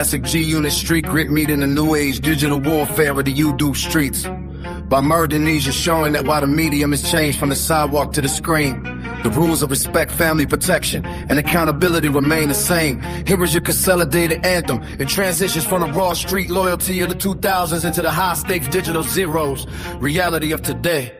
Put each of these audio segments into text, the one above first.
Classic G-Unit street grit meeting the new age digital warfare of the YouTube streets. By murder-nesia showing that while the medium has changed from the sidewalk to the screen, the rules of respect, family protection, and accountability remain the same. Here is your consolidated anthem. It transitions from the raw street loyalty of the 2000s into the high-stakes digital zeros. Reality of today.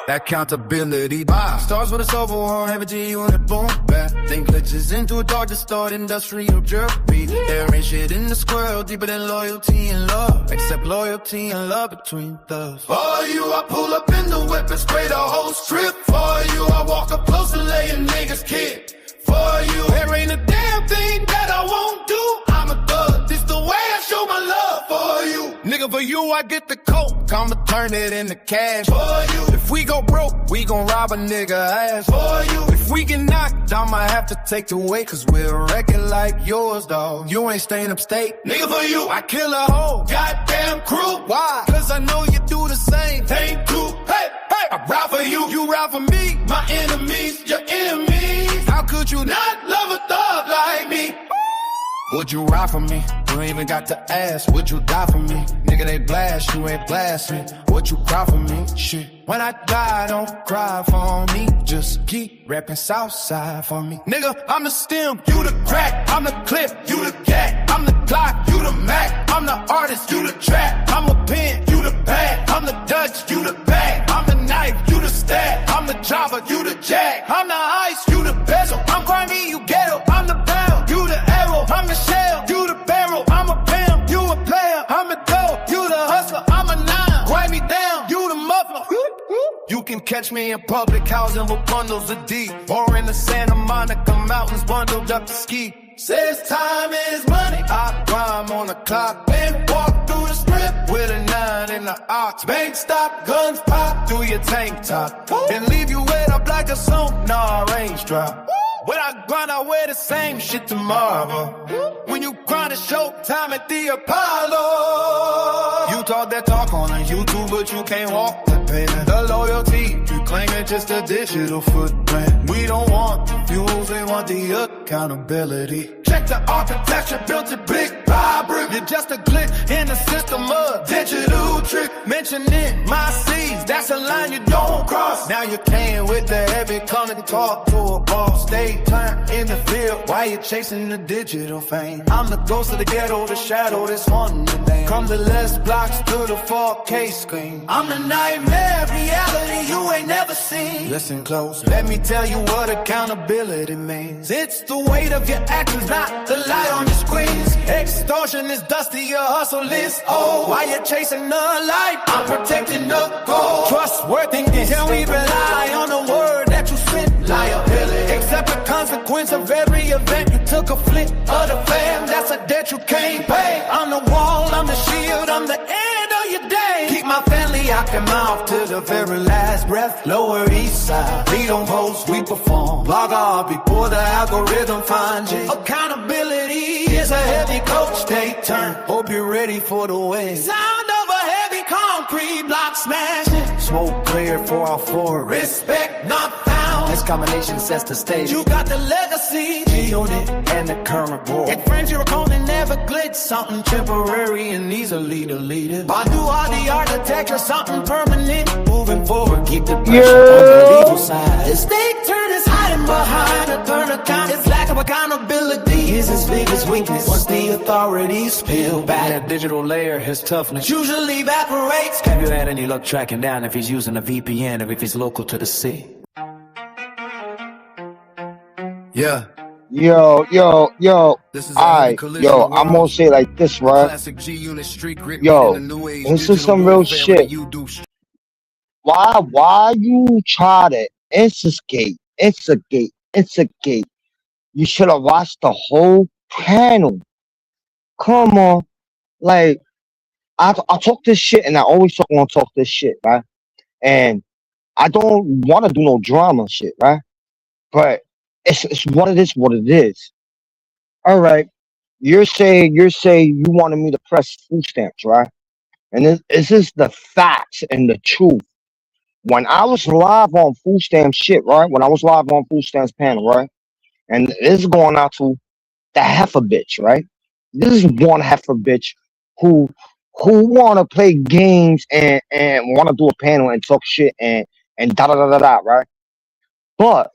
Accountability. Starts with a sober one, have a G-Unit boom back. Then glitches into a dark, distorted industrial jerky. There ain't shit in the squirrel deeper than loyalty and love, except loyalty and love between thugs. For you, I pull up in the whip and spray the whole strip. For you, I walk up close and lay a nigga's kid. For you, there ain't a damn thing that I won't do. I'm a thug, this the way I show my love for you. Nigga, for you, I get the coke, I'ma turn it into cash. For you, if we go broke, we gon' rob a nigga ass. For you, if we get knocked, I'ma have to take the weight, cause we're a record like yours, dawg. You ain't staying upstate. Nigga, for you, I kill a whole goddamn crew. Why? Cause I know you do the same thing too. Hey, hey, I ride for you, you ride for me. My enemies, your enemies. How could you not love a thug like me? Would you ride for me? You ain't even got to ask. Would you die for me? Nigga, they blast, you ain't blasting. Would you cry for me? Shit. When I die, don't cry for me. Just keep rapping Southside for me. Nigga, I'm the stem, you the crack. I'm the clip, you the cat. I'm the Glock, you the Mac. I'm the artist, you the trap. I'm a pen, you the pad. I'm the Dutch, you the bag. I'm the knife, you the stab. I'm the chopper, you the jack. I'm the ice, you the bezel. I'm grimy, you ghetto. I'm the pound, you the arrow. I'm the shell, you the barrel. I'm a pimp, you a player. I'm a dope, you the hustler. I'm a nine, write me down, you the muffler. You can catch me in public housing with bundles of D, or in the Santa Monica mountains bundled up to ski. Says time is money. I rhyme on the clock and walk through the strip with a 9 in the ox. Bank stop, guns pop through your tank top, and leave you wet up like a sonar range drop. When I grind, I wear the same shit tomorrow. When you grind a showtime at the Apollo. You talk that talk on YouTube, but you can't walk the pavement. The loyalty, you claim it's just a digital footprint. We don't want the views, we want the accountability. Check the architecture, built it brick by brick. You're just a click in the system of digital trick. Mentioning my C's, that's a line you don't cross. Now you came with the heavy, come and talk to a boss. Stay time in the field, why you chasing the digital fame? I'm the ghost of the ghetto, the shadow that's haunting the name. From the less blocks to the 4K screen. I'm the nightmare reality you ain't never seen. Listen close, let me tell you what accountability means. It's the weight of your actions, not the light on your screens. Extortion is dusty, your hustle is old. Why you chasing the light? I'm protecting the gold. Trustworthiness, can we rely on the word that you sent? Liability, accept the consequence of every event. You took a flick of the fam, that's a debt you can't pay. I'm the wall, I'm the shield, I'm the end of your day. Keep my family out their mouth to the very last breath. Lower East Side, we don't post, we perform. Log off before the algorithm finds you. Accountability is a heavy coach, take turn. Hope you're ready for the wave. Sound of a heavy concrete block smashing. Smoke clear 404, respect not found. This combination sets the stage. You got the legacy, G-Unit, and the current war. And friends you're calling never glitch. Something temporary and easily deleted. I do all the architecture, something permanent. Moving forward, keep the pressure on the legal side. The stake turn is hiding behind a turn account. Its lack of accountability is his biggest weakness. Once the authorities peel back, that digital layer, his toughness usually evaporates. Have you had any luck tracking down if he's using a VPN or if he's local to the sea? Yeah. Yo. This is I'm gonna say like this, right? Classic G-Unit street grit. Yo, this is some real shit. Why you try to instigate? You should have watched the whole panel. Come on. Like, I talk this shit and I always want to talk this shit, right? And I don't want to do no drama shit, right? But it's what it is. All right. You're saying you wanted me to press food stamps, right? And this is the facts and the truth. When I was live on food stamp shit, right? When I was live on food stamps panel, right? And this is going out to the heifer bitch, right? This is one heifer bitch who want to play games and want to do a panel and talk shit and da da da da da, right? But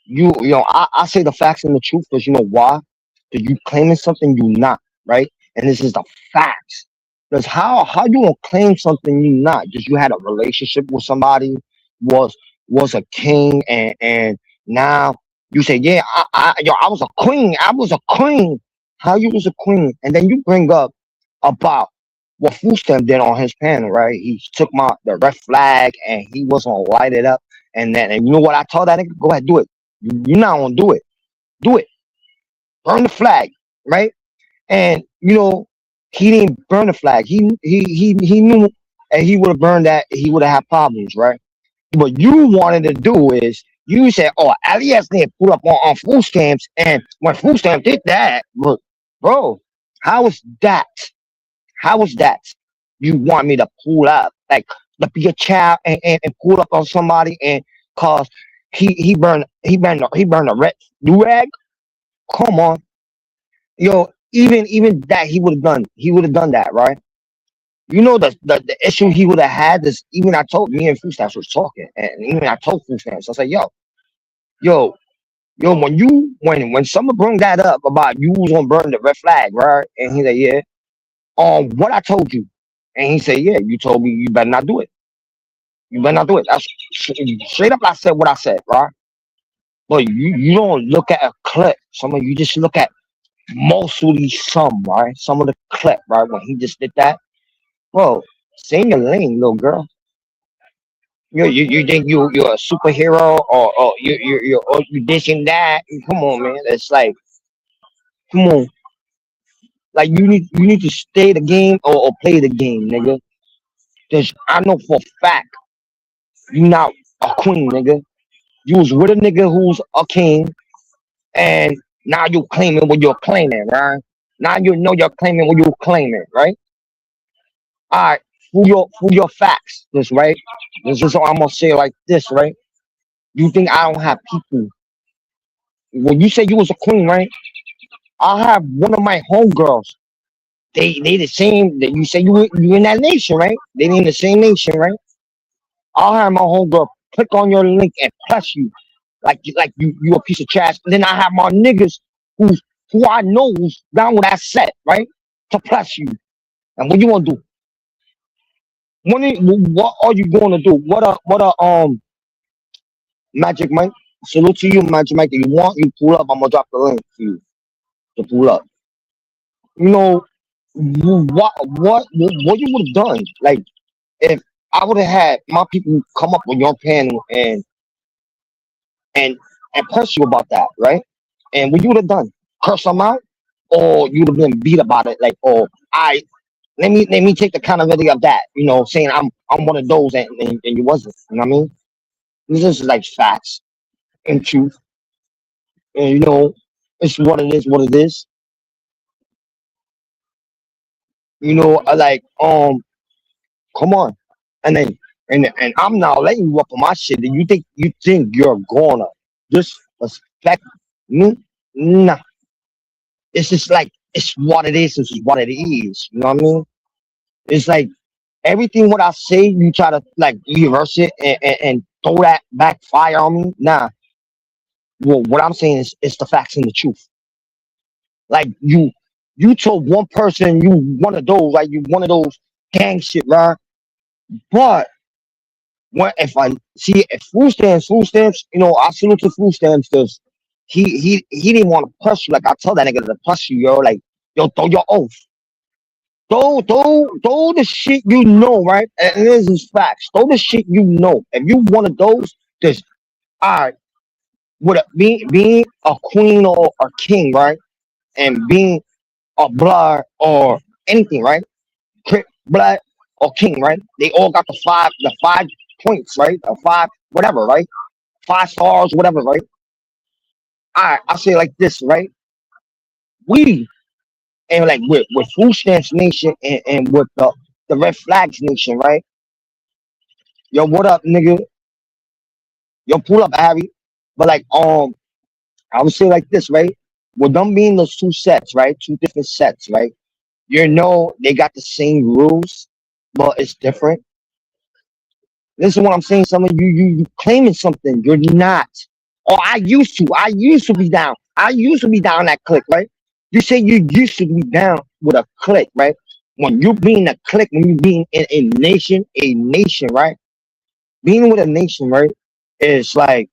I say the facts and the truth because you know why? Because you claiming something you not, right? And this is the facts. Because how you gonna claim something you not? Just you had a relationship with somebody, was was a king, and now you say, yeah, I was a queen. I was a queen. How you was a queen? And then you bring up about what Fustam did on his panel, right? He took the red flag and he was gonna light it up. And you know what I told that nigga? Go ahead, do it. You're not gonna do it. Do it. Burn the flag, right? And he didn't burn the flag. He knew, and he would have burned that. He would have had problems, right? What you wanted to do is you said, "Oh, Alias need to put up on food stamps," and when food stamp did that, look, bro, how was that? How was that? You want me to pull up, like to be a child and pull up on somebody and cause he burned a red do rag? Come on, even that he would have done. He would have done that, right? You know the issue he would have had is even I told me and Foostamps was talking, and even I told Foostamps, I said, yo, yo, when someone bring that up about you was gonna burn the red flag, right? And he said, yeah, what I told you, and he said, yeah, you told me you better not do it. You better not do it. That's straight up. I said what I said, right? But you don't look at a clip. Some of you just look at mostly some, right? Some of the clip, right? When he just did that, bro, stay in your lane, little girl. You think you're a superhero or you this and that? Come on, man. It's like, come on, like you need to stay the game or play the game, nigga. Cause I know for a fact you not a queen, nigga. You was with a nigga who's a king, and now you claiming what you're claiming, right? Now you know you're claiming what you're claiming, right? All right, for your facts, this right. This is what I'm gonna say like this, right? You think I don't have people? When you say you was a queen, right? I have one of my homegirls. They the same. That you say you in that nation, right? They in the same nation, right? I'll have my homegirl click on your link and press you like you a piece of trash. And then I have my niggas who I know who's down with that set, right? To press you. And what you gonna do? What are you gonna do? What Magic Mike? Salute to you, Magic Mike. If you want, you pull up. I'm gonna drop the link for you to pull up. You know what you would have done? Like if I would have had my people come up on your panel and and press you about that, right? And what you would have done? Curse them out, or you'd have been beat about it. Like, oh, I let me take the accountability of that. Saying I'm one of those, and you wasn't. You know what I mean? This is like facts and truth, and it's what it is. What it is. Like come on, and then and I'm now letting you up on my shit. And you think you're gonna disrespect me? Nah, it's just like it's what it is. This is what it is. You know what I mean? It's like everything what I say, you try to like reverse it and throw that backfire on me. Nah, well, what I'm saying is it's the facts and the truth. Like you told one person you one of those, like you one of those gang shit, right? But when if I see if food stamps, I salute to food stamps because he didn't want to push you. Like I tell that nigga to push you, yo. Like yo, throw your oath. Throw the shit you know, right? And this is facts. Throw the shit you know. If you one of those, just all right, with being a queen or a king, right? And being a blood or anything, right? Blood or king, right? They all got the five points, right? Or five, whatever, right? 5 stars, whatever, right? All right, I say it like this, right? We and like with Food Stamps Nation and with the Red Flags Nation, right? Yo, what up, nigga? Yo, pull up, Abby. But like, I would say like this, right? with them being those two sets, right? Two different sets, right? You know they got the same rules, but it's different. This is what I'm saying. Some of you claiming something you're not. Or I used to. I used to be down. I used to be down that click, right? You say you used to be down with a click, right? When you being a click, when you being in a nation, right? Being with a nation, right? Is like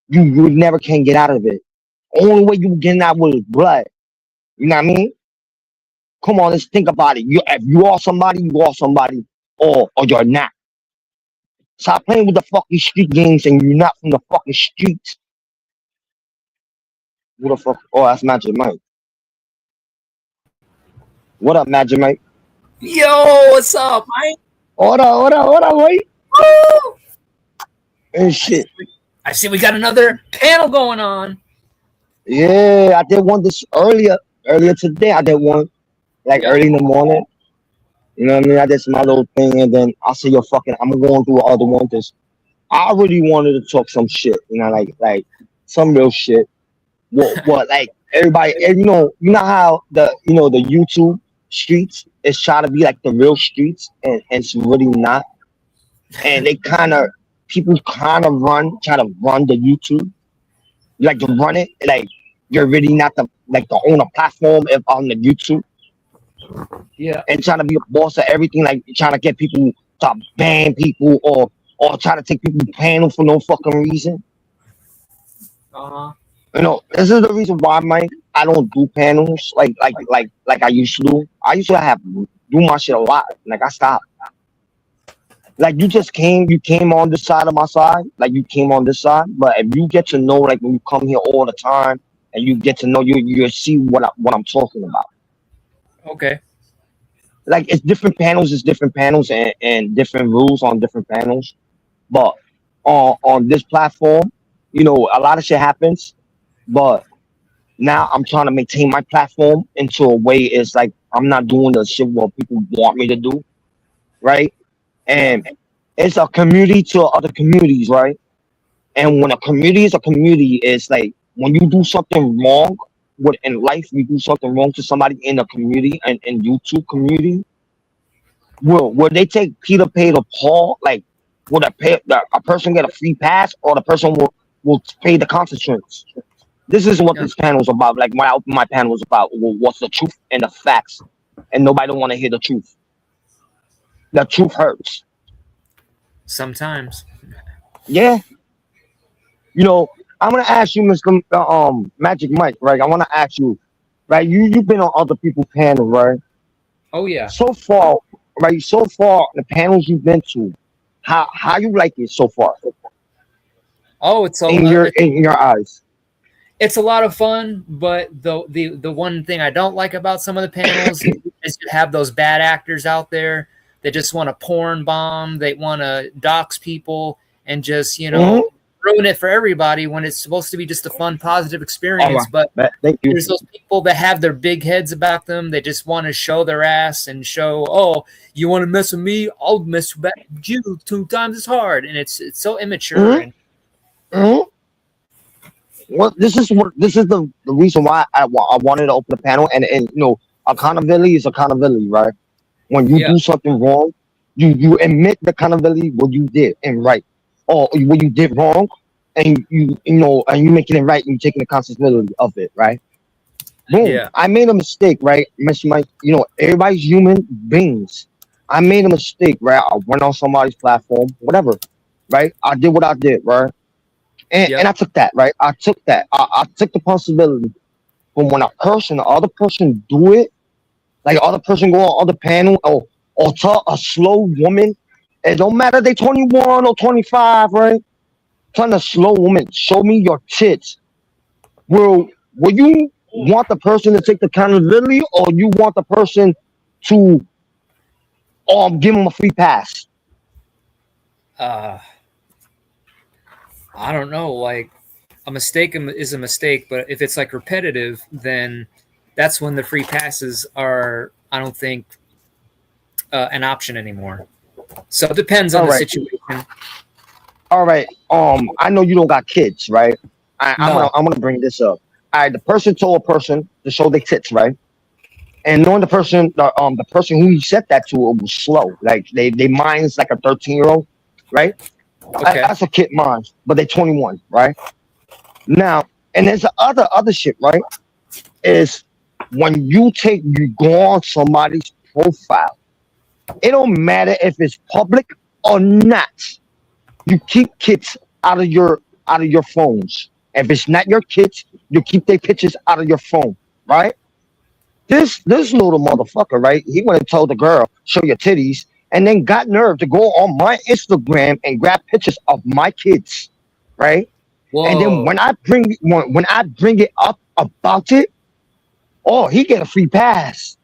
you never can get out of it. Only way you getting out with is blood. You know what I mean? Come on, let's think about it. You if you are somebody, you are somebody, or you're not. Stop playing with the fucking street games and you're not from the fucking streets. Who the fuck? Oh, that's Magic Mike. What up, Magic Mike? Yo, what's up, Mike? Wait. Woo! And I see, shit. I see we got another panel going on. Yeah, I did one this earlier today. I did one like Yep. early in the morning. You know what I mean? I did my little thing, and then I say, "Yo, fucking, I'm going through other one." Cause I really wanted to talk some shit. You know, like some real shit. What like everybody? And you know how the YouTube streets is trying to be like the real streets, and it's really not. And they kind of people kind of try to run the YouTube. You like to run it like you're really not the owner platform on the YouTube Yeah. and trying to be a boss of everything, like trying to get people to ban people or try to take people panel for no fucking reason. Uh-huh. This is the reason why, Mike. I don't do panels like I used to do. I used to have do my shit a lot. Like I stopped. Like you came on this side of my side, like you came on this side. But if you get to know, like when you come here all the time, and you get to know, you see what I'm talking about. Okay. Like it's different panels, and different rules on different panels. But on this platform, a lot of shit happens. But now I'm trying to maintain my platform into a way it's like I'm not doing the shit what people want me to do, right? Yeah. And it's a community to other communities, right? And when a community is a community, it's like when you do something wrong in life, you do something wrong to somebody in a community and in YouTube community, will they take Peter, Paul, or Paul? Like, will a person get a free pass, or the person will pay the consequence? This is what Yeah. this panel is about. Like my panel is about what's the truth and the facts, and nobody don't want to hear the truth. The truth hurts. Sometimes. Yeah, I'm gonna ask you, Mr. Magic Mike, right? I want to ask you, right? You've been on other people's panel, right? Oh yeah. So far, right? So far, the panels you've been to, how you like it so far Oh, it's a in your eyes? it's a lot of fun, but the one thing I don't like about some of the panels is you have those bad actors out there that just want to porn bomb, they want to dox people and just, Hmm. ruin it for everybody when it's supposed to be just a fun, positive All experience. right, But thank you. there's those people that have their big heads about them. They just want to show their ass and show, oh, you want to mess with me? I'll mess with you 2 times as hard. And it's so immature. Hmm. And Hmm. Well, this is the reason why I wanted to open the panel, and accountability is accountability, right? When you yeah, do something wrong, you admit the accountability what you did and right, or what you did wrong, and and you making it right, and you taking the responsibility of it, right? Boom. yeah, I made a mistake, right, Mr. Mike? Everybody's human beings. I made a mistake, right? I went on somebody's platform, whatever, right? I did what I did, right? And yep, I took that, right? I took that. I took the possibility. But when the other person do it, like the other person go on other panel, or tell a slow woman, it don't matter they 21 or 25, right? Telling a slow woman, show me your tits. Will you want the person to take the accountability, or you want the person to give them a free pass? uh, I don't know. Like a mistake is a mistake, but if it's like repetitive, then that's when the free passes are, I don't think, an option anymore. So it depends on All the right, situation. all right. I know you don't got kids, right? I'm gonna No. I'm gonna bring this up. the person told a person to show their tits, right? And knowing the person who he said that to, it was slow. Like they mind's like a 13-year-old, right? Okay. That's a kid mind, but they're 21, right? Now, and there's the other shit, right? Is when you go on somebody's profile, it don't matter if it's public or not. You keep kids out of your phones. If it's not your kids, you keep their pictures out of your phone, right? This little motherfucker, right? He went and told the girl, show your titties, and then got nerve to go on my Instagram and grab pictures of my kids, right? And then Whoa. when I bring it up about it, oh, he get a free pass.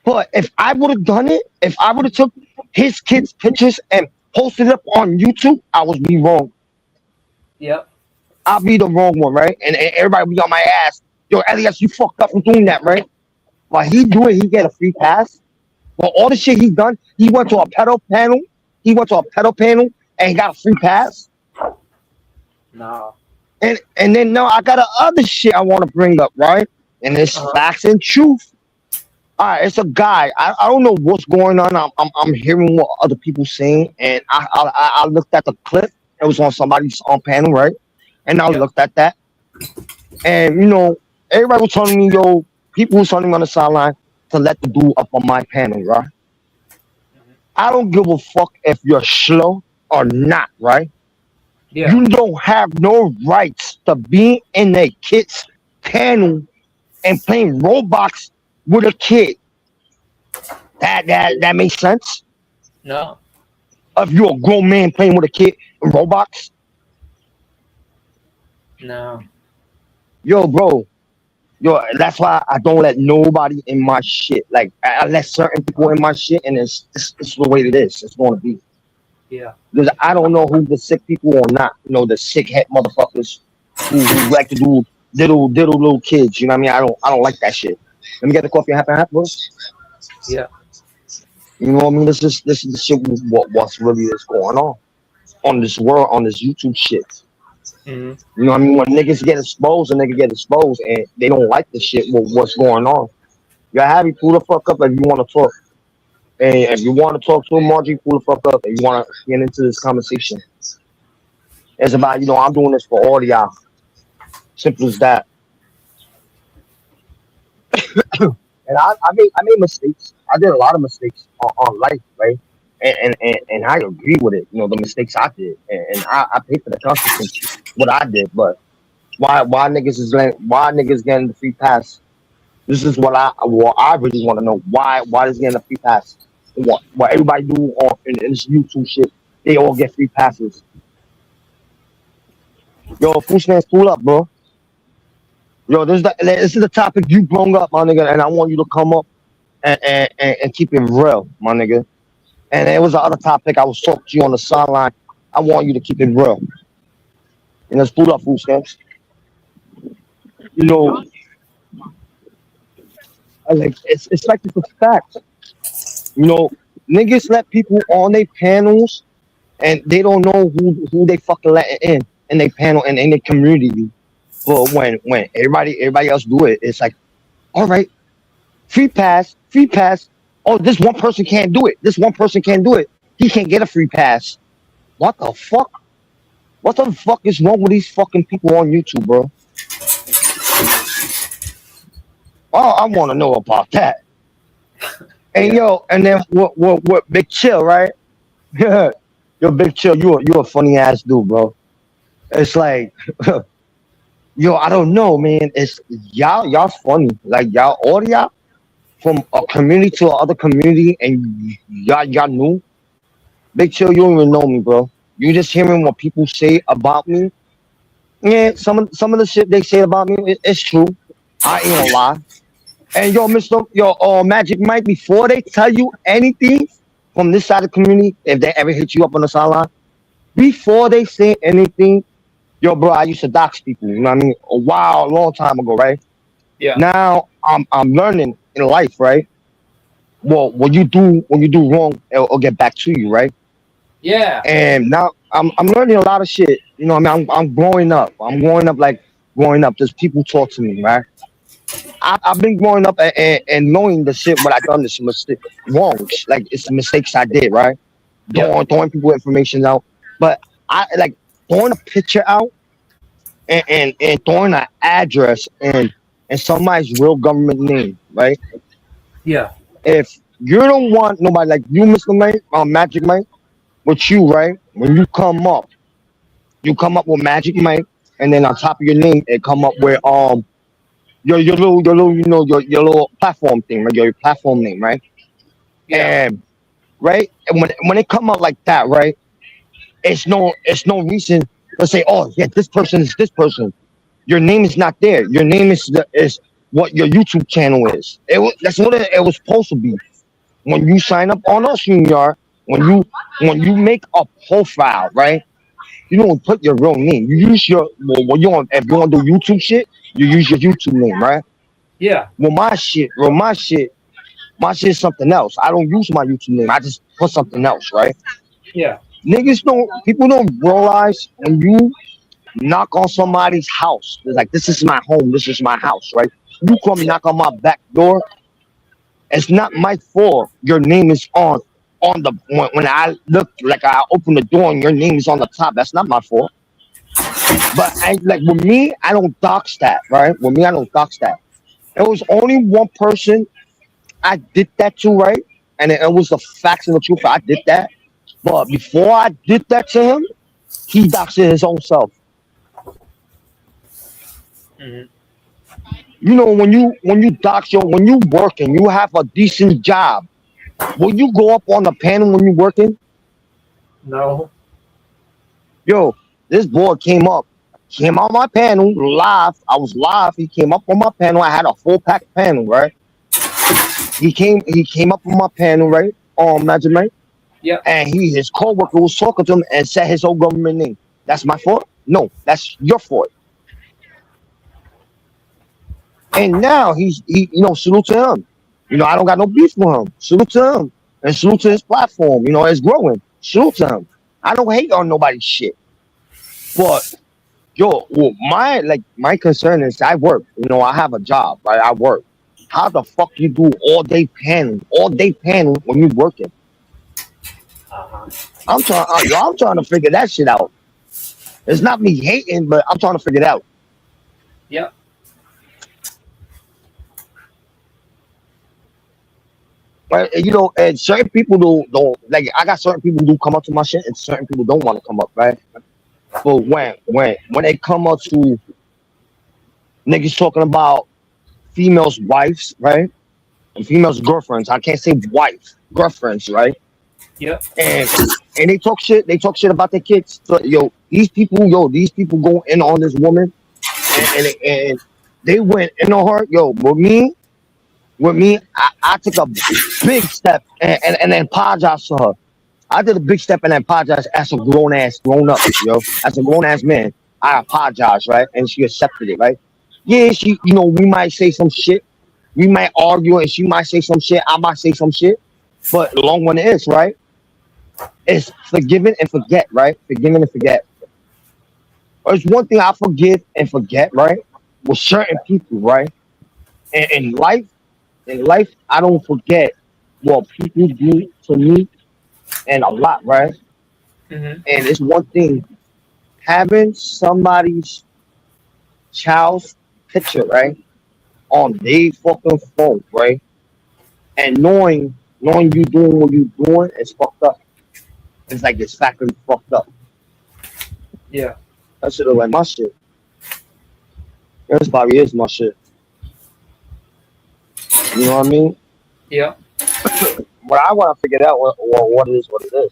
But if I would have done it, if I would have took his kids' pictures and posted it up on YouTube, I would be wrong. Yep. I'll be the wrong one, right? And everybody be on my ass. Yo, Elias, you fucked up for doing that, right? While he do it, he get a free pass. Well, all the shit he done, he went to a pedal panel. He went to a pedal panel and he got a free pass. No. And then now I got other shit I want to bring up, right? And it's facts and truth. All right, it's a guy. I don't know what's going on. I'm hearing what other people saying, and I looked at the clip. It was on somebody's on panel, right? And I Yep. looked at that, and everybody was telling me, yo, people was telling me on the sideline to let the dude up on my panel, right? I don't give a fuck if you're slow or not, right? Yeah. You don't have no rights to be in a kid's panel and playing Roblox with a kid. That makes sense. No. If you're a grown man playing with a kid in Roblox, No. yo, bro, that's why I don't let nobody in my shit. Like I let certain people in my shit, and it's the way it is. It's going to be Yeah. because I don't know who the sick people or not. The sick head motherfuckers who like to do little kids. You know what I mean? I don't like that shit. Let me get the coffee half and half, bro. Yeah. You know what I mean? This is the shit. What's really is going on this world, on this YouTube shit. Hmm. You know what I mean? When niggas get exposed, a nigga get exposed, and they don't like the shit. What's going on? You have me pull the fuck up if you want to talk. And if you want to talk to Margie, pull the fuck up. If you want to get into this conversation, it's about I'm doing this for all of y'all. Simple as that. And I made mistakes. I did a lot of mistakes on life, right? And I agree with it. The mistakes I did, and I paid for the consequences what I did. But why niggas getting the free pass? This is what I really want to know. Why is getting a free pass? What everybody do in this YouTube shit? They all get free passes. Yo, Fushman's pull up, bro. Yo, this is the topic you brought up, my nigga, and I want you to come up and keep it real, my nigga. And it was the other topic I was talking to you on the sideline. I want you to keep it real. And let's pull up, food stamps. It's like it's a fact. Niggas let people on their panels, and they don't know who they fucking letting in their panel and in their community. But when everybody else do it, it's like, all right, free pass. Oh, this one person can't do it. This one person can't do it. He can't get a free pass. What the fuck? What the fuck is wrong with these fucking people on YouTube, bro? Oh, I want to know about that. And yo, and then what Big Chill, right? Yo, Big Chill, you a funny ass dude, bro. It's like, yo, I don't know, man. It's y'all's funny. Like all of y'all from a community to another community, and y'all new. Big Chill, you don't even know me, bro. You just hearing what people say about me. Yeah, some of the shit they say about me, it's true. I ain't gonna lie. And Magic Mike, before they tell you anything from this side of the community, if they ever hit you up on the sideline, before they say anything, yo, bro, I used to dox people. You know what I mean? A long time ago, right? Yeah. Now I'm learning in life, right? Well, when you do wrong, it'll get back to you, right? Yeah. And now I'm learning a lot of shit. You know what I mean? I'm growing up. I'm growing up like growing up. There's people talk to me, right? I've been growing up and knowing the shit what I done, this mistake, wrongs, like it's mistakes I did, right? Yep. Throwing people information out, but I like throwing a picture out and throwing an address and somebody's real government name, right? Yeah. If you don't want nobody like you, Mr. Mike, Magic Mike, with you, right? When you come up with Magic Mike, and then on top of your name, it come up with your little your little platform thing, right? Your platform name, right? Yeah. And right, and when it come out like that, right? It's no reason to say, oh yeah, this person is this person. Your name is not there. Your name is what your YouTube channel is. That's what it was supposed to be. When you sign up on us, Junior, when you make a profile, right? You don't put your real name. You use your when you on if you want to do YouTube shit, you use your YouTube name, right? Yeah. My shit is something else. I don't use my YouTube name. I just put something else, right? Yeah. People don't realize when you knock on somebody's house, it's like, this is my home, this is my house, right? You come knock on my back door, it's not my fault. Your name is on the when I look like I open the door and your name is on the top. That's not my fault. But like with me, I don't dox that, right? With me, I don't dox that. It was only one person I did that to, right? And it was the facts and the truth. I did that. But before I did that to him, he doxed his own self. Hmm. You know, when you dox when you work and you have a decent job, will you go up on the panel when you working? No. Yo, this boy came on my panel live. I was live. He came up on my panel. I had a full pack panel, right? He came up on my panel, right? Imagine, right? Yep. And his coworker was talking to him and said his own government name. That's my fault? No, that's your fault. And now salute to him. I don't got no beef with him. Salute to him. And salute to his platform. It's growing. Salute to him. I don't hate on nobody's shit. But well, my concern is I work. I have a job, right? I work. How the fuck you do all day panel when you working? Uh-huh. I'm trying to figure that shit out. It's not me hating, but I'm trying to figure it out. Yep. Right? And certain people don't like. I got certain people who come up to my shit, and certain people don't want to come up, right? But when they come up to niggas talking about females' wives, right? And females' girlfriends. I can't say wife, girlfriends, right? Yep. And and they talk shit. They talk shit about their kids. So, these people go in on this woman, and they went in on her. With me, I took a big step and then apologized to her. I did a big step and then apologized as a grown up, as a grown ass man. I apologized, right? And she accepted it, right? Yeah, we might say some shit. We might argue and she might say some shit. I might say some shit. But the long one is, right? It's forgiving and forget, right? Forgiving and forget. There's one thing I forgive and forget, right? With certain people, right? And in life, I don't forget what people do to me and a lot, right? Hmm. And it's one thing, having somebody's child's picture, right, on their fucking phone, right, and knowing you doing what you doing is fucked up. It's like it's fucking fucked up. Yeah. That shit look like my shit. This probably is my shit. You know what I mean? Yep. But I want to figure out what it is, what it is.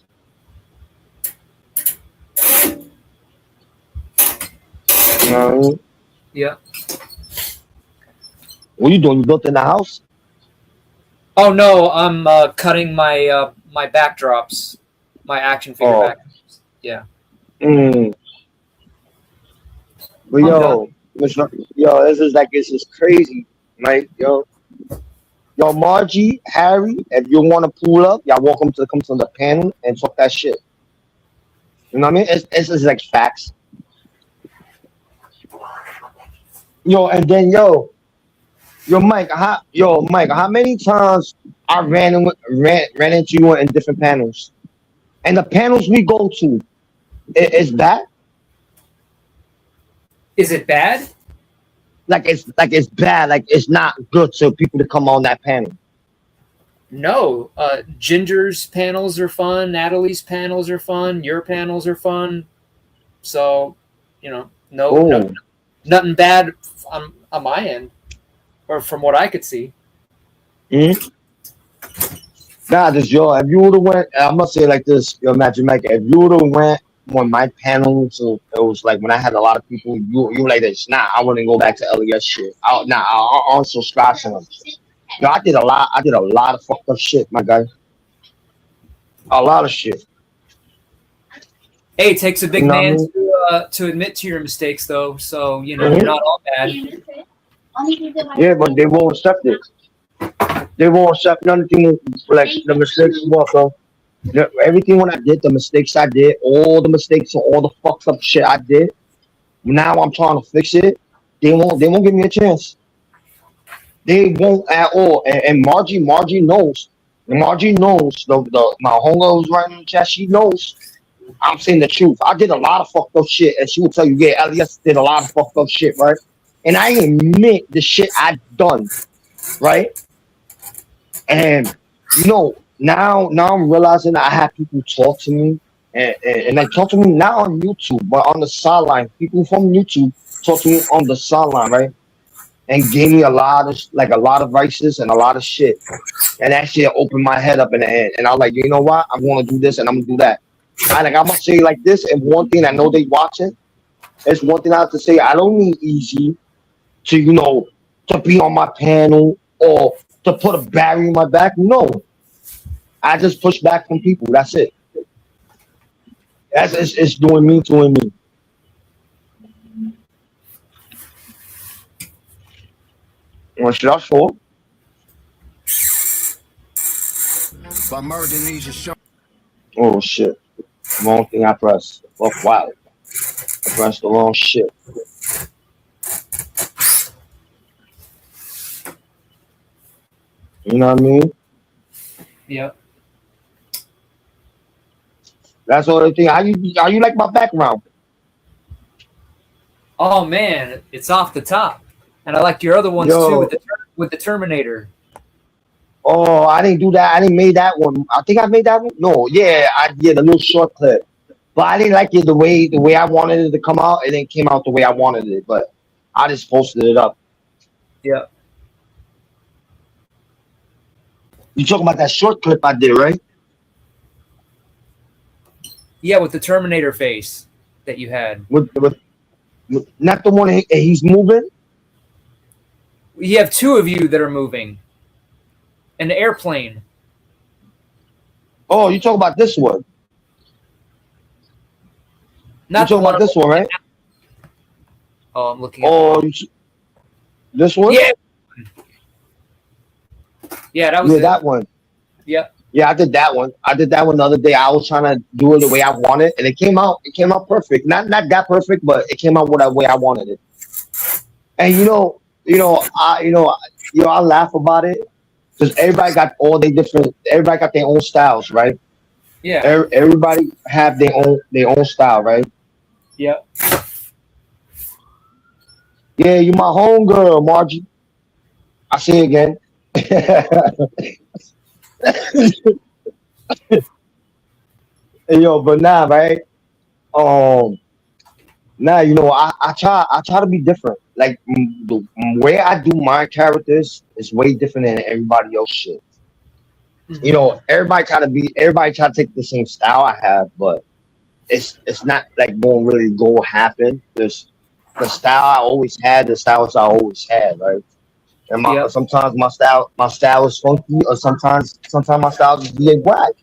You know what I mean? Yep. What you doing? You built in the house? Oh no, I'm cutting my backdrops, my action figure Oh. backdrops. Yeah. Mm. But I'm yo, this is crazy, right? Yo, Margie, Harry, if you want to pull up, y'all welcome to come to the panel and talk that shit. You know what I mean? It's just like facts. Yo, and then Mike, how many times I ran into you in different panels, and the panels we go to, is bad. Is it bad? It's bad. Like it's not good for people to come on that panel. No. Ginger's panels are fun. Natalie's panels are fun. Your panels are fun. So, no, nothing bad on my end, or from what I could see. Mm-hmm. Nah, just if you would have went, I must say it like this, yo, Matt Jamaica, if you would have went on my panel, so it was like when I had a lot of people, you were like this. Nah, I wouldn't go back to LES shit. I unsubscribe to them. Yo, I did a lot of fucked up shit, my guy. A lot of shit. Hey, it takes a big You know what I man mean? to admit to your mistakes, though. So Mm-hmm. you're not all bad. Yeah, but they won't accept it. They won't accept nothing like the mistakes. What, bro? Everything when I did, the mistakes I did, all the mistakes and all the fucked up shit I did. Now I'm trying to fix it. They won't give me a chance. They won't at all. And Margie knows. Margie knows. My homegirl who's writing in the chat. She knows. I'm saying the truth. I did a lot of fucked up shit, and she will tell you, yeah, Elias did a lot of fucked up shit, right? And I admit the shit I done, right? And now I'm realizing I have people talk to me, and they talk to me not on YouTube, but on the sideline. People from YouTube talk to me on the sideline, right? And gave me a lot of advices and a lot of shit. And that shit opened my head up in the end. And I was like, you know what? I'm gonna do this and I'm gonna do that. I'm gonna say it like this, and one thing I know they watching. It's one thing I have to say. I don't need easy to be on my panel or to put a barrier in my back. No, I just push back from people. That's it. It's doing me. What should I show? By merging these, you show. Oh shit! Wrong thing I pressed. Oh wow! I pressed the wrong shit. You know what I mean? Yep. That's all the thing. How you like my background? Oh man, it's off the top. And I like your other ones too with the Terminator. Oh, I didn't do that. I didn't make that one. I think I made that one. No, yeah, I did a little short clip, but I didn't like it the way I wanted it to come out. It didn't came out the way I wanted it, but I just posted it up. Yeah. You talking about that short clip I did, right? Yeah, with the Terminator face that you had. With not the one he's moving. You have two of you that are moving. An airplane. Oh, you talking about this one? Not you talking about this one, right? Oh, I'm looking. Oh, this one? Yeah. Yeah, that was that one. Yeah. Yeah, I did that one. I did that one the other day. I was trying to do it the way I wanted, and it came out. It came out perfect. Not that perfect, but it came out the way I wanted it. And I laugh about it because everybody got everybody got their own styles, right? Yeah. Everybody have their own style, right? Yeah. Yeah, you my homegirl, Margie. I say it again. Yo, but nah, right? Now I try to be different. Like the way I do my characters is way different than everybody else shit. Mm-hmm. Everybody try to take the same style I have, but it's not like going happen. There's the style I always had, the styles I always had, right? And sometimes my style is funky, or sometimes my style is really whack.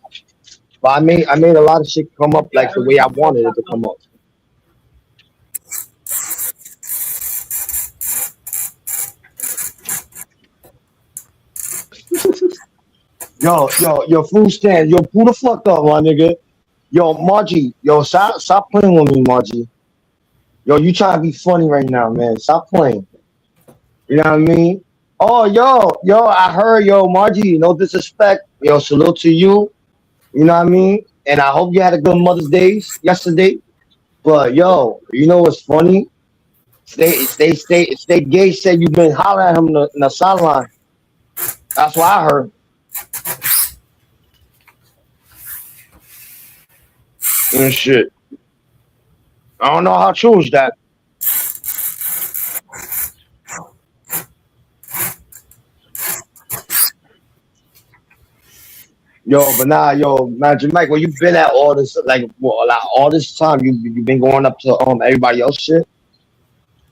But I made a lot of shit come up like the way I wanted it to come up. Yo, food stand. Yo, pull the fuck up, my nigga. Yo, Margie. Yo, stop playing with me, Margie. Yo, you trying to be funny right now, man. Stop playing. You know what I mean? Oh, yo, I heard, yo, Margie, no disrespect. Yo, salute to you. You know what I mean? And I hope you had a good Mother's Days yesterday. But yo, you know what's funny? Stay gay said you've been hollering at him in the sideline. That's what I heard. And shit. I don't know how true is that. Yo, but nah, yo, Magic Mike, where you been at all this, like, well, like, all this time? You been going up to everybody else shit?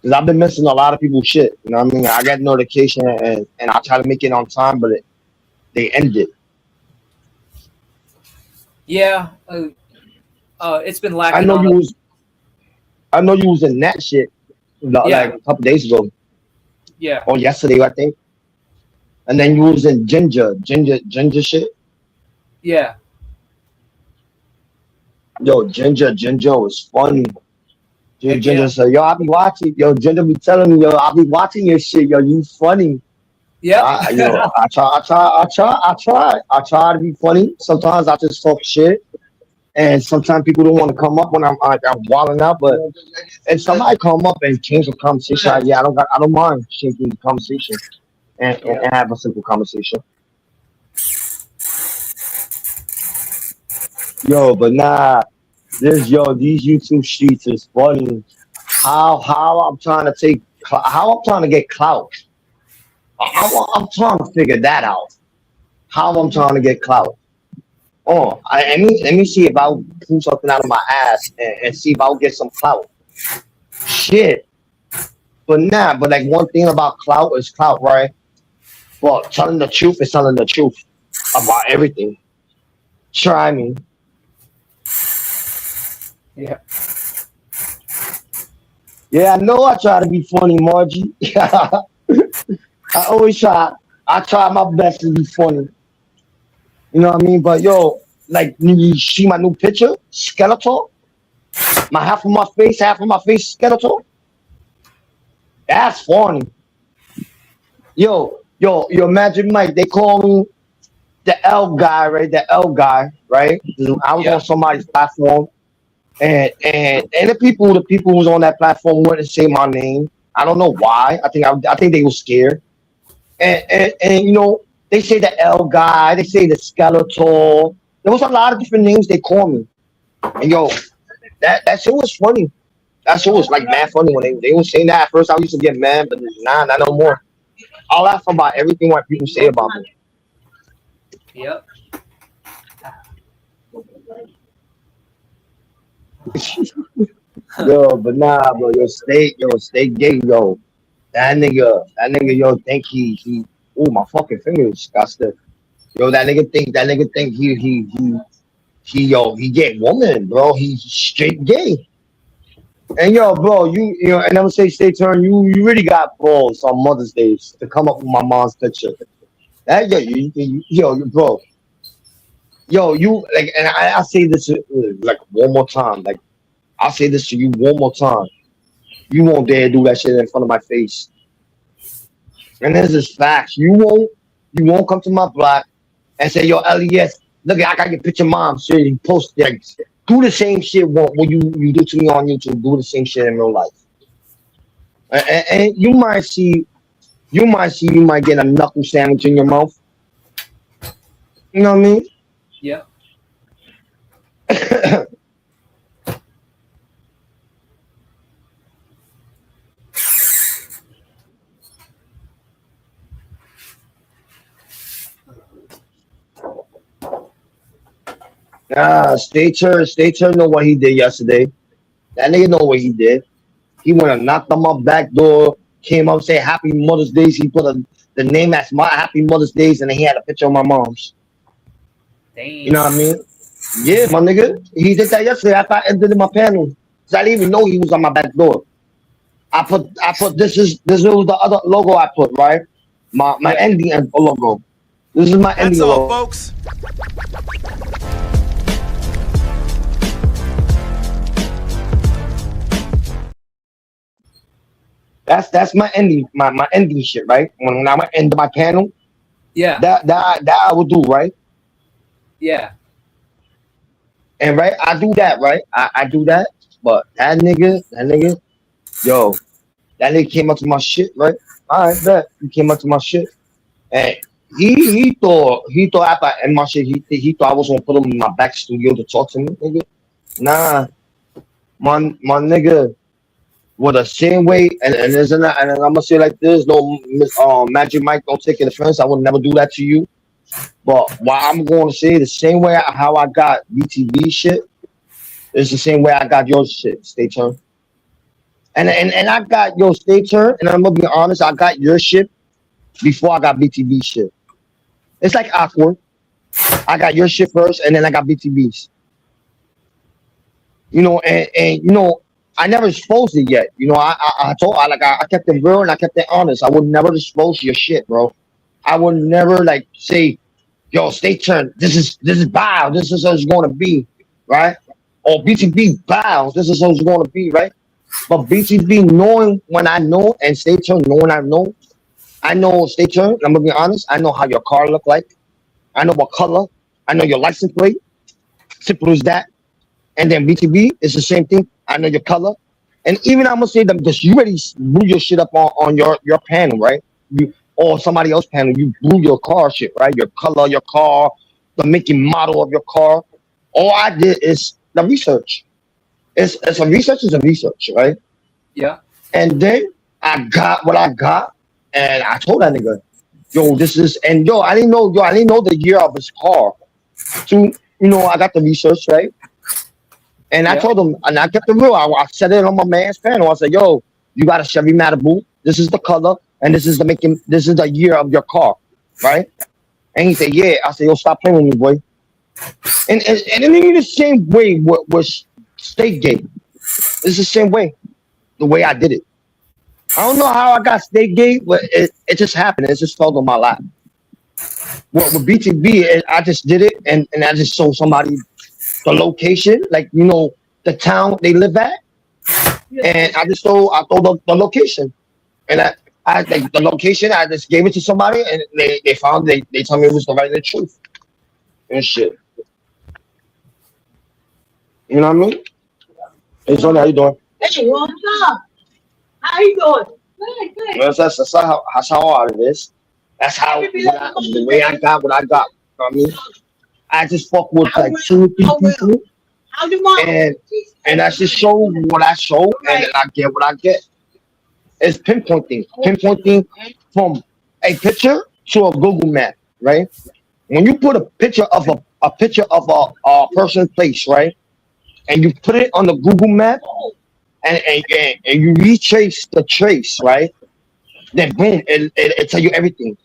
Because I've been missing a lot of people's shit. You know what I mean? I get notification and I try to make it on time, but they end it. Yeah, it's been I lacking know on you the. was I know you was in that shit like Yeah, a couple days ago yeah, or yesterday, I think. And then you was in ginger shit. yeah. Yo, ginger was funny. Heck Ginger yeah. said, yo, I be watching. Yo, Ginger be telling me, yo, I be watching your shit. Yo, you funny. Yep. I try to be funny. Sometimes I just talk shit, and sometimes people don't want to come up when I'm wilding out. But if somebody come up and change the conversation, yeah, I don't mind changing the conversation Yeah. and have a simple conversation. Yo, but nah, these YouTube streets is funny. How I'm trying to how I'm trying to get clout. I'm trying to figure that out. How I'm trying to get clout. Oh, let me see if I'll pull something out of my ass and see if I'll get some clout. Shit. But nah, but like one thing about clout is clout, right? Well, telling the truth is telling the truth about everything. Try me. Yeah. Yeah, I know I try to be funny, Margie. I always try. I try my best to be funny. You know what I mean? But yo, like you see my new picture, skeletal. My half of my face skeletal. That's funny. Yo, Magic Mike. They call me the L guy, right? The L guy, right? I was on Yeah. somebody's platform, and the people who was on that platform wouldn't say my name. I don't know why. I think they were scared. And they say the L guy. They say the skeletal. There was a lot of different names they call me. And yo, that shit was funny. That shit was like mad funny when they were saying that. At first, I used to get mad, but nah, not no more. I laugh about everything what people say about me. Yep. Yo, but nah, bro, stay gay, yo. Yo, think he. Oh, my fucking fingers got stiff. Yo, that nigga think he get woman, bro. He's straight gay. And yo, bro, and I'm gonna say, stay turn. You really got balls on Mother's Day to come up with my mom's picture. That bro, you like, and I say this like one more time, like I'll say this to you one more time. You won't dare do that shit in front of my face. And this is facts. You won't come to my block and say, yo, LES, look, I got your picture, mom. So you post that. Do the same shit what you do to me on YouTube. Do the same shit in real life. And you might get a knuckle sandwich in your mouth. You know what I mean? Yep. Nah, stay tuned know what he did yesterday. That nigga know what he did. He went and knocked on my back door, came up, say Happy Mother's Days. He put the name as my Happy Mother's Days, and then he had a picture of my mom's. You Damn. know what I mean? Yeah, my nigga. He did that yesterday after I entered in my panel. Cause I didn't even know he was on my back door. I put this was the other logo I put, right? My Yeah. ending logo. This is my That's ending all, logo. folks. That's my ending, my ending shit, right? When I end my panel, Yeah. that I will do, right? Yeah. And right, I do that, right? I do that, but that nigga, yo, that nigga came up to my shit, right? All right, bet he came up to my shit, and he thought after I end my shit, he thought I was gonna put him in my back studio to talk to me, nigga. Nah, my nigga. Well, the same way, and isn't that, and I'm gonna say like this, no, Magic Mike, don't take it offense. I would never do that to you. But why I'm going to say the same way how I got BTV shit is the same way I got your shit. Stay tuned. And I got your stay tuned, and I'm gonna be honest, I got your shit before I got BTV shit. It's like awkward. I got your shit first, and then I got BTV's. And I never exposed it yet. I told I kept it real and I kept it honest. I would never expose your shit, bro. I would never like say, yo, stay tuned. This is bow. This is how it's gonna be, right? Or BTB bow. This is how it's gonna be, right? But BTB knowing when I know and stay tuned knowing I know stay tuned. I'm gonna be honest. I know how your car look like. I know what color. I know your license plate. Simple as that. And then BTB is the same thing. I know your color. And even I'm gonna say that because you already blew your shit up on your panel, right? You or somebody else panel, you blew your car shit, right? Your color, your car, the making model of your car. All I did is the research. It's a research is a research, right? Yeah. And then I got what I got, and I told that nigga, yo, this is and I didn't know the year of his car. So I got the research, right? And I Yeah. told him, and I kept it real. I said it on my man's panel. I said, "Yo, you got a Chevy Malibu. This is the color, and this is the making. This is the year of your car, right?" And he said, "Yeah." I said, "Yo, stop playing with me, boy." And then in the same way with State Gate. It's the same way, the way I did it. I don't know how I got State Gate, but it just happened. It just fell on my lap. With BTB, I just did it, and I just showed somebody the location, like the town they live at. And I told the location, and I like the location. I just gave it to somebody, and they found they told me it was the right the truth and shit. You know what I mean? Hey, Sonny, how you doing? Hey, what's up? How you doing? Good, good. Well, that's how hard it is. That's how the way I got what I got. You know what I mean? I just fuck with like 2 or 3 people, How's your mom? and I just show what I show, and then I get what I get. It's pinpointing from a picture to a Google map, right? When you put a picture of a picture of a person's place, right, and you put it on the Google map, and you retrace the trace, right, then boom, it tell you everything.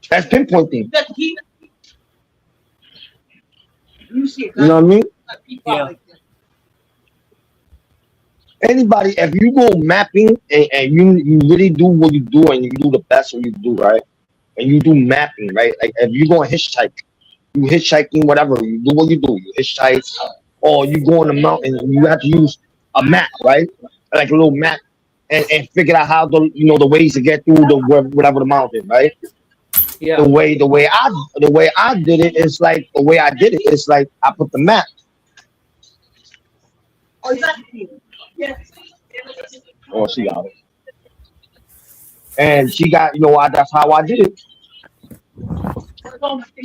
That's pinpointing. Got the key? You see it, You know what I mean? people Yeah. like that. Anybody, if you go mapping and you really do what you do and you do the best what you do, right? And you do mapping, right? Like if you go on you hitchhiking, whatever, you do what you do. You hitchhike, or you go on the mountain and you have to use a map, right? Like a little map, and figure out how the ways to get through whatever the mountain, right? Yeah. The way I did it is like the way I did it is like I put the map. Oh, you got the key? Yes. Oh, she got it, and she got that's how I did it.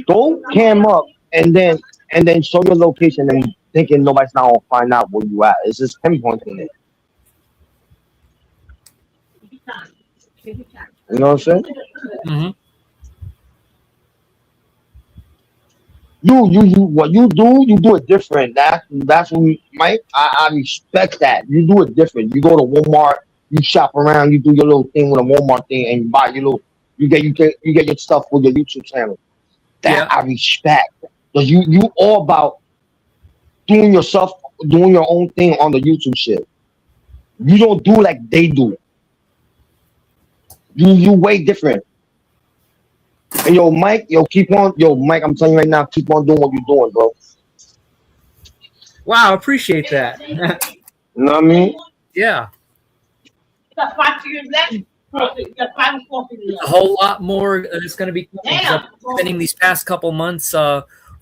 Don't cam up and then show your location and thinking nobody's not gonna find out where you at. It's just pinpointing it. You know what I'm saying? Hmm. You what you do it different. That's what Mike. I respect that. You do it different. You go to Walmart, you shop around, you do your little thing with a Walmart thing, and you buy your little. You get your stuff with your YouTube channel. Yeah. That I respect. Cause you all about doing your own thing on the YouTube shit. You don't do like they do. You way different. And Mike, Mike, I'm telling you right now, keep on doing what you're doing, bro. Wow, appreciate that. You know what I mean? Yeah. That's 5 years left. You got 5 years A whole lot more is going to be coming. Damn. Spending these past couple months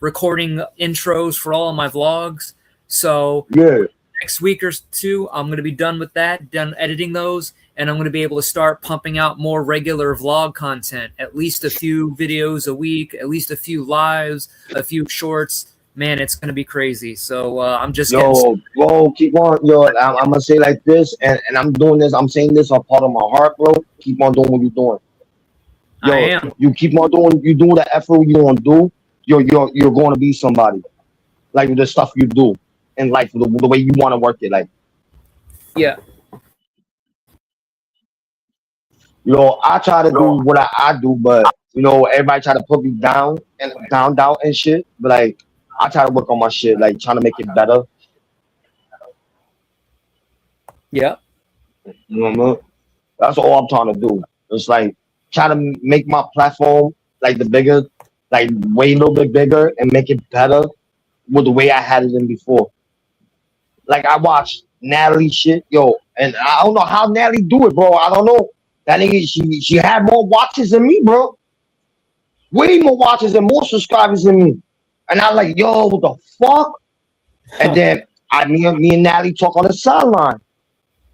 recording intros for all of my vlogs. So Yeah. next week or two, I'm going to be done with that, done editing those, and I'm going to be able to start pumping out more regular vlog content, at least a few videos a week, at least a few lives, a few shorts. Man, it's going to be crazy. So I'm just Yo, bro, keep on. Yo, I'm gonna say like this, and I'm doing this. I'm saying this on part of my heart, bro. Keep on doing what you're doing. Yo, I am. you keep on doing. You doing the effort you gonna do. You're going to be somebody. Like the stuff you do in life, the way you want to work it. Like, Yeah. you know, I try to do what I do, but you know, everybody try to put me down and shit. But like, I try to work on my shit, like trying to make it better. Yeah. You know what I mean? That's all I'm trying to do. It's like try to make my platform like the bigger, like way a little bit bigger and make it better with the way I had it in before. Like I watched Natalie shit, yo, and I don't know how Natalie do it, bro. I don't know. That nigga, she had more watches than me, bro. Way more watches and more subscribers than me. And I like, yo, what the fuck? And then me and Natalie talk on the sideline.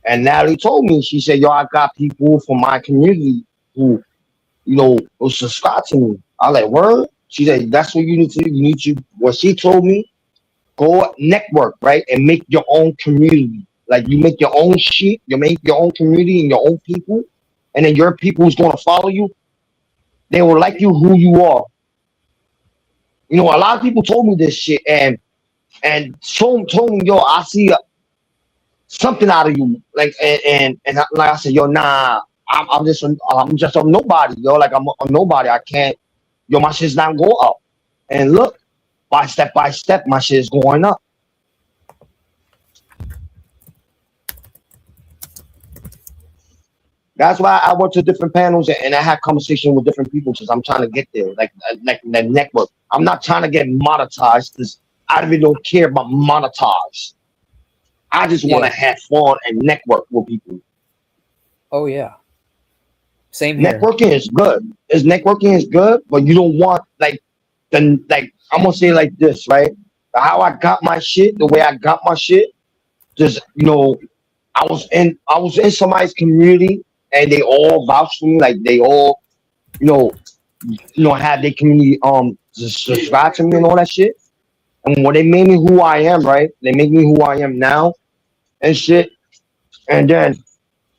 And Natalie told me, she said, yo, I got people from my community who, you know, will subscribe to me. I like, word? She said, that's what you need to do. You need to, what she told me, go network, right? And make your own community. Like you make your own shit, you make your own community and your own people. And then your people who's going to follow you, they will like you who you are. You know, a lot of people told me this shit and told me, yo, I see something out of you. Like and like I said, yo, nah, I'm just a nobody, yo. Like I'm a nobody. I can't, yo, my shit's not go up. And look, by step, my shit is going up. That's why I went to different panels and I had conversation with different people because I'm trying to get there, like the network. I'm not trying to get monetized because I really don't care about monetize. I just want to have fun and network with people. Oh yeah. Same here. Networking is good. Networking is good, but you don't want like I'm gonna say it like this, right? How I got my shit, the way I got my shit, just you know, I was in somebody's community and they all vouched for me, like they all, you know, had their community just subscribe to me and all that shit. And when they made me who I am, right? They make me who I am now and shit. And then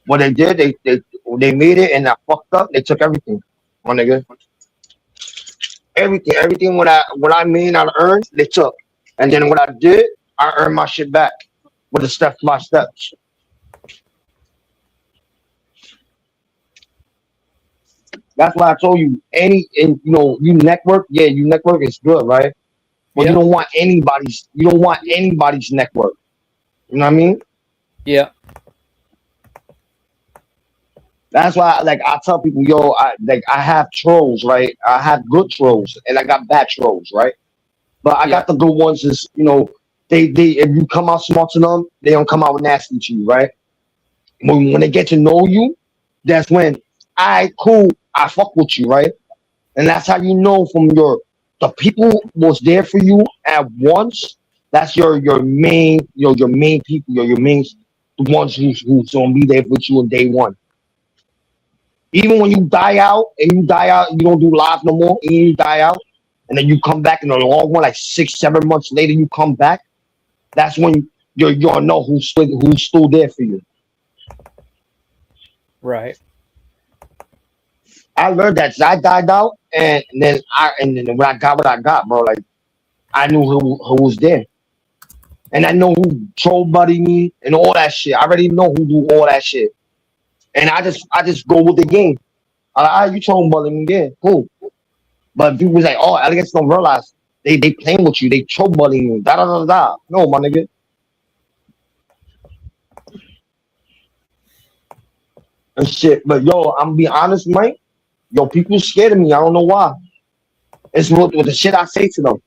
what they did, they made it and I fucked up. They took everything, my nigga. Everything what I made, I earned, they took. And then what I did, I earned my shit back with the step by steps. That's why I told you you know, you network is good, right? But you don't want anybody's network. You know what I mean? Yeah. That's why like I tell people, yo, I have trolls, right? I have good trolls and I got bad trolls, right? But I got the good ones is, you know, they if you come out smart to them, they don't come out nasty to you, right? When they get to know you, that's when cool, I fuck with you, right? And that's how you know from the people was there for you at once. That's your main, you know, your main people, your main the ones who's gonna be there with you on day one. Even when you die out, you don't do live no more, and you die out, and then you come back in the long one, like 6-7 months later, you come back. That's when you'll know who's still there for you. Right. I learned that 'cause I died out, and then when I got what I got, bro, like I knew who was there, and I know who troll buddy me and all that shit. I already know who do all that shit, and I just go with the game. You troll buddy me, yeah, cool. But people was like, oh, elegants don't realize they playing with you, they troll buddy you, da da da da. No, my nigga. And shit, but yo, I'm gonna be honest, Mike. Yo, people scared of me. I don't know why. It's with the shit I say to them.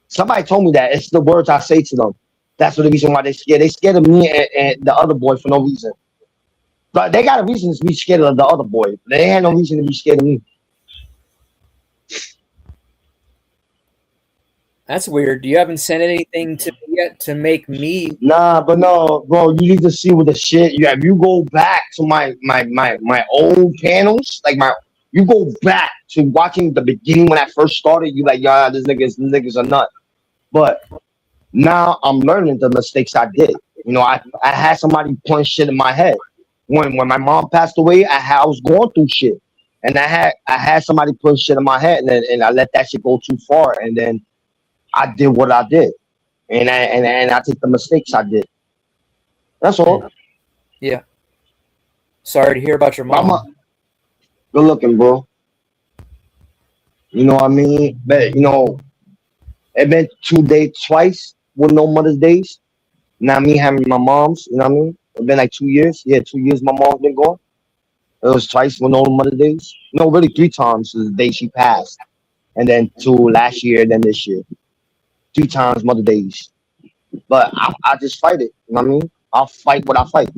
Somebody told me that it's the words I say to them. That's the reason why they scared. They scared of me and the other boy for no reason. But they got a reason to be scared of the other boy. They had no reason to be scared of me. That's weird. You haven't sent anything to me yet to make me. Nah, but no, bro. You need to see with the shit. You have you go back to my old panels, like you go back to watching the beginning when I first started. You like, yeah, these niggas are nuts. But now I'm learning the mistakes I did. You know, I had somebody point shit in my head. When my mom passed away, I was going through shit, and I had somebody put shit in my head, and I let that shit go too far, and then I did what I did, and I take the mistakes I did. That's all. Yeah. Sorry to hear about your mom. Good looking, bro. You know what I mean? But you know, it been 2 days twice with no Mother's Days. Now me having my mom's. You know what I mean? It's been like 2 years. Yeah, 2 years my mom's been gone. It was twice with no Mother's Days. No, really 3 times the day she passed, and then 2 last year, then this year. 3 times Mother Days. But I just fight it. You know what I mean? I'll fight what I fight.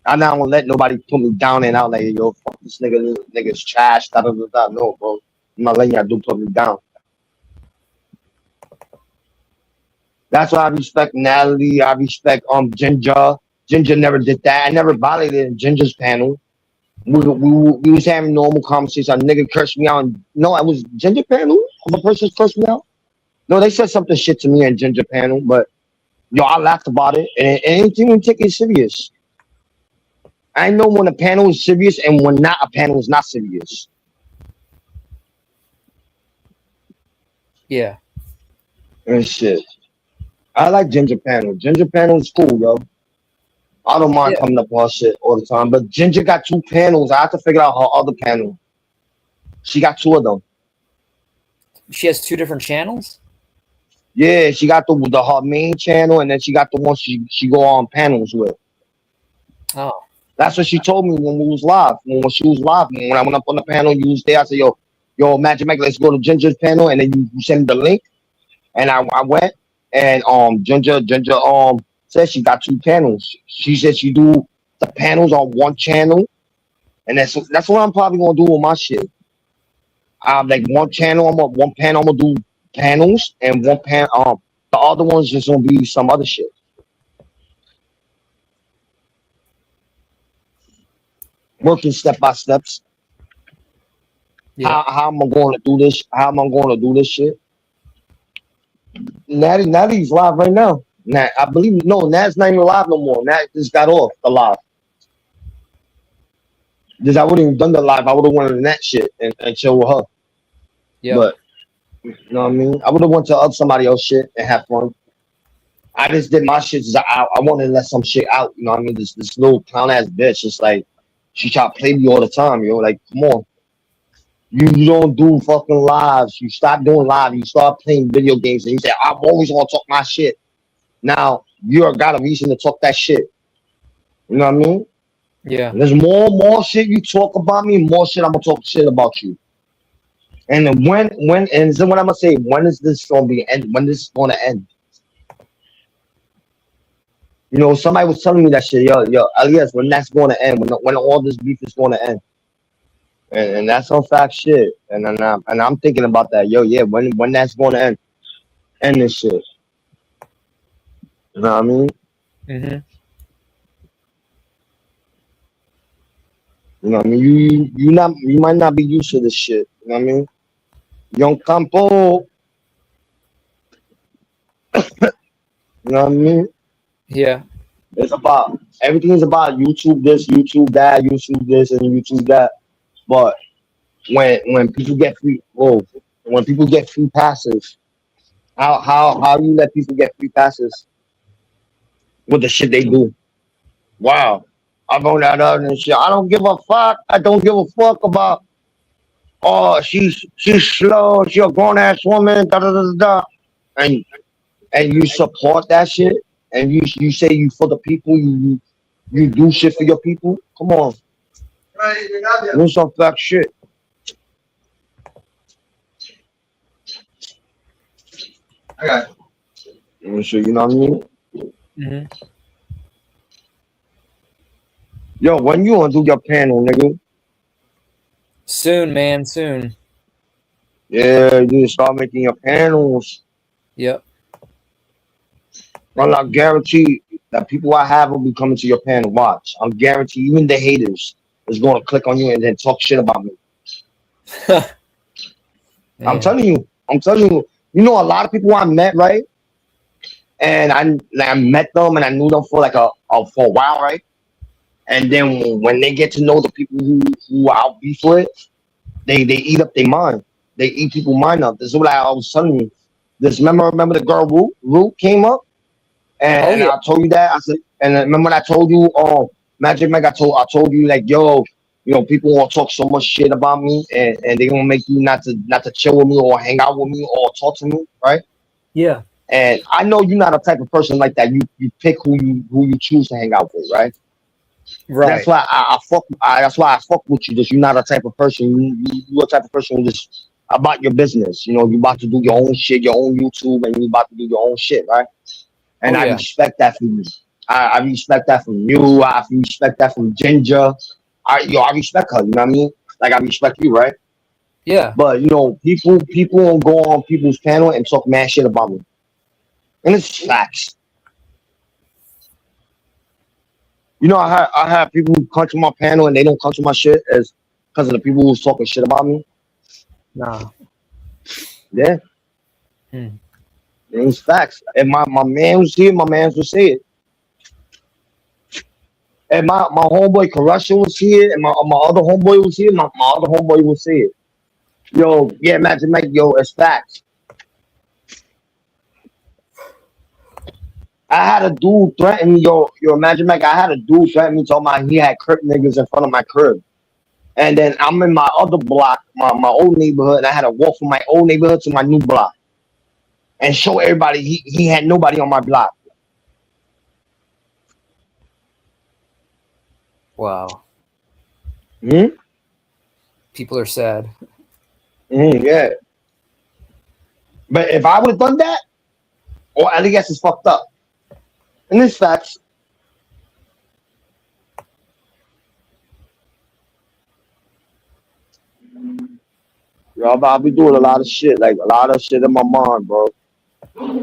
I'm not gonna let nobody put me down and out like, yo, fuck this nigga's trash. Da, da, da, da. No, bro. I'm not letting y'all do put me down. That's why I respect Natalie. I respect Ginger. Ginger never did that. I never violated Ginger's panel. We was having normal conversation. A nigga cursed me out. No, I was Ginger panel. The person cursed me out. No, they said something shit to me in Ginger panel, but yo, I laughed about it, and anything we take it serious. I know when a panel is serious and when not a panel is not serious. Yeah. And shit. I like Ginger panel. Ginger panel is cool, yo. I don't mind coming up on her shit all the time, but Ginger got 2 panels. I have to figure out her other panel. She got 2 of them. She has 2 different channels? Yeah, she got the her main channel, and then she got the one she go on panels with. Oh. That's what she told me when we was live. When she was live, when I went up on the panel, you was there. I said, yo, Magic Mike, let's go to Ginger's panel, and then you send me the link, and I went, and Ginger said she got 2 panels. She said she do the panels on one channel, and that's what I'm probably gonna do with my shit. Like one channel, one panel, I'm gonna do panels, and one the other one's just gonna be some other shit. Working step by steps. Yeah. How am I going to do this? How am I going to do this shit? Natty's live right now. Nat, I believe Nat's not even live no more. Nat just got off the live. Because I wouldn't have done the live. I would have went to that shit and chill with her. Yeah. But you know what I mean? I would have went to somebody else shit and have fun. I just did my shit. I wanted to let some shit out. You know what I mean? This little clown ass bitch. It's like she try to play me all the time. Yo, like come on. You don't do fucking lives. You stop doing live. You start playing video games, and you say, "I'm always gonna talk my shit." Now you got a reason to talk that shit. You know what I mean? Yeah. There's more shit you talk about me, more shit I'm gonna talk shit about you. And then when and this is what I'm gonna say. When is this gonna be end? When this is gonna end? You know, somebody was telling me that shit. Yo, Elias, when that's gonna end? When all this beef is gonna end? And that's some fact shit. And I'm thinking about that. Yo, yeah, when that's gonna end this shit. You know what I mean? Mm-hmm. You know what I mean? You might not be used to this shit. You know what I mean? Young Campo. You know what I mean? Yeah. It's about everything is about YouTube this, YouTube that, YouTube this, and YouTube that. But when people get when people get free passes, how you let people get free passes with the shit they do? Wow. I found that out and shit. I don't give a fuck. I don't give a fuck about she's slow, she a grown ass woman, da da da da da. And you support that shit and you say you for the people, you do shit for your people. Come on. Do some fact shit. I got it. So you know what I mean? Mhm. Yo, when you gonna do your panel, nigga? Soon, man, soon. Yeah, you need to start making your panels. Yep. Well, I guarantee that people I have will be coming to your panel. Watch. I'm guarantee even the haters is going to click on you and then talk shit about me. I'm Man. telling you. I'm telling you. You know, a lot of people I met, right? And I met them and I knew them for like for a while, right? And then when they get to know the people who I'll be with, they eat up their mind. They eat people's mind up. This is what I was telling you. This remember the girl Root came up? Oh And yeah. I told you that. I said, and remember when I told you, Magic Mike, I told you like, yo, people gonna talk so much shit about me, and they gonna make you not to chill with me or hang out with me or talk to me, right? Yeah. And I know you're not a type of person like that. You pick who you choose to hang out with, right? That's Right. why that's why I fuck with you. Just you're not a type of person. You're a type of person who just about your business. You about to do your own shit, your own YouTube, and you about to do your own shit, right? Oh And I yeah. respect that from you. I respect that from you. I respect that from Ginger. I respect her. You know what I mean? Like I respect you, right? Yeah. But people will go on people's panel and talk mad shit about me, and it's facts. I have people who come to my panel and they don't come to my shit as because of the people who's talking shit about me. Nah. Yeah, Hmm. it's facts. And my man was here. My man will say it. And my homeboy Corruption was here, and my other homeboy was here. My other homeboy will say it. Yo, yeah, Magic Mike, yo, it's facts. I had a dude threaten me, yo, Magic Mike. I had a dude threaten me, talking about he had crip niggas in front of my crib. And then I'm in my other block, my old neighborhood, and I had to walk from my old neighborhood to my new block and show everybody he had nobody on my block. Wow. Hmm. People are sad. Yeah. But if I would have done that, or I guess it's fucked up. And it's facts. Yo, I'll be doing a lot of shit, like a lot of shit in my mind, bro.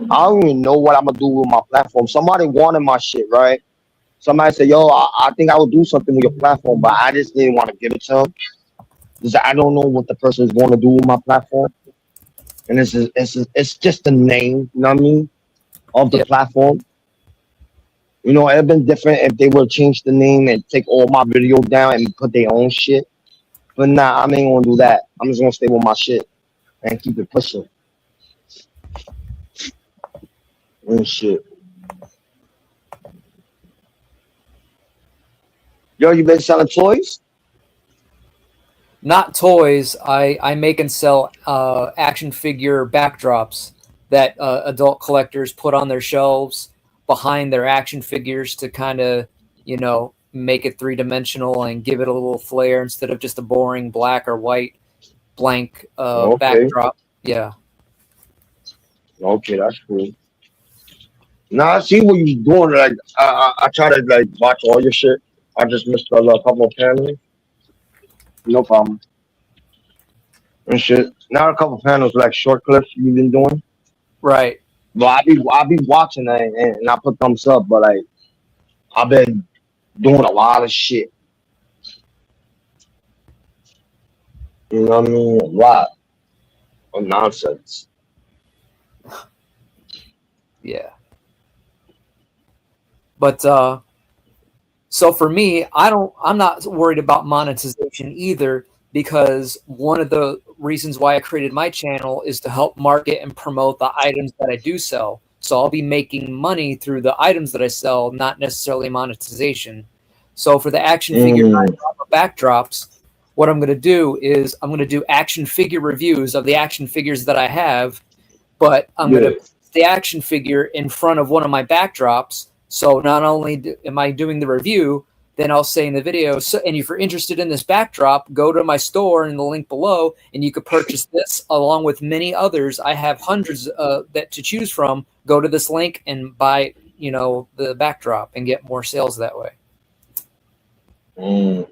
I don't even know what I'm gonna do with my platform. Somebody wanted my shit, right? Somebody said, "Yo, I think I will do something with your platform," but I just didn't want to give it to them because I don't know what the person is going to do with my platform, and it's just the name, you know what I mean, of the Yeah. platform. It'd been different if they would change the name and take all my videos down and put their own shit. But nah, I ain't gonna do that. I'm just gonna stay with my shit and keep it pushing and shit. Yo, you been selling toys? Not toys. I make and sell action figure backdrops that adult collectors put on their shelves behind their action figures to kind of, make it three-dimensional and give it a little flair instead of just a boring black or white blank Okay, backdrop. Yeah. okay, that's cool. Now I see what you doing. Like I try to like watch all your shit. I just missed a couple of panels. No problem. And shit. Now a couple panels like short clips you've been doing. Right. But I be watching that and I put thumbs up. But like I've been doing a lot of shit. You know what I mean? A lot of nonsense. Yeah. But so for me, I'm not worried about monetization either, because one of the reasons why I created my channel is to help market and promote the items that I do sell. So I'll be making money through the items that I sell, not necessarily monetization. So for the action figure Mm, backdrops, what I'm going to do is I'm going to do action figure reviews of the action figures that I have, but I'm going yeah. to put the action figure in front of one of my backdrops. So not only am I doing the review, then I'll say in the video, so, and if you're interested in this backdrop, go to my store in the link below, and you could purchase this along with many others. I have hundreds that to choose from. Go to this link and buy, the backdrop and get more sales that way. Mm.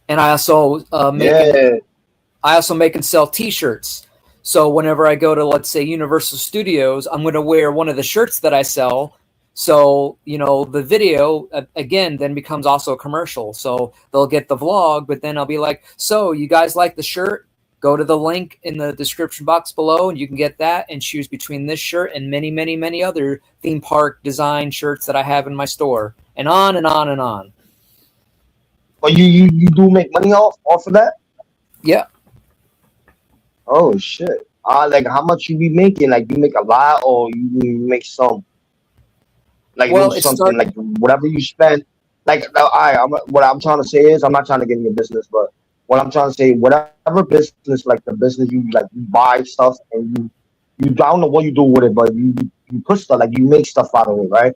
And I also make and sell T-shirts. So whenever I go to, let's say, Universal Studios, I'm going to wear one of the shirts that I sell. So, the video, again, then becomes also a commercial. So they'll get the vlog, but then I'll be like, so you guys like the shirt? Go to the link in the description box below, and you can get that and choose between this shirt and many, many, many other theme park design shirts that I have in my store, and on and on and on. But you do make money off of that? Yeah. Oh, shit. Like, how much you be making? Like, you make a lot, or you make some? Like, well, something like whatever you spend. Like, what I'm trying to say is, I'm not trying to get in your business, but what I'm trying to say, whatever business, like the business you buy stuff and you I don't know what you do with it, but you put stuff, like you make stuff out of it, right?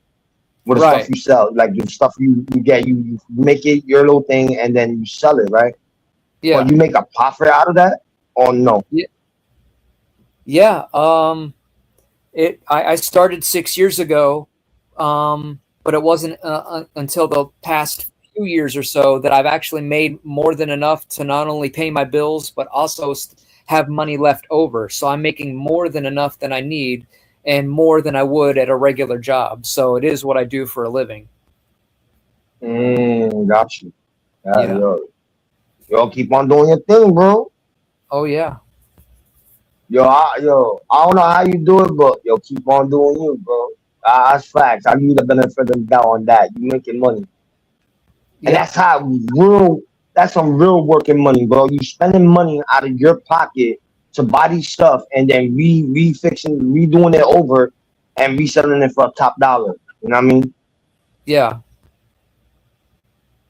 With the stuff you sell, like the stuff you get, you make it your little thing and then you sell it, right? Yeah. But you make a profit out of that, or no? Yeah. I started 6 years ago. But it wasn't until the past few years or so that I've actually made more than enough to not only pay my bills, but also have money left over. So I'm making more than enough than I need and more than I would at a regular job. So it is what I do for a living. Got you. Yeah. Yo, keep on doing your thing, bro. Oh, yeah. Yo, I don't know how you do it, but yo, keep on doing you, bro. That's facts. I give you the benefit of the doubt on that. You making money, and that's that's some real working money, bro. You spending money out of your pocket to buy these stuff, and then redoing it over, and reselling it for a top dollar. You know what I mean? Yeah.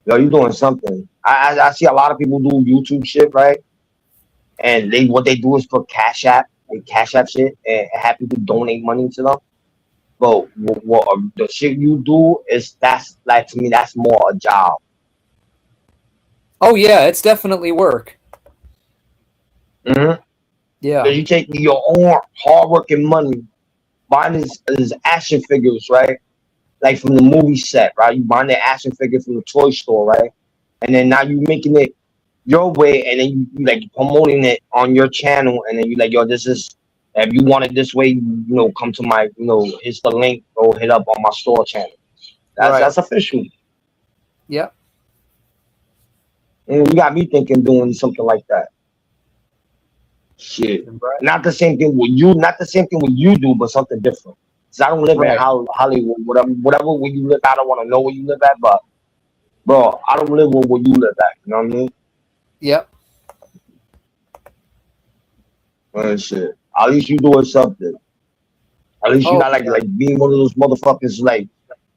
Yo, you doing something. I see a lot of people do YouTube shit, right? And what they do is put Cash App shit, and have people donate money to them. But what the shit you do that's like, to me, that's more a job. Oh yeah, it's definitely work. Mm-hmm. Yeah. So you take your own hard-working money, buying these action figures, right? Like from the movie set, right? You buying the action figure from the toy store, right? And then now you making it your way, and then you like promoting it on your channel, and then you like, yo, this is, if you want it this way, come to my, here's the link, go hit up on my store channel. That's official. Yep. And you got me thinking doing something like that. Shit. Right. Not the same thing with you do, but something different. Cause I don't live in Hollywood, whatever where you live. I don't want to know where you live at, but bro, I don't live where you live at. You know what I mean? Yep. Shit. At least you doing something. At least you're not like being one of those motherfuckers like,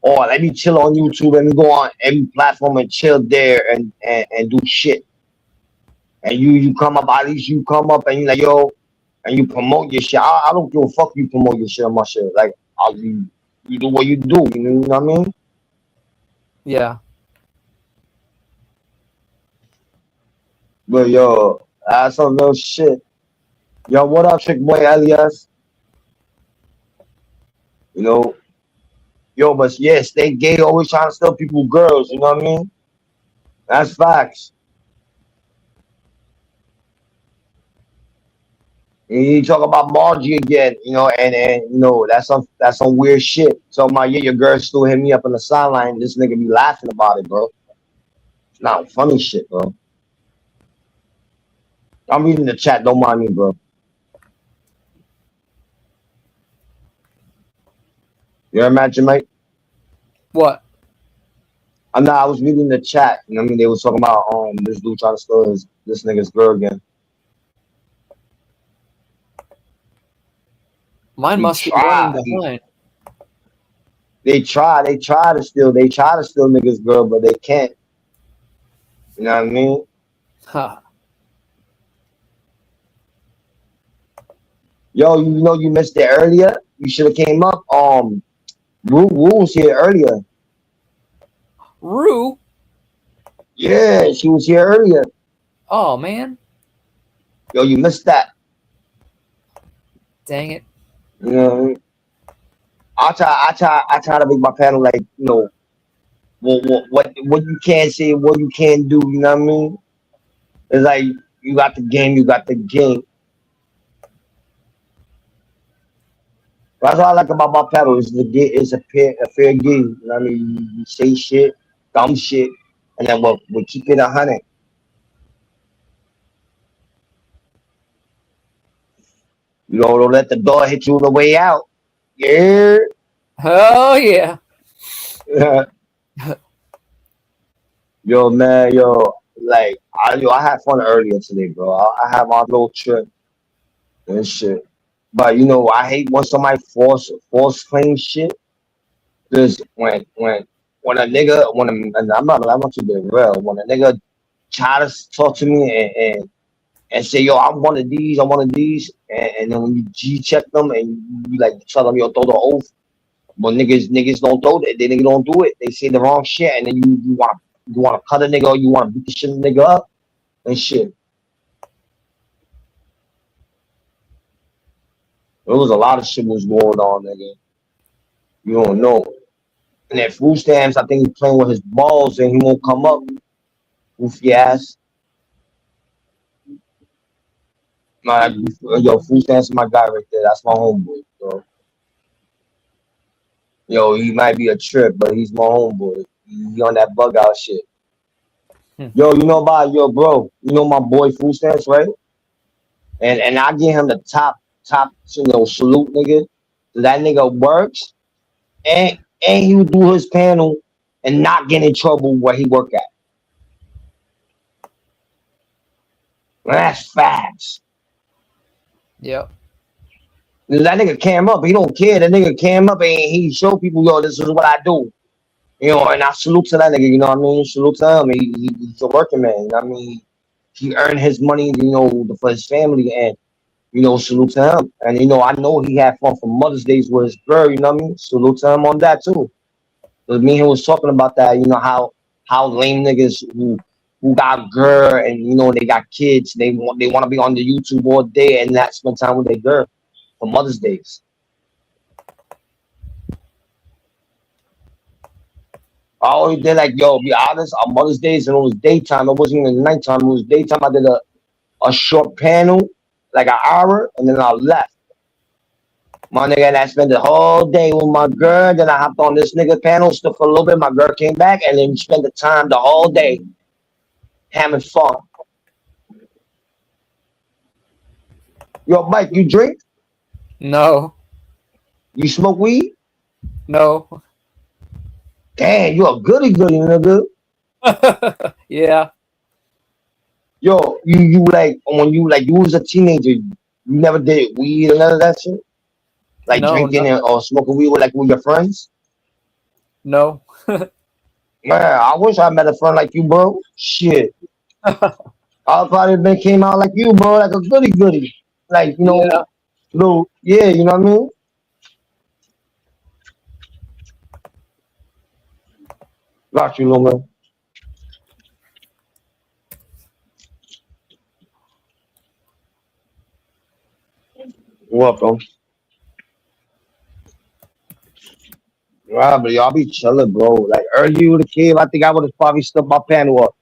oh, let me chill on YouTube, let me go on every platform and chill there and do shit. And you come up, at least you come up and you like, yo, and you promote your shit. I don't give a fuck you promote your shit on my shit. Like, you do what you do, you know what I mean? Yeah. But yo, that's some real shit. Yo, what up, Trick Boy Elias? Yo, but yeah, stay gay, always trying to steal people girls, you know what I mean? That's facts. And you talk about Margie again, and that's some weird shit. So your girl still hit me up on the sideline. This nigga be laughing about it, bro. It's not funny shit, bro. I'm reading the chat. Don't mind me, bro. You imagine, mate? What? I was reading the chat. You know what I mean? They was talking about this dude trying to steal this nigga's girl again. Mine must be running behind. They try to steal niggas' girl, but they can't. You know what I mean? Huh. Yo, you missed it earlier. You should have came up. Rue was here earlier. Rue. Yeah, she was here earlier. Oh man, Yo, you missed that. dang it. You know, I try to make my panel like, what you can say, what you can do. You know what I mean? It's like you got the game, you got the game. That's what I like about my panel. It's a fair game. You know what I mean? You say shit, dumb shit, and then we'll keep it 100. You know, don't let the door hit you on the way out. Yeah. Oh yeah. Yo, man, like, I had fun earlier today, bro. I had my little trip and shit. But I hate when somebody force claim shit. Cause when a nigga and I'm not too big real. When a nigga try to talk to me and say, yo, I'm one of these, and then when you G check them and you like tell them, yo, throw the oath. But niggas don't throw that. They niggas don't do it. They say the wrong shit, and then you wanna cut a nigga, or you wanna beat the shit nigga up and shit. There was a lot of shit was going on, nigga. You don't know. And at food stamps, I think he's playing with his balls and he won't come up. Goofy ass. Nah, yo, food stamps is my guy right there. That's my homeboy. So, yo, he might be a trip, but he's my homeboy. He on that bug out shit. Yo, bro. You know my boy food stamps, right? And I give him the top, salute, nigga. So that nigga works and he would do his panel and not get in trouble where he work at. That's facts. Yep. That nigga came up, he don't care. That nigga came up and he show people, yo, this is what I do. And I salute to that nigga, you know what I mean? Salute to him. He's a working man, you know what I mean? He earned his money, for his family, and salute to him. And I know he had fun for Mother's Days with his girl, you know what I mean? Salute to him on that too. Because me and him was talking about that, how lame niggas who got girl and they got kids, they want to be on the YouTube all day and not spend time with their girl for Mother's Days. I always did like, yo, be honest, on Mother's Days and it was daytime, it wasn't even nighttime, it was daytime. I did a short panel, like an hour, and then I left. My nigga, and I spent the whole day with my girl. Then I hopped on this nigga panel, stood for a little bit. My girl came back, and then we spent the time the whole day having fun. Yo, Mike, you drink? No. You smoke weed? No. Damn, you a goody, nigga. Yeah. Yo, you like when you was a teenager, you never did weed or none of that shit? Like No, drinking no. or smoking weed with your friends? No. Man, I wish I met a friend like you, bro. Shit. I probably came out like you, bro, like a goody. Like, Yeah. little, yeah, you know what I mean? Got you, little man. Welcome. Right, but y'all be chilling, bro. Like earlier with the kid, I think I would have probably stood my panel up.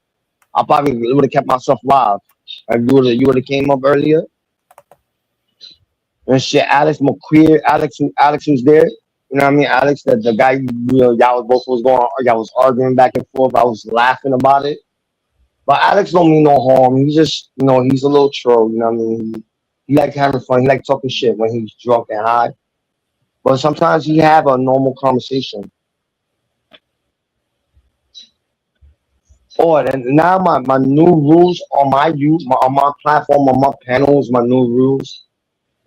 I probably would have kept myself live. Like you would have came up earlier and shit. Alex McQueer, Alex who's there. You know what I mean? Alex, the guy, y'all was arguing back and forth. I was laughing about it. But Alex don't mean no harm. He just, he's a little troll. You know what I mean? He like having fun. He like talking shit when he's drunk and high. But sometimes he have a normal conversation. Oh, and now my new rules on on my platform, on my panels, my new rules.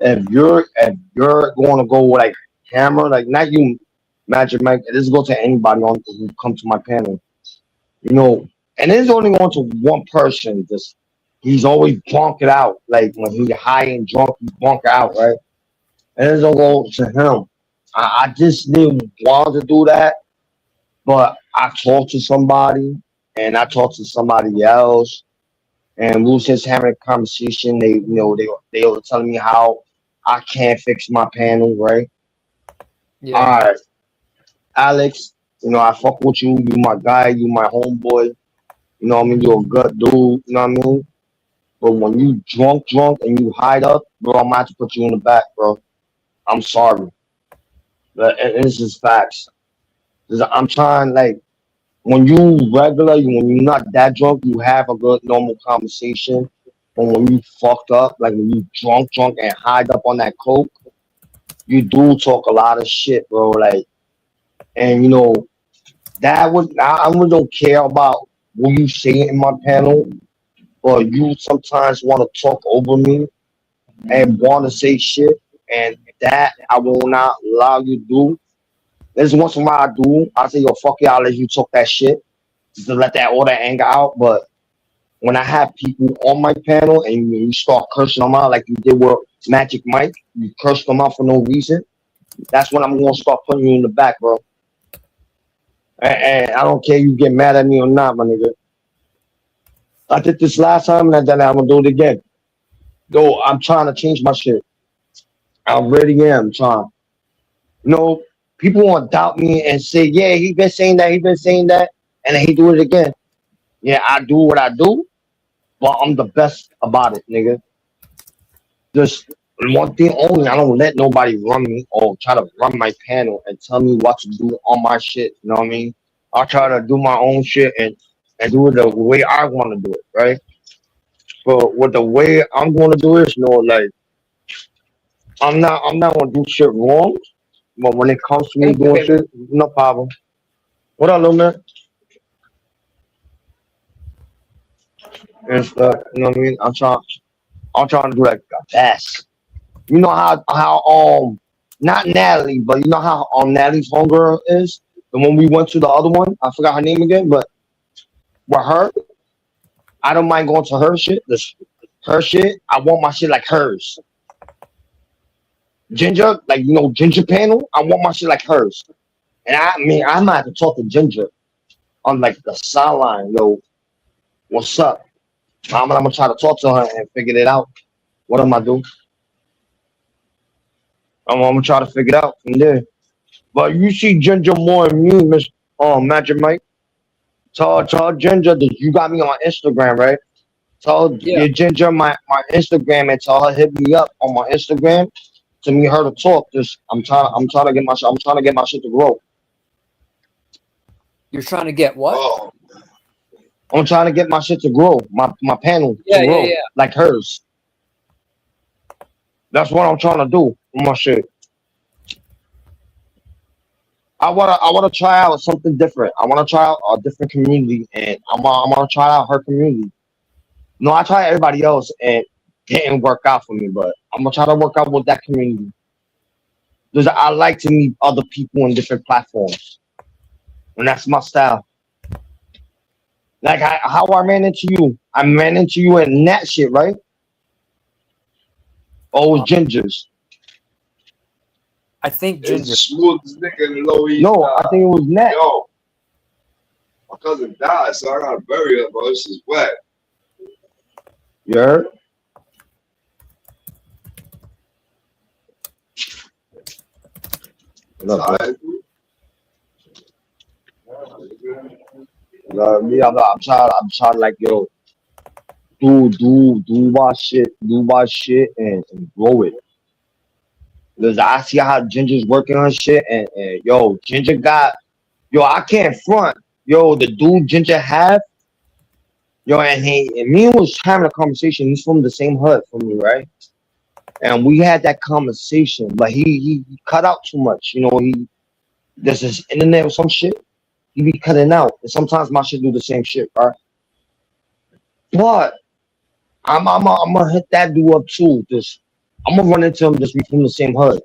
If you're going to go with like camera, like not you, Magic Mike, this go to anybody on who come to my panel. And it's only going to one person. Just he's always bonk it out. Like when he's high and drunk, he bonk it out, right? And it's gonna go to him. I just didn't want to do that, but I talked to somebody and I talked to somebody else, and we was just having a conversation. They were telling me how I can't fix my panel, right? All Yeah. right, Alex, I fuck with you. You my guy. You my homeboy. You know what I mean? You're a good dude. You know what I mean? But when you drunk, and you hide up, bro, I'm gonna have to put you in the back, bro. I'm sorry. But it's just facts. 'Cause I'm trying, like, when you regular, when you're not that drunk, you have a good normal conversation. But when you fucked up, like when you drunk and hide up on that coke, you do talk a lot of shit, bro. Like, and that would I really don't care about what you say in my panel, but you sometimes want to talk over me and want to say shit, and that I will not allow you to do. There's once in a while I do. I say, yo, fuck it, I'll let you talk that shit just to let all that anger out. But when I have people on my panel and you start cursing them out like you did with Magic Mike, you curse them out for no reason. That's when I'm gonna start putting you in the back, bro. And I don't care you get mad at me or not, my nigga. I did this last time and then I'm gonna do it again. Yo, I'm trying to change my shit. I really am trying. People want to doubt me and say, yeah, he been saying that, and then he do it again. Yeah, I do what I do, but I'm the best about it, nigga. Just one thing only, I don't let nobody run me or try to run my panel and tell me what to do on my shit. You know what I mean? I try to do my own shit and do it the way I want to do it, right? But with the way I'm going to do it, like I'm not gonna do shit wrong. But when it comes to me doing Okay. shit, no problem. What up, little man? And stuff, you know what I mean? I'm trying to do like the best. You know how not Natalie, but you know how Natalie's homegirl is? And when we went to the other one, I forgot her name again, but with her, I don't mind going to her shit. Her shit, I want my shit like hers. Ginger, like Ginger panel, I want my shit like hers. And I mean I might have to talk to Ginger on like the sideline, yo, what's up? I'm gonna try to talk to her and figure it out. What am I doing? I'm gonna try to figure it out from there. But you see Ginger more than me, Miss Magic Mike. Tell Ginger that you got me on Instagram, right? Tell Yeah. your Ginger my Instagram and tell her hit me up on my Instagram to me her to talk. Just I'm trying to get my shit to grow. You're trying to get what? Oh. I'm trying to get my shit to grow, my panel to Yeah, grow yeah, like hers. That's what I'm trying to do with my shit. I wanna try out something different. I wanna try out a different community, and I wanna try out her community. No, I tried everybody else and it didn't work out for me, but I'm gonna try to work out with that community because I like to meet other people in different platforms, and that's my style. Like how I ran into you, I ran into you in that shit, right? Oh, it yeah. was Gingers. I think It's the Ginger. smoothest nigga in the Lower East No, I Side. think it was Nat. Yo, my cousin died, so I gotta bury her, bro. This is wet. You heard? It's all right. Me, I'm trying like yo, do my shit, and grow it. Because I see how Ginger's working on shit, and yo, Ginger got yo, I can't front. Yo, the dude Ginger have, yo, and me was having a conversation. He's from the same hood from me, right? And we had that conversation, but he cut out too much. There's this internet or some shit. He be cutting out, and sometimes my shit do the same shit, right? But I'm gonna hit that dude up too. Just I'm gonna run into him. Just be from the same hood.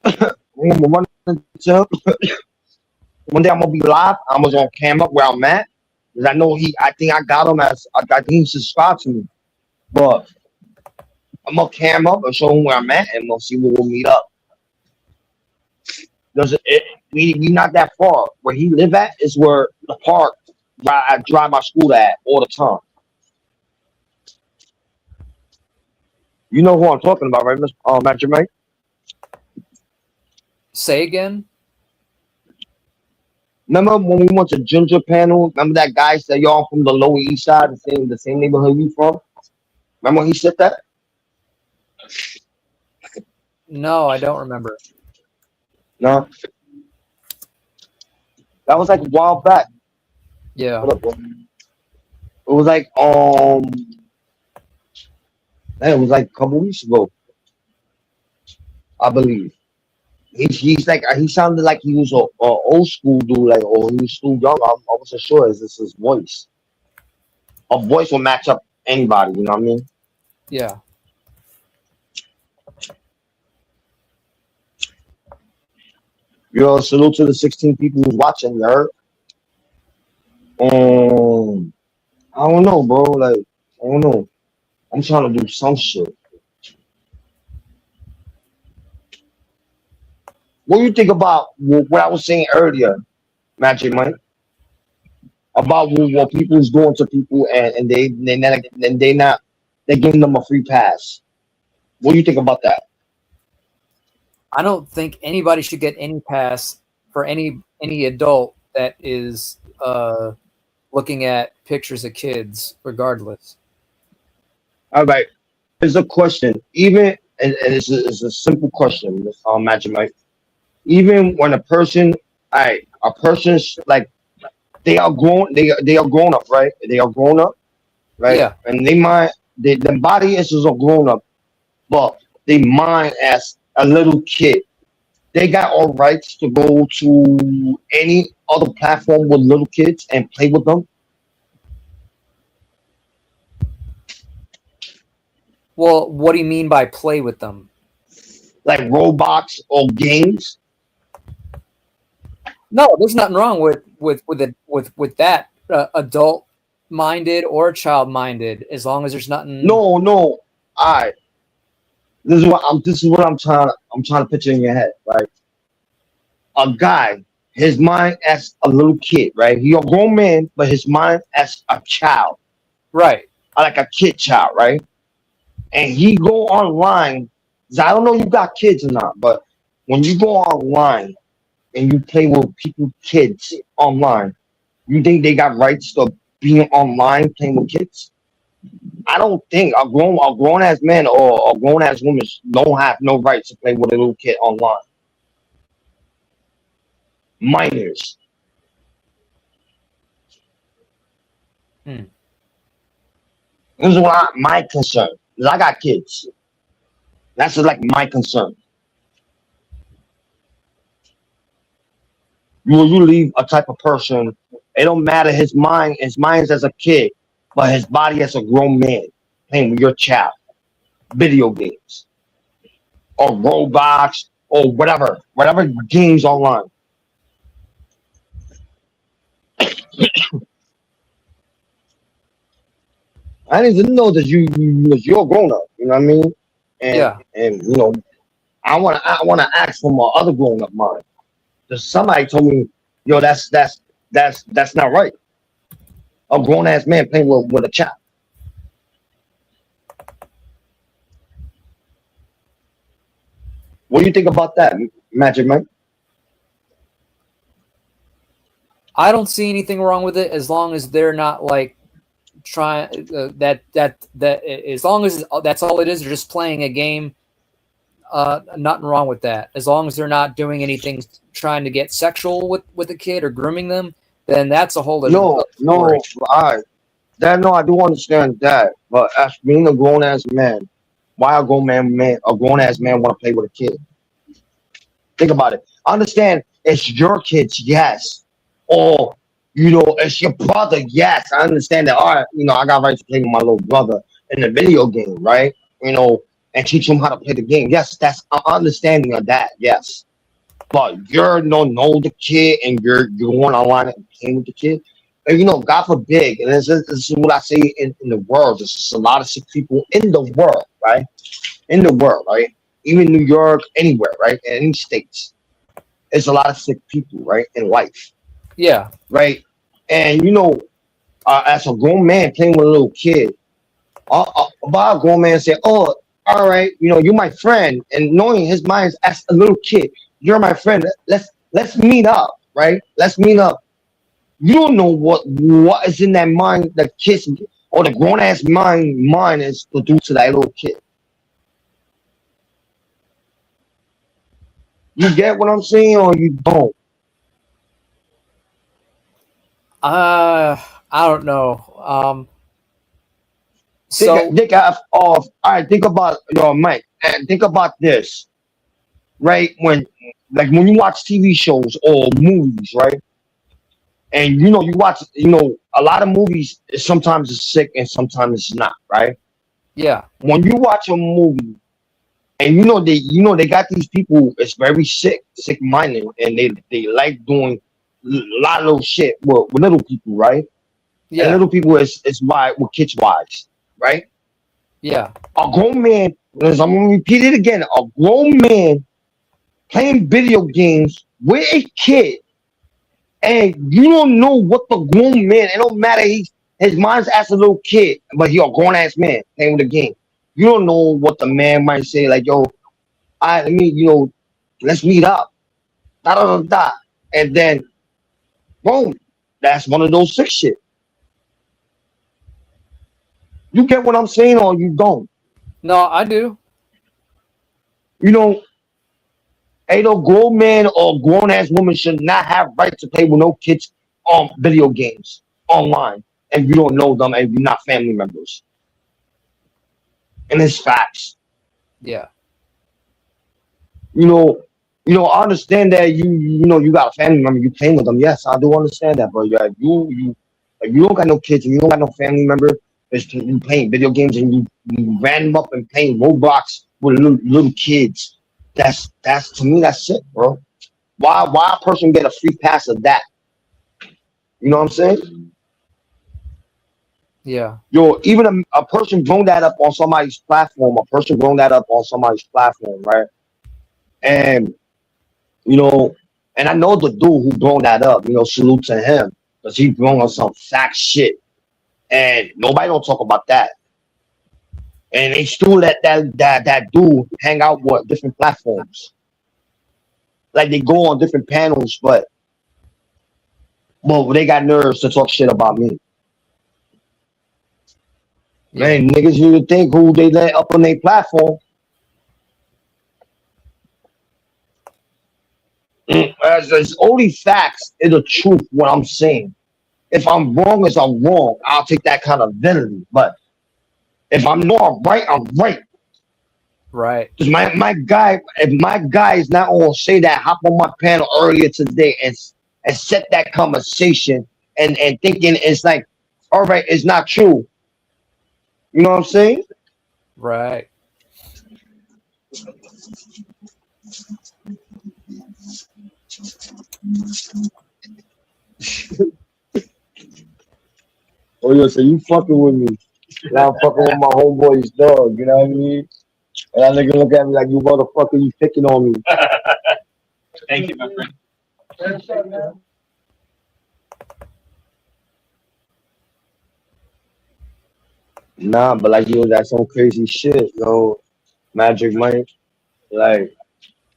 I'm gonna run into him. One day I'm gonna be live. I'm gonna cam up where I'm at because I know I think I got him as I think he subscribed to me. But I'm gonna cam up and show him where I'm at, and we'll see where we'll meet up. We not that far. Where he live at is where the park where I drive my school at all the time. You know who I'm talking about, right, Mr. Matt Mike? Say again. Remember when we went to Ginger Panel? Remember that guy said y'all from the Lower East Side, the same neighborhood you from? Remember when he said that? No, I don't remember. No, that was like a while back. Yeah. Hold up, bro. It was like man, it was like a couple weeks ago, I believe. He's like he sounded like he was a old school dude, like or he was still young. I wasn't sure. Is this his voice? A voice will match up anybody. You know what I mean? Yeah. Yo, salute to the 16 people who's watching. You heard? I don't know, bro. Like I don't know. I'm trying to do some shit. What do you think about what I was saying earlier, Magic Mike? About what people's doing to people and they're giving them a free pass. What do you think about that? I don't think anybody should get any pass for any adult that is looking at pictures of kids, regardless. All right. Here's a question. Even and it's a simple question, Magic Mike. Even when a person's like they are grown up, right? They are grown up, right? Yeah. And the body is a grown up, but they mind as a little kid. They got all rights to go to any other platform with little kids and play with them. Well, what do you mean by play with them? Like Roblox or games. No, there's nothing wrong with that adult minded or child minded, as long as there's nothing. No. All right. This is what I'm trying to picture in your head, right? A guy, his mind as a little kid, right? He a grown man, but his mind as a child, Right. like a kid child, right? And he go online. 'Cause I don't know you got kids or not, but when you go online and you play with people, kids online, you think they got rights to being online playing with kids? I don't think a grown ass man or a grown ass woman don't have no rights to play with a little kid online. Minors. Hmm. This is my concern. 'Cause I got kids. That's just like my concern. You leave a type of person, it don't matter his mind's as a kid, but his body as a grown man playing with your child, video games or Roblox or whatever games online. I didn't know that you're a grown up. You know what I mean? And Yeah. and I wanna ask for my other grown up mind. Because somebody told me, yo, that's not right. A grown ass man playing with a child. What do you think about that, Magic Mike? I don't see anything wrong with it as long as they're not like trying that as long as that's all it is. They're just playing a game. Nothing wrong with that. As long as they're not doing anything trying to get sexual with a kid or grooming them, then that's a whole No, different story. I do understand that. But as being a grown ass man, why a grown ass man want to play with a kid? Think about it. I understand it's your kids, yes. Or it's your brother, yes. I understand that. All right, I got rights to play with my little brother in the video game, right? And teach him how to play the game. Yes, that's an understanding of that. Yes, but you're know the kid and you're going online and playing with the kid. And God forbid, and this is what I say in the world. There's just a lot of sick people in the world, right? In the world, right? Even New York, anywhere, right? In any states. it's a lot of sick people, right, in life, Yeah. right? And as a grown man playing with a little kid, about a grown man say, "Oh, all right, you're my friend," and knowing his mind is as a little kid, "You're my friend. Let's meet up, right? Let's meet up." You don't know what is in that mind, the kid's or the grown ass mind is to do to that little kid. You get what I'm saying, or you don't? I don't know. So Think of all right. Think about your Mike, and think about this, right? When you watch TV shows or movies, right? And you watch, a lot of movies. Sometimes it's sick and sometimes it's not, right? yeah, When you watch a movie and they got these people, it's very sick minded, and they like doing a lot of little shit with little people, right? And yeah, little people is why with kids wise, right? yeah, A grown man, as I'm gonna repeat it again, a grown man playing video games with a kid, and you don't know what the grown man. It don't matter. His mind's as a little kid, but he a grown ass man playing with the game. You don't know what the man might say, like, "Yo, I mean, let's meet up." Da da da da, and then boom, that's one of those sick shit. You get what I'm saying, or you don't? no, I do. You know, ain't no grown man or grown ass woman should not have right to play with no kids on video games online, and you don't know them and you're not family members. And it's facts. Yeah, You know, I understand that you got a family member, you playing with them. Yes, I do understand that, but yeah, if you don't got no kids and you don't got no family member, it's you playing video games and you ran them up and playing Roblox with little kids. That's to me that's it, bro. Why a person get a free pass of that? You know what I'm saying? yeah, Even a person grown that up on somebody's platform, right? And you know, and I know the dude who grown that up, salute to him. Because he grown on some fact shit. And nobody don't talk about that. And they still let that dude hang out with different platforms. Like they go on different panels, but they got nerves to talk shit about me. yeah, Man, niggas you would think who they let up on their platform. As it's only facts is the truth what I'm saying. If I'm wrong, as I'm wrong, I'll take that kind of vanity. But if I'm not right, I'm right. right. Because if my guy is not gonna say that, hop on my panel earlier today and set that conversation and thinking it's like, all right, it's not true. You know what I'm saying? Right. Oh yeah, so you fucking with me. Now I'm fucking with my homeboy's dog, you know what I mean? And that nigga look at me like, you motherfucker, you picking on me. Thank you, my friend. Nah, but like, that's some crazy shit, Magic Mike. Like,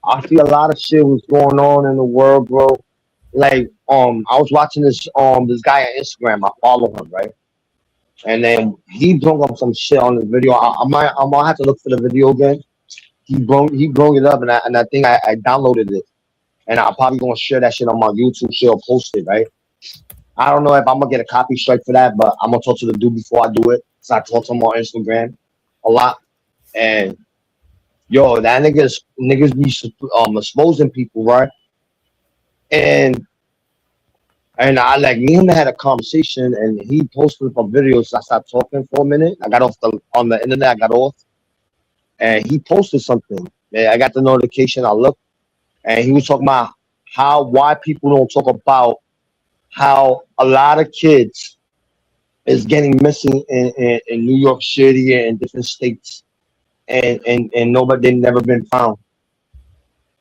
I see a lot of shit was going on in the world, bro. Like, I was watching this guy on Instagram. I follow him, right? And then he brought up some shit on the video. I might have to look for the video again. He brought it up, and I think I downloaded it, and I'm probably gonna share that shit on my YouTube shit or post it, right? I don't know if I'm gonna get a copy strike for that, but I'm gonna talk to the dude before I do it. So I talk to him on Instagram a lot, and that niggas be exposing people, right? And I like me and him had a conversation, and he posted up a video. So I stopped talking for a minute. I got off on the internet. I got off, and he posted something. And I got the notification. I looked, and he was talking about why people don't talk about how a lot of kids is getting missing in New York City and different states, and nobody they never been found.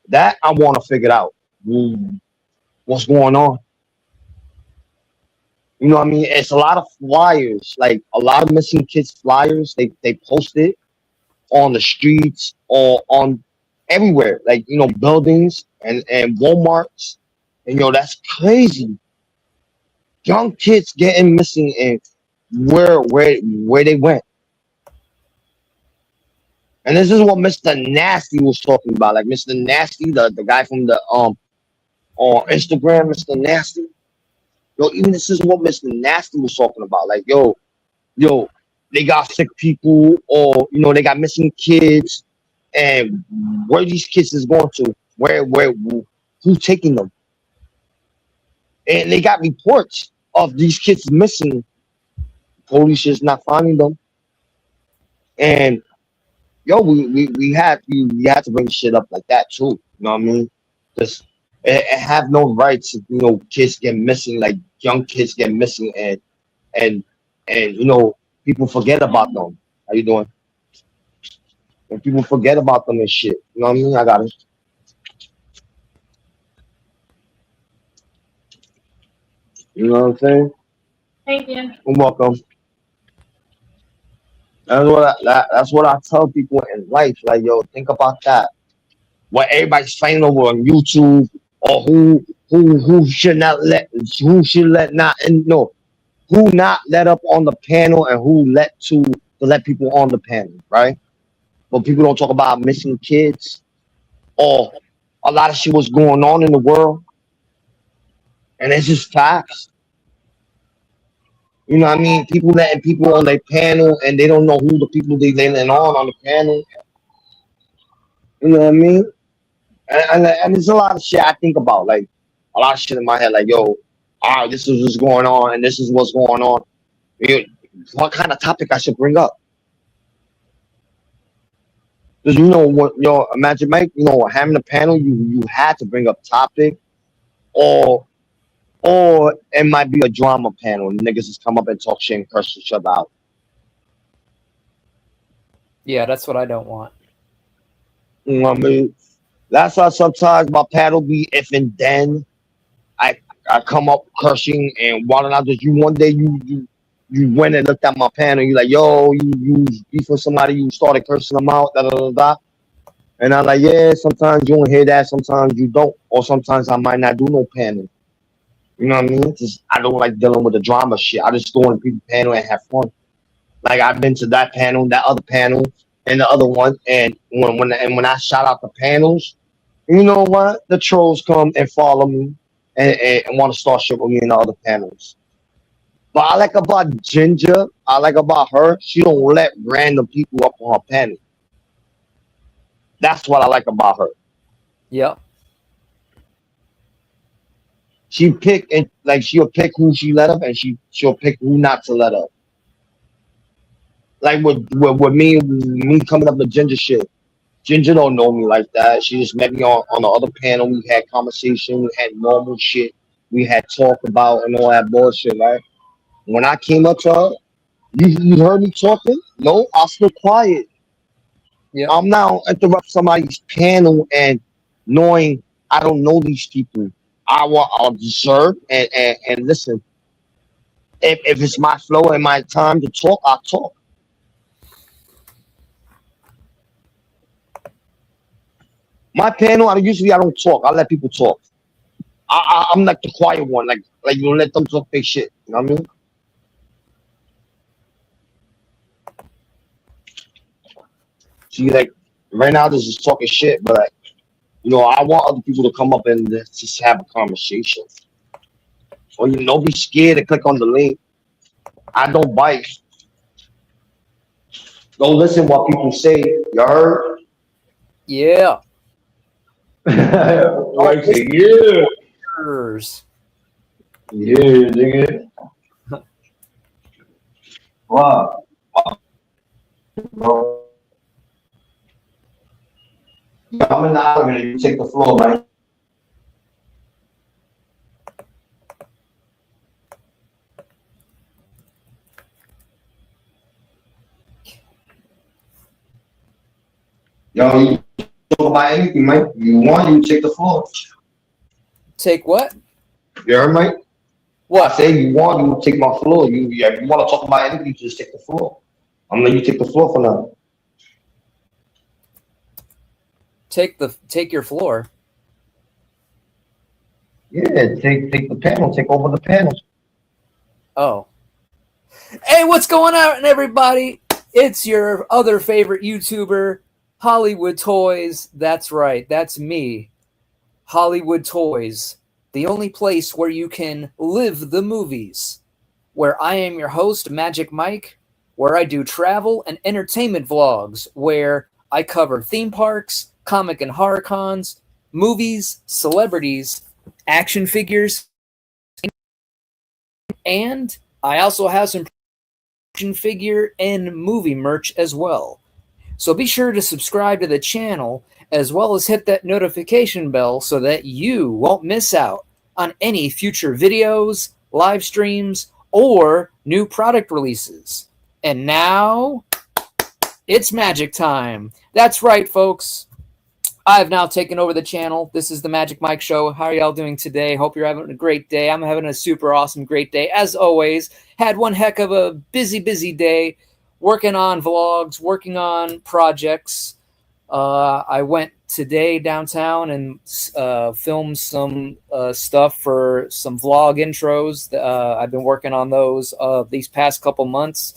That I want to figure out. what's going on. You know what I mean? It's a lot of flyers, like a lot of missing kids flyers. They post it on the streets or on everywhere, like buildings and Walmarts, and that's crazy. Young kids getting missing and where they went. And this is what Mr. Nasty was talking about. Like Mr. Nasty, the guy from the on Instagram, Mr. Nasty. Yo, even this is what Mr. Nasty was talking about. Like, yo, they got sick people, or they got missing kids, and where these kids is going to, who's taking them? And they got reports of these kids missing. Police is not finding them, and yo, we had to bring shit up like that too. You know what I mean? Because it have no rights if kids get missing, like young kids get missing, and people forget about them. How you doing? And people forget about them and shit. You know what I mean? I got it. You know what I'm saying? Thank you. You're welcome. That's what I tell people in life. Like, yo, think about that. What everybody's fighting over on YouTube, or who should let not and no, who not let up on the panel, and who to let people on the panel, right? But people don't talk about missing kids, or a lot of shit was going on in the world, and it's just facts. You know what I mean? People letting people on their panel, and they don't know who the people they letting on the panel. You know what I mean? And there's a lot of shit I think about, like a lot of shit in my head, like, yo, all right, this is what's going on, and this is what's going on. What kind of topic I should bring up? Because what, imagine, Mike, having a panel, you had to bring up topic, or it might be a drama panel. Niggas just come up and talk shit and curse each other out. Yeah, that's what I don't want. You know what I mean? That's why sometimes my panel be if and then. I come up cursing and wilding out. Just one day you went and looked at my panel. You like, yo, you beef with somebody. You started cursing them out. Da da da da. And I'm like, yeah. Sometimes you don't hear that. Sometimes you don't. Or sometimes I might not do no panel. You know what I mean? Just I don't like dealing with the drama shit. I just go on the people panel and have fun. Like I've been to that panel, that other panel, and the other one. And when I shout out the panels, you know what? The trolls come and follow me and want to start shit with me in the other panels. But I like about Ginger, I like about her, she don't let random people up on her panel. That's what I like about her. Yep. She pick and like she'll pick who she let up, and she'll pick who not to let up. Like with me coming up with Ginger shit. Ginger don't know me like that. She just met me on the other panel. We had conversation. We had normal shit. We had talk about and all that bullshit, right? When I came up to her, you heard me talking? No, I was still quiet. Yeah. I'm now interrupt somebody's panel and knowing I don't know these people. I'll observe and listen. If it's my flow and my time to talk, I'll talk. My panel, I don't talk. I let people talk. I'm like the quiet one. Like you let them talk their shit. You know what I mean? See, like right now, this is talking shit, but like, I want other people to come up and just have a conversation. Or don't be scared to click on the link. I don't bite. Don't listen what people say. You heard? Yeah. Like, yeah. Yeah, nigga. Wow. Bro. I'm in the elevator. You take the floor, man. Yo, you talk about anything, man. You want, you take the floor. Take what? You heard me? I What? say you want you take my floor. If you want to talk about anything, you just take the floor. I'm letting you take the floor for now. Take your floor. Yeah, take the panel, take over the panel. Oh. Hey, what's going on, everybody? It's your other favorite YouTuber, Hollywood Toys. That's right, that's me, Hollywood Toys, the only place where you can live the movies, where I am your host, Magic Mike, where I do travel and entertainment vlogs, where I cover theme parks, comic and horror cons, movies, celebrities, action figures, and I also have some action figure and movie merch as well. So be sure to subscribe to the channel as well as hit that notification bell so that you won't miss out on any future videos, live streams, or new product releases. And now it's magic time. That's right, folks. I've now taken over the channel. This is the Magic Mike Show. How are y'all doing today? Hope you're having a great day. I'm having a super awesome, great day. As always, had one heck of a busy day working on vlogs, working on projects. I went today downtown and filmed some stuff for some vlog intros. I've been working on those these past couple months.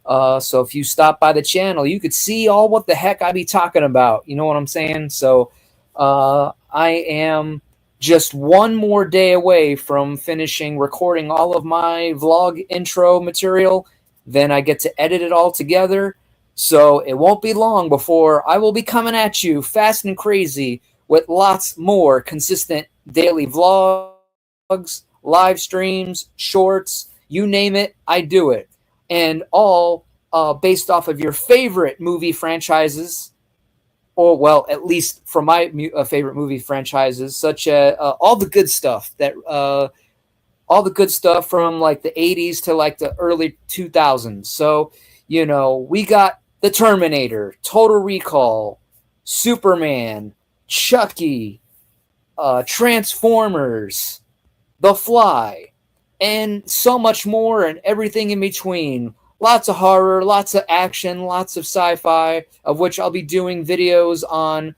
So if you stop by the channel, you could see all what the heck I be talking about. You know what I'm saying? So I am just one more day away from finishing recording all of my vlog intro material. Then I get to edit it all together. So it won't be long before I will be coming at you fast and crazy with lots more consistent daily vlogs, live streams, shorts, you name it, I do it. And all based off of your favorite movie franchises, or well, at least from my favorite movie franchises, such as all the good stuff from like the 80s to like the early 2000s. So, you know, we got The Terminator, Total Recall, Superman, Chucky, Transformers, The Fly, and so much more and everything in between. Lots of horror, lots of action, lots of sci-fi, of which I'll be doing videos on,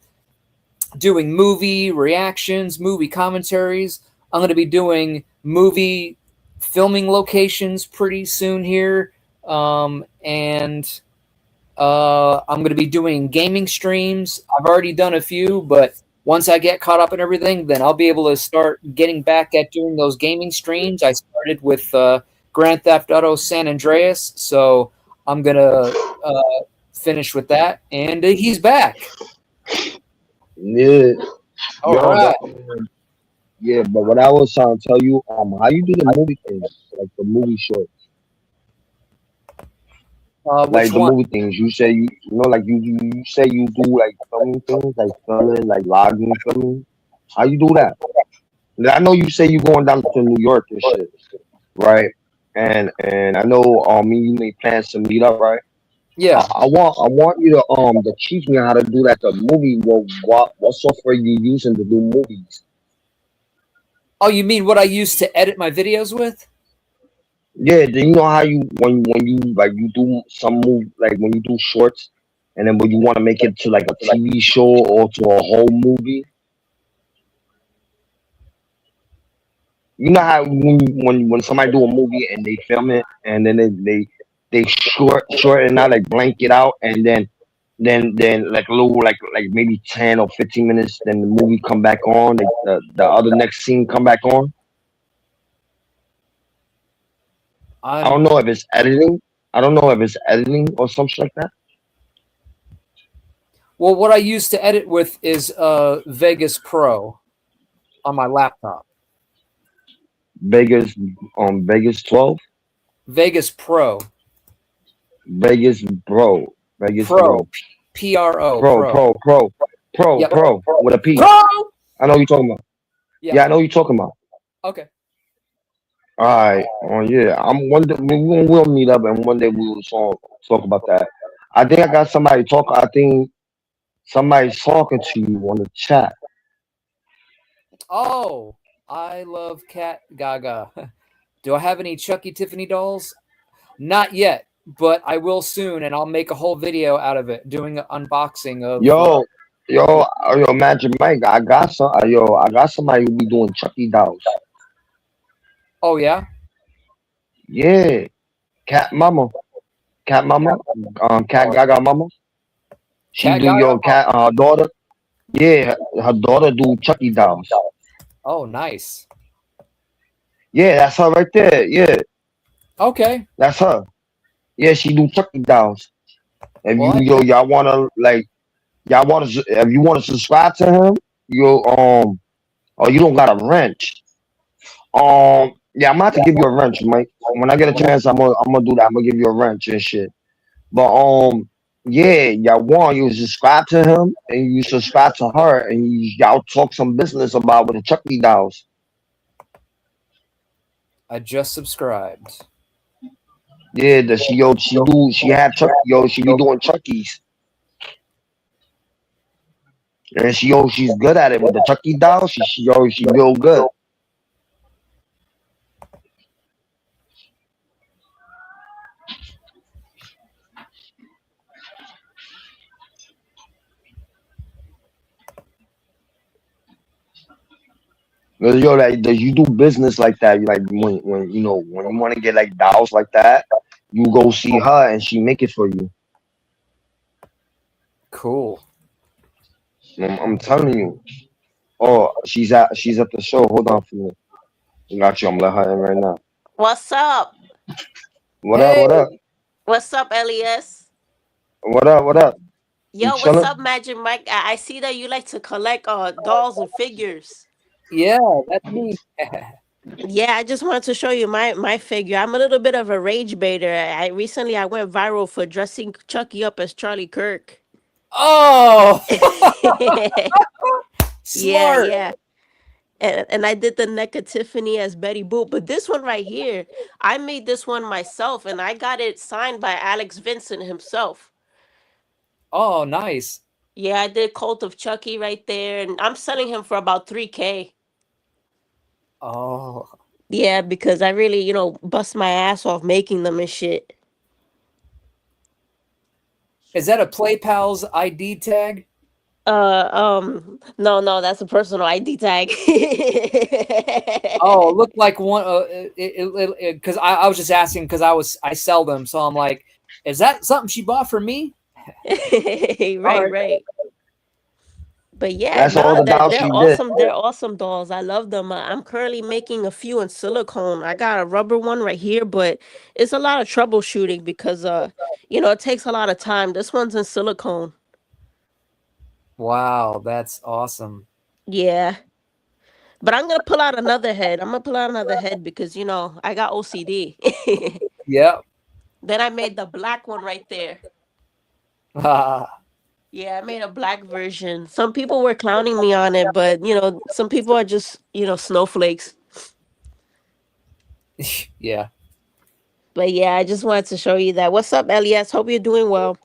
doing movie reactions, movie commentaries. I'm going to be doing movie filming locations pretty soon here. And I'm going to be doing gaming streams. I've already done a few, but once I get caught up in everything, then I'll be able to start getting back at doing those gaming streams. I started with Grand Theft Auto San Andreas, so I'm going to finish with that. And he's back. Yeah. All right. Yeah, but what I was trying to tell you, how you do the movie things, like the movie shorts, like the movie things. You say you know, like you say you do like filming things, like filming, like logging, filming. How you do that? I know you say you going down to New York and shit, right? And I know me and you may plan to meet up, right? Yeah. I want you to teach me how to do that. The movie, what software you using to do movies? Oh, you mean what I used to edit my videos with? Yeah, do you know how you when you like you do some move like when you do shorts, and then when you want to make it to like a TV show or to a whole movie? You know how when somebody do a movie and they film it and then they shorten out, like blank it out, and then like a little like maybe 10 or 15 minutes, then the movie come back on, the other next scene come back on. I don't know if it's editing. I don't know if it's editing or something like that. Well, what I used to edit with is Vegas Pro on my laptop. Vegas 12. Vegas Pro. Vegas Pro. Vegas Pro. Pro. Pro. Yep. Pro with a P. Pro. I know what you're talking about. Yeah, I know what you're talking about. Okay. All right. Yeah. We'll meet up and one day we'll talk about that. I think I got somebody talk. I think somebody's talking to you on the chat. Oh, I love Cat Gaga. Do I have any Chucky Tiffany dolls? Not yet, but I will soon, and I'll make a whole video out of it, doing an unboxing of. Yo, Magic Mike, I got somebody who be doing Chucky dolls. Oh yeah, Yeah, Cat Mama, Cat Mama, Cat Gaga Mama. She Cat do Gaga. your cat, her daughter. Yeah, her daughter do Chucky dolls. Oh, nice. Yeah, that's her right there. Yeah, Okay. that's her. Yeah, she do Chucky dolls. If Well, if you want to subscribe to him, you don't got a wrench. Yeah, I'm about to give you a wrench, Mike. When I get a chance, I'm gonna do that. I'm gonna give you a wrench and shit. But yeah, you subscribe to him and you subscribe to her, and y'all talk some business about with the Chucky dolls. I just subscribed. Yeah, she have Chucky, she be doing Chuckies. And she's good at it with the Chucky dolls. She real good. Like you do business like that. You like when when you want to get like dolls like that, you go see her and she make it for you. Cool. I'm telling you. Oh, she's at the show. Hold on for me. Got you. I'm let her in right now. What's up? What up? Hey. What up? What's up, Elias? What up? What up? You Yo, what's chilling? up, Magic Mike? I see that you like to collect dolls and figures. Yeah, that's me. Yeah, I just wanted to show you my figure. I'm a little bit of a rage baiter. I recently I went viral for dressing Chucky up as Charlie Kirk. Oh, Yeah, smart. yeah. And I did the neck of Tiffany as Betty Boop. But this one right here, I made this one myself and I got it signed by Alex Vincent himself. Oh, nice. Yeah, I did Cult of Chucky right there, and I'm selling him for about 3K. Oh, Yeah, because I really, bust my ass off making them and shit. is that a PlayPal's ID tag? No, that's a personal ID tag. Oh, it looked like one. Because I was just asking because I sell them, so I'm like, is that something she bought for me? Right. But yeah, That's all the dolls they're she did. awesome. They're awesome dolls. I love them. I'm currently making a few in silicone. I got a rubber one right here, but it's a lot of troubleshooting because it takes a lot of time. This one's in silicone. Wow, that's awesome. Yeah. But I'm gonna pull out another head. I'm gonna pull out another head because I got OCD. Yep. Then I made the black one right there. Ah, Yeah, I made a black version. Some people were clowning me on it, but some people are just snowflakes. yeah. But yeah, I just wanted to show you that. What's up, Elias? Hope you're doing well.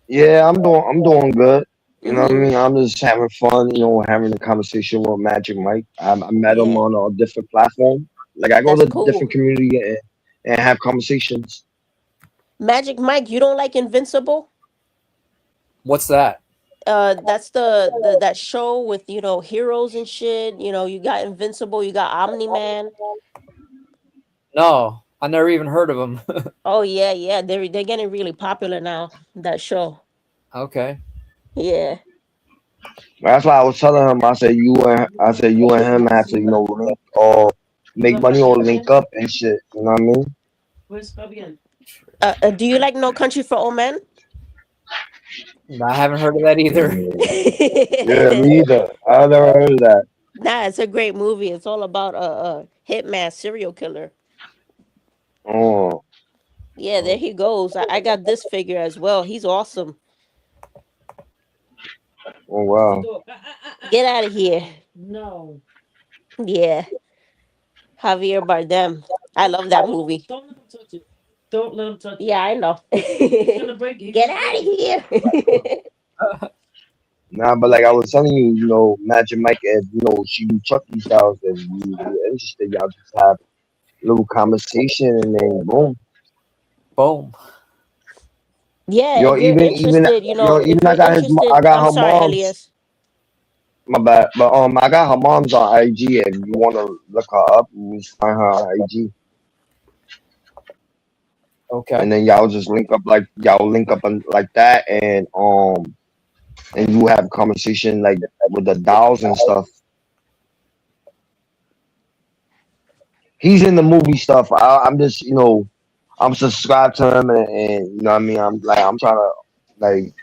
Yeah, I'm doing good. You know what I Mm-hmm. mean? I'm just having fun, having a conversation with Magic Mike. I met him Yeah, on a different platform. Like I go that's to cool. different community and have conversations. Magic Mike, you don't like Invincible? What's that? That's the that show with heroes and shit. You got Invincible, you got Omni Man. No, I never even heard of them. Oh yeah. They're getting really popular now. That show. Okay. Yeah. That's why I was telling him. I said you and him have to link or make money or link up and shit. You know what I mean? Do you like No Country for Old Men? No, I haven't heard of that either. Yeah, me either. I never heard of that. Nah, it's a great movie. It's all about a hitman serial killer. Oh, Yeah, there he goes. I got this figure as well. He's awesome. oh wow. Get out of here. No. Yeah. Javier Bardem. I love that movie. Don't let him touch it. Don't let him touch it. Yeah, I know. Get out of here. Nah, but like I was telling you, you know, Magic Mike, if you know she do Chucky's dolls, if you're interested, y'all just have a little conversation and then boom. Boom. Yeah, Yo, if you're even interested, you yo, know, if even you're I interested, got I'm her sorry, mom's. Elias. My bad, but I got her mom's on IG. If you wanna look her up, you just find her on IG, Okay. and then y'all link up on, like that, and you have a conversation like with the dolls and stuff. He's in the movie stuff. I'm just, you know, I'm subscribed to him, and you know what I mean. I'm trying to like,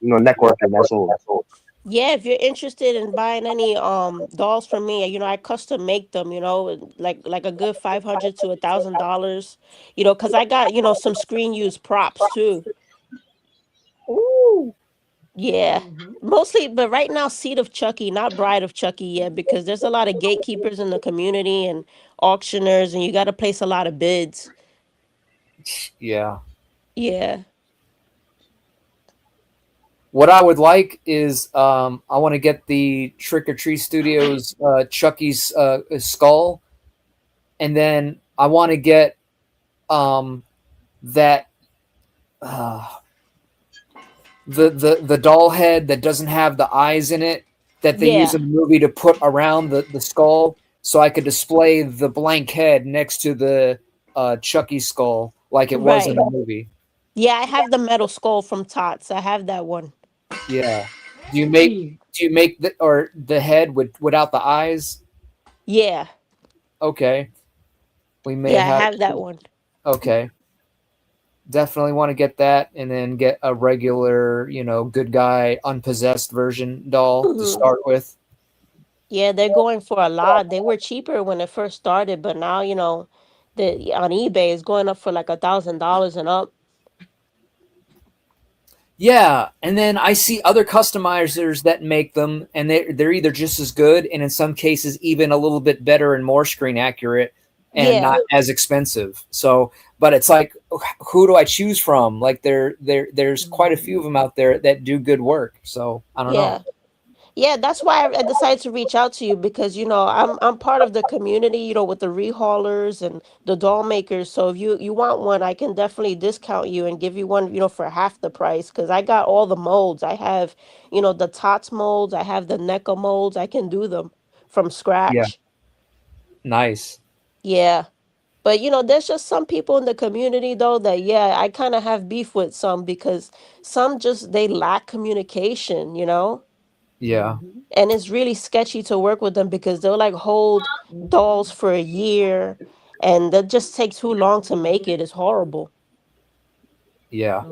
you know, networking. That's all. Yeah, if you're interested in buying any dolls from me, you know, I custom make them, you know, and like a good $500 to $1,000, you know, because I got, you know, some screen use props too. Ooh. Yeah. Mostly, but right now, Seed of Chucky, not Bride of Chucky yet, because there's a lot of gatekeepers in the community and auctioneers, and you got to place a lot of bids. Yeah. Yeah. What I would like is I want to get the Trick or Treat Studios Chucky's skull, and then I want to get that the doll head that doesn't have the eyes in it that they use Yeah. in the movie to put around the skull, so I could display the blank head next to the Chucky skull like it was in Right. the movie. Yeah, I have the metal skull from Tots. I have that one. Yeah. Do you make the head without the eyes? Yeah. Okay. We may Yeah, I have have that one. okay. Definitely want to get that and then get a regular, you know, good guy unpossessed version doll to Mhm. start with. Yeah, they're going for a lot. They were cheaper when it first started, but now, you know, the on eBay is going up for like $1,000 and up. Yeah, and then I see other customizers that make them, and they're either just as good, and in some cases even a little bit better and more screen accurate, and Yeah. not as expensive. So, but it's like, who do I choose from? Like there's quite a few of them out there that do good work. So I don't know. Yeah. Yeah, that's why I decided to reach out to you because you know I'm part of the community, you know, with the rehaulers and the doll makers. So if you want one, I can definitely discount you and give you one, you know, for half the price because I got all the molds. I have, you know, the tots molds, I have the NECA molds. I can do them from Yeah, scratch. nice. Yeah. But you know, there's just some people in the community though that yeah, I kind of have beef with some because some just they lack communication, you know? Yeah, And it's really sketchy to work with them because they'll like hold dolls for a year and that just takes too long to make it. It's horrible. yeah.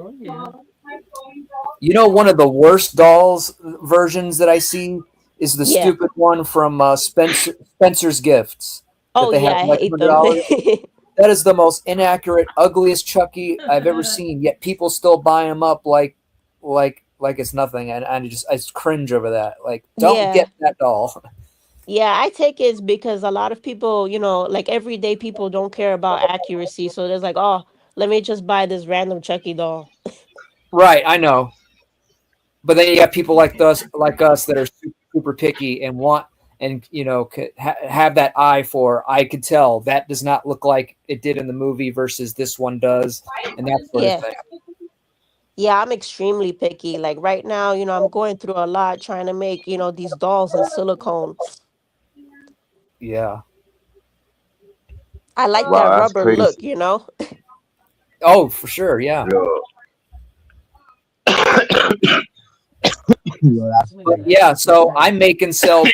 You know, one of the worst dolls versions that I see is the Yeah. stupid one from Spencer's Gifts that Oh they yeah, have I for like hate them. $100. That is the most inaccurate, ugliest Chucky I've ever seen. Yet people still buy him up like it's nothing, and I just cringe over that. Like, don't Yeah. get that doll. Yeah, I take it's because a lot of people, you know, like everyday people don't care about accuracy. So there's like, oh, let me just buy this random Chucky doll. Right, I know. But then you got people like us that are super, super picky and want and you know have that eye for. I could tell that does not look like it did in the movie versus this one does, and that sort of Yeah. thing. Yeah, I'm extremely picky. Like right now, you know, I'm going through a lot trying to make, you know, these dolls in silicone. Yeah. I like that Wow, that's rubber crazy. look, you know? Oh, for sure. Yeah. Yo, yo, that's But crazy. yeah, so I make and sell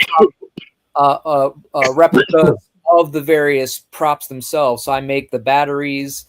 replicas of the various props themselves. So I make the batteries,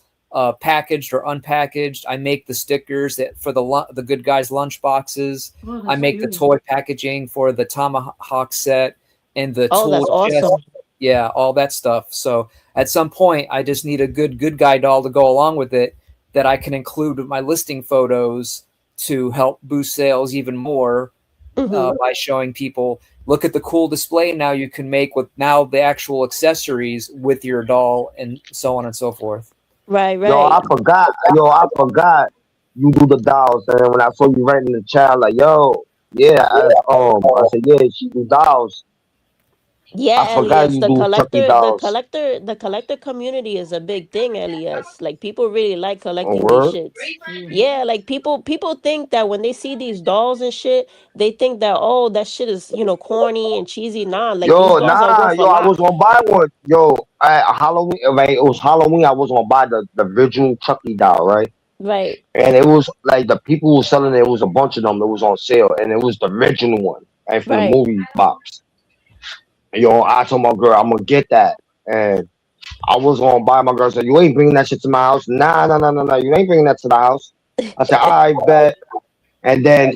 packaged or unpackaged. I make the stickers that for the good guys lunch boxes. I make the toy packaging for the tomahawk set and the Oh, tool that's chest. awesome. Yeah, all that stuff. So at some point, I just need a good guy doll to go along with it that I can include with my listing photos to help boost sales even more Hmm. by showing people, look at the cool display now you can make with now the actual accessories with your doll and so on and so forth. Right, Yo, I right. forgot. Yo, I forgot. You do the dolls, and when I saw you writing in the chat, like, yo, Yeah, I said, yeah, she do dolls. I Yeah, forgot Elias, you do Chucky dolls. the collector community is a big thing, Elias. Like people really like Oh, collecting these word? shits. Yeah, like people think that when they see these dolls and shit, they think that oh that shit is, corny and cheesy. Nah, like these Yo, dolls are nah, worth a yo, I lot. was gonna buy one. Yo, Halloween, right? It was Halloween. I was gonna buy the original Chucky doll, right? Right, And it was like the people who were selling it, it was a bunch of them that was on sale, and it was the original one, and from the right. movie box. And, yo, I told my girl I'm gonna get that, and I was gonna buy. My girl said, "You ain't bringing that shit to my house." Nah, nah, nah, nah, nah. You ain't bringing that to the house. I said, "I bet." And then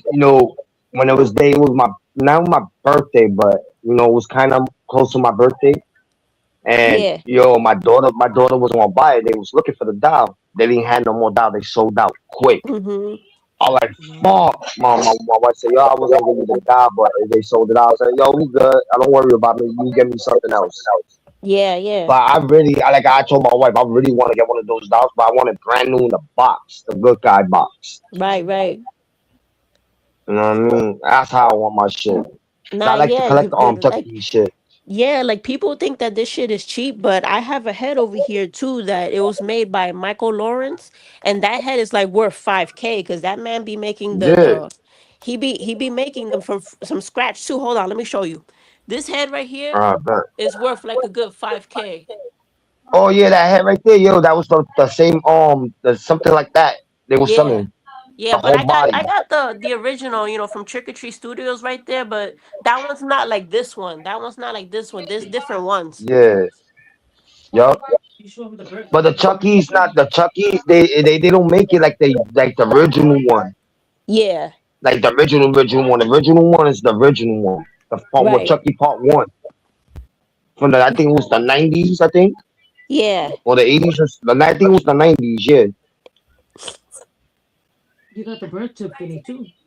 when it was day, it was my not my birthday, but it was kind of close to my birthday. And Yeah. my daughter was gonna buy it. They was looking for the doll. They didn't have no more doll. They sold out quick. Mm-hmm. I was like, fuck. My wife said, yo, I was gonna give you the doll, but they sold it out. I said, yo, we good. I don't worry about me. You give me something else. Yeah, yeah. But I told my wife, I really want to get one of those dolls, but I want it brand new in the box, the good guy box. Right, right. You know what I mean? That's how I want my shit. So I Nah, like to yeah, collect like Chucky shit. yeah, like people think that this shit is cheap, but I have a head over here too that it was made by Michael Lawrence, and that head is like worth 5K because that man be making Yeah. he be making them from some scratch too. Hold on, let me show you. This head right here Bet. is worth like a good 5K. Oh yeah, that head right there, yo, that was the same something like that. They were Yeah. selling Yeah, the but whole I body. got the original, from Trick or Treat Studios right there, but that one's not like this one. That one's not like this one. There's different ones. Yeah. Yup. But the Chucky's not the Chucky's. They don't make it like the original one. Yeah, Like the original one. The original one is the original one. The part with right. Chucky Part One from the I think it was the 90s. I think Yeah. or the 80s. I think it was the 90s. Yeah.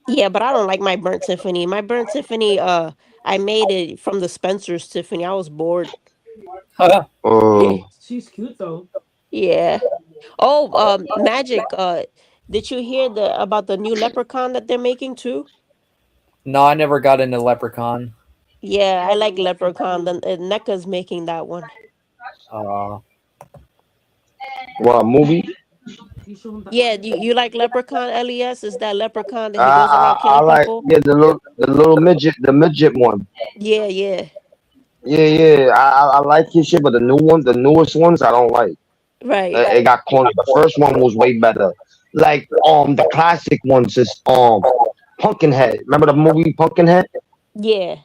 Yeah, but I don't like my burnt Tiffany. My burnt Tiffany, I made it from the Spencer's Tiffany. I was bored. Oh Yeah. Oh, Magic, did you hear about the new leprechaun that they're making too? No, I never got into Leprechaun. Yeah, I like leprechaun. The NECA's making that one. Uh, what movie? Yeah, you like leprechaun, LES? Is that leprechaun that he goes around I killing like people? the little midget one. Yeah, yeah. Yeah, yeah. I like his shit, but the newest ones, I don't like. Right. It got corny. The first one was way better. Like the classic ones is Pumpkinhead. Remember the movie Pumpkinhead? Yeah.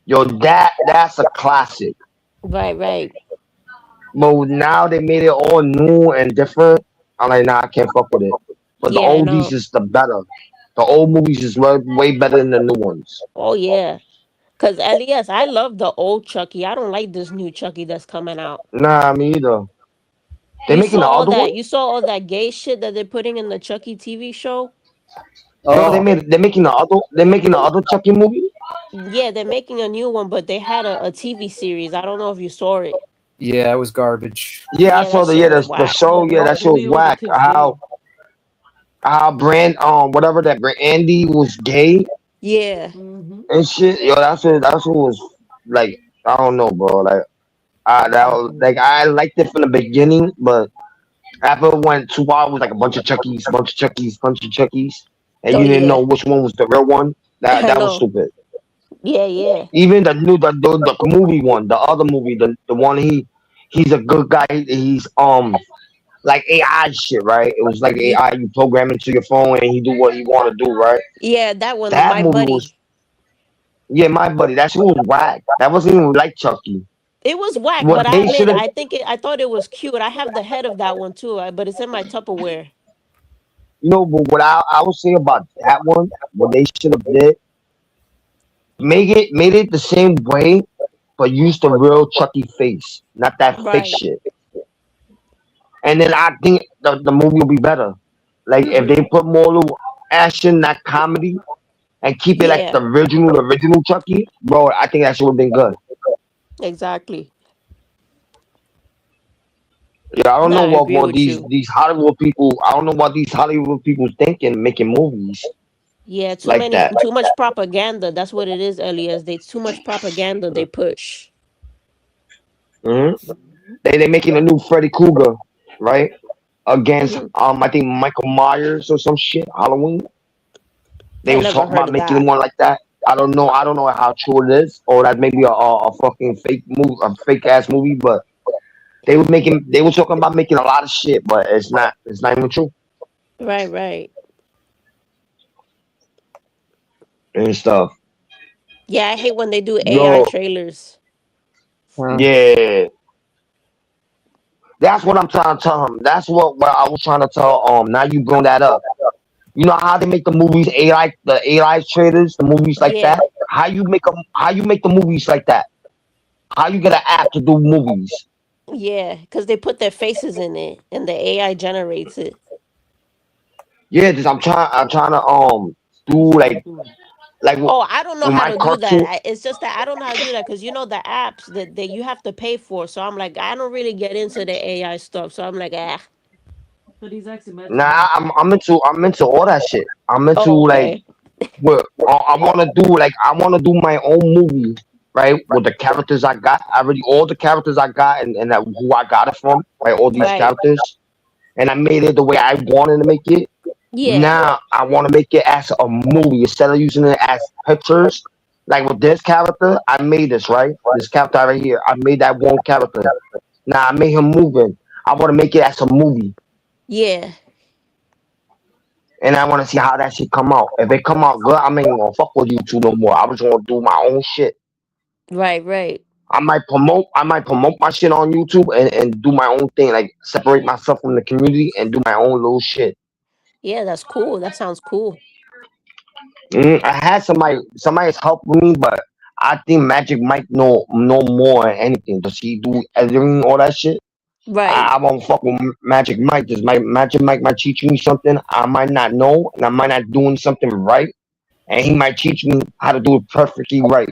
Yo, that's a classic. Right, right. But now they made it all new and different. I'm like, nah, I can't fuck with it. But the Yeah, I oldies know. is the better. The old movies is way better than the new ones. Oh yeah. Cause LES, I love the old Chucky. I don't like this new Chucky that's coming out. Nah, me either. They You making saw the all other one? that you saw all that gay shit that they're putting in the Chucky TV show? No, oh, they're making the other Chucky movie. Yeah, they're making a new one, but they had a TV series. I don't know if you saw it. yeah, it was garbage. Yeah, I Yeah, saw that the shit yeah was the whack. show. Yeah, that show was whack. How Brand whatever that Brand Andy was gay Yeah. and shit. Yo, that's what was like. I don't know, bro. I liked it from the beginning, but after it went too far, it was like a bunch of Chuckies, and Oh you didn't yeah. know which one was the real one. That I that was know. stupid. Yeah, yeah. Even the movie one, the other movie, the one he's a good guy. He's like AI shit, right? It was like Ye- AI you program into your phone and he do what he want to do, right? Yeah, that one, That my movie was buddy. yeah, my buddy. That shit was whack. That wasn't even like Chucky. It was whack, but What I they should admit, have, I thought it was cute. I have the head of that one too, but it's in my Tupperware. but what I would say about that one, what they should have did, made it the same way, but use the real Chucky face, not that fake Right. shit. And then I think the movie will be better. Like if they put more little action, not comedy, and keep it like Yeah, the original Chucky, bro, I think that should have been good. exactly. Yeah, I don't No, know I agree what with these you. these Hollywood people. I don't know what these Hollywood people thinking making movies. Yeah, like that. too much propaganda. That's what it is, Elias. They too much propaganda they push. hmm they making a new Freddy Krueger, right? Against Hmm. I think Michael Myers or some shit. Halloween. They I was never talking heard about of making that. one like that. I don't know. I don't know how true it is, or that maybe a fucking fake movie, a fake ass movie. But they were talking about making a lot of shit, but it's not. It's not even true Right, right. and stuff. Yeah, I hate when they do AI Yo, trailers. yeah, that's what I'm trying to tell him. That's what I was trying to tell. Now you bring that up. You know how they make the movies AI, the AI traders, the movies like Yeah, that. How you make them? How you make the movies like that? How you get an app to do movies? yeah, because they put their faces in it and the AI generates it. Yeah, just I'm trying to do like Oh, I don't know with how my to do that. cartoon. It's just that I don't know how to do that because you know the apps that you have to pay for. So I'm like, I don't really get into the AI stuff. So I'm like, ah. Nah, I'm into all that shit. I'm into Oh, like okay. what I want to do. Like I want to do my own movie, right? With the characters I got, already all the characters I got, and that, who I got it from, right? All these Right. characters, and I made it the way I wanted to make it. Yeah. Now I want to make it as a movie instead of using it as pictures. Like with this character, I made this right. This character right here, I made that one character. Now I made him moving. I want to make it as a movie, Yeah. and I want to see how that shit come out. If it come out good, I ain't gonna fuck with you two no more. I was gonna do my own shit. Right, right. I might promote my shit on YouTube and do my own thing, like separate myself from the community and do my own little shit. Yeah, that's cool. That sounds cool. I had somebody's helping me, but I think Magic Mike know more than anything. Does he do editing all that shit? Right. I won't fuck with Magic Mike. Does my Magic Mike might teach me something I might not know, and I might not doing something right, and he might teach me how to do it perfectly right.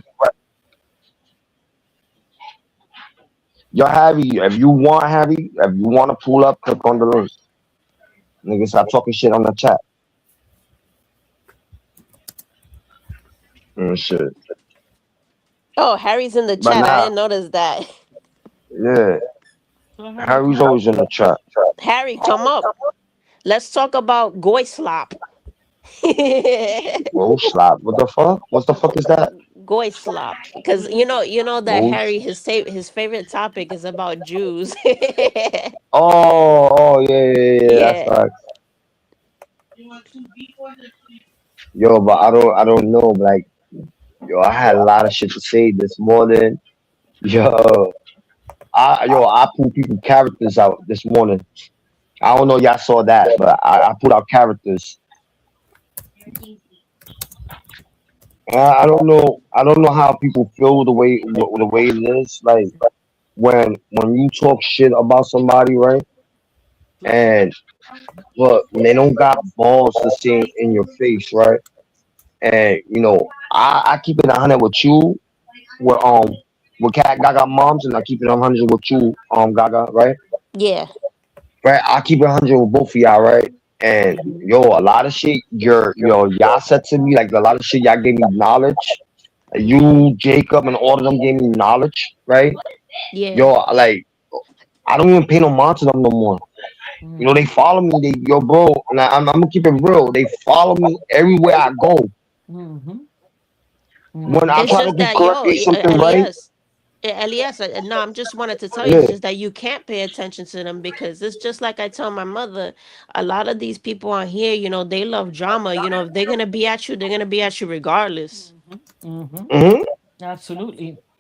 Yo, Harry, if you want to pull up, click on the link. Nigga, stop talking shit on the chat. Shit. Oh, Harry's in the But chat. I nah, didn't notice that. yeah, Harry's always in the chat. Harry, come up. Let's talk about Goy Slop. Whoa, slap. What the fuck? What the fuck is that? Goy Slop. Because you know that Whoa. Harry his favorite topic is about Jews. Oh, yeah, yeah, yeah. That's Yeah. right. Yo, but I don't know. Like, yo, I had a lot of shit to say this morning. Yo, I pulled people characters out this morning. I don't know y'all saw that, but I put out characters. I don't know. I don't know how people feel the way it is. Like when you talk shit about somebody, right? And but they don't got balls to say it in your face, right? And I keep it 100 with you, with Cat Gaga moms, and I keep it 100 with you, Gaga, right? Yeah. Right. I keep it 100 with both of y'all, right? And yo, a lot of shit, y'all said to me, like a lot of shit, y'all gave me knowledge. You, Jacob, and all of them gave me knowledge, right? Yeah. Yo, like I don't even pay no mind to them no more. They follow me. Yo, bro, and I'm gonna keep it real. They follow me everywhere I go. When I It's try to just do that correctly something right, Elias. Elias, no, I'm just wanted to tell you, it's yeah. just that you can't pay attention to them because it's just like I tell my mother. A lot of these people on here, they love drama. If they're gonna be at you, they're gonna be at you regardless. hmm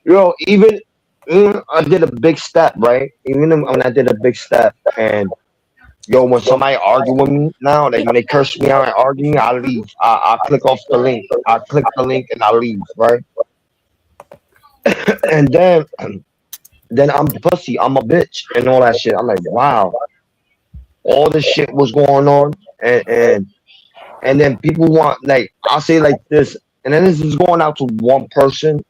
Yo, even I did a big step, right? Even when I did a big step, and yo, when somebody argue with me now, like when they curse me out and argue me, I leave. I click off the link. I click the link and I leave, right? And then I'm pussy. I'm a bitch and all that shit. I'm like, wow, all this shit was going on, and then people want, like, I'll say like this, and then this is going out to one person,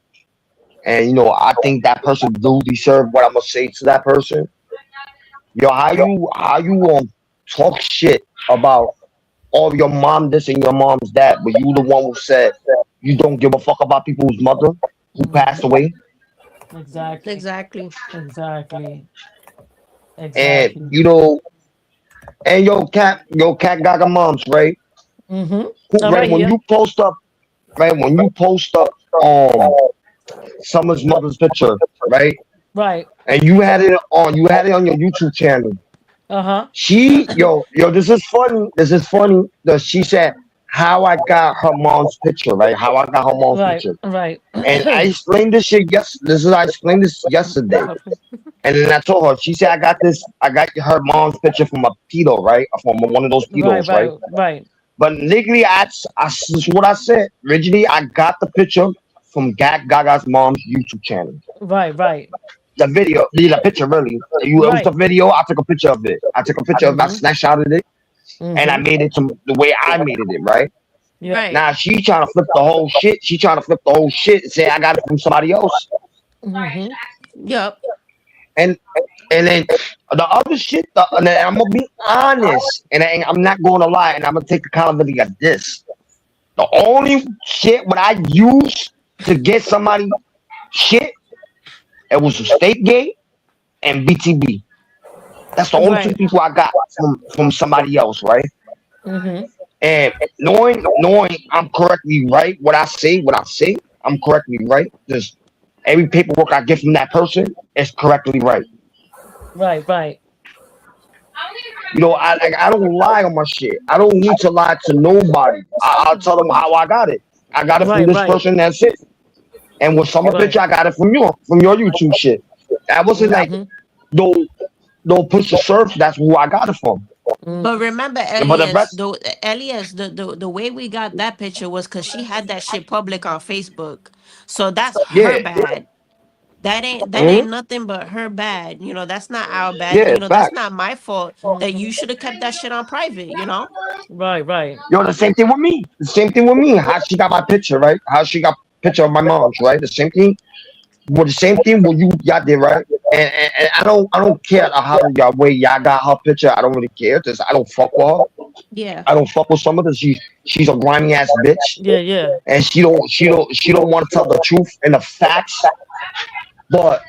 and I think that person do deserve what I'm gonna say to that person. Yo, how you talk shit about all your mom this and your mom's that, but you the one who said you don't give a fuck about people whose mother who passed Mhm. away, Exactly. Exactly. Exactly. and Exactly. and your cat gaga moms, right? Mm-hmm. Who, All right right, when yeah. you post up, right when you post up, Summer's mother's picture, right? Right. And you had it on your YouTube channel. Uh-huh. This is funny. This is funny. She said how I got her mom's picture, right? How I got her mom's Right. picture. Right. And I explained this shit. Yes, I explained this yesterday. Coffee. And then I told her. She said I got this. I got her mom's picture from a pedo, right? From one of those Right, pedos, right? right, right. But legally, this is what I said. Originally, I got the picture from Gaga's mom's YouTube channel. Right, right. The video, the picture, really. It was the Right. video. I took a picture of it. I took a picture of it. I Mm-hmm. snapshotted it, and I Mm-hmm. made it to the way I made it, right? Yeah. Right. Now she trying to flip the whole shit. She trying to flip the whole shit and say I got it from somebody else. Mm-hmm. Yep. And and then the other shit, and then I'm gonna be honest, and I'm not going to lie, and I'm gonna take accountability of this. The only shit what I use to get somebody shit, it was a State Gate and BTB. That's the only two Right. people I got from somebody else, right? Mm-hmm. And knowing I'm correctly right, what I say, I'm correctly right. Just every paperwork I get from that person is correctly right. Right, right. I don't lie on my shit. I don't need to lie to nobody. I'll tell them how I got it. I got it from Right, this right. person. That's it. And with some Right. picture, I got it from your YouTube shit. That wasn't like Mm-hmm. no push the surf. That's who I got it from. But remember, But the Elias, rest, the way we got that picture was because she had that shit public on Facebook. So that's her yeah, bad. That mhm, ain't nothing but her bad. That's not our bad. yeah, That's facts. not my fault that Mm-hmm. you should have kept that shit on private. Right, right. The same thing with me. The same thing with me. How she got my picture, right? How she got picture of my mom's, right? The same thing. Well, the same thing what y'all did, right? And I don't care how y'all way y'all got her picture. I don't really care because I don't fuck with her. Yeah. I don't fuck with someone because she's a grimy ass bitch, Yeah, yeah. and she don't want to tell the truth and the facts. But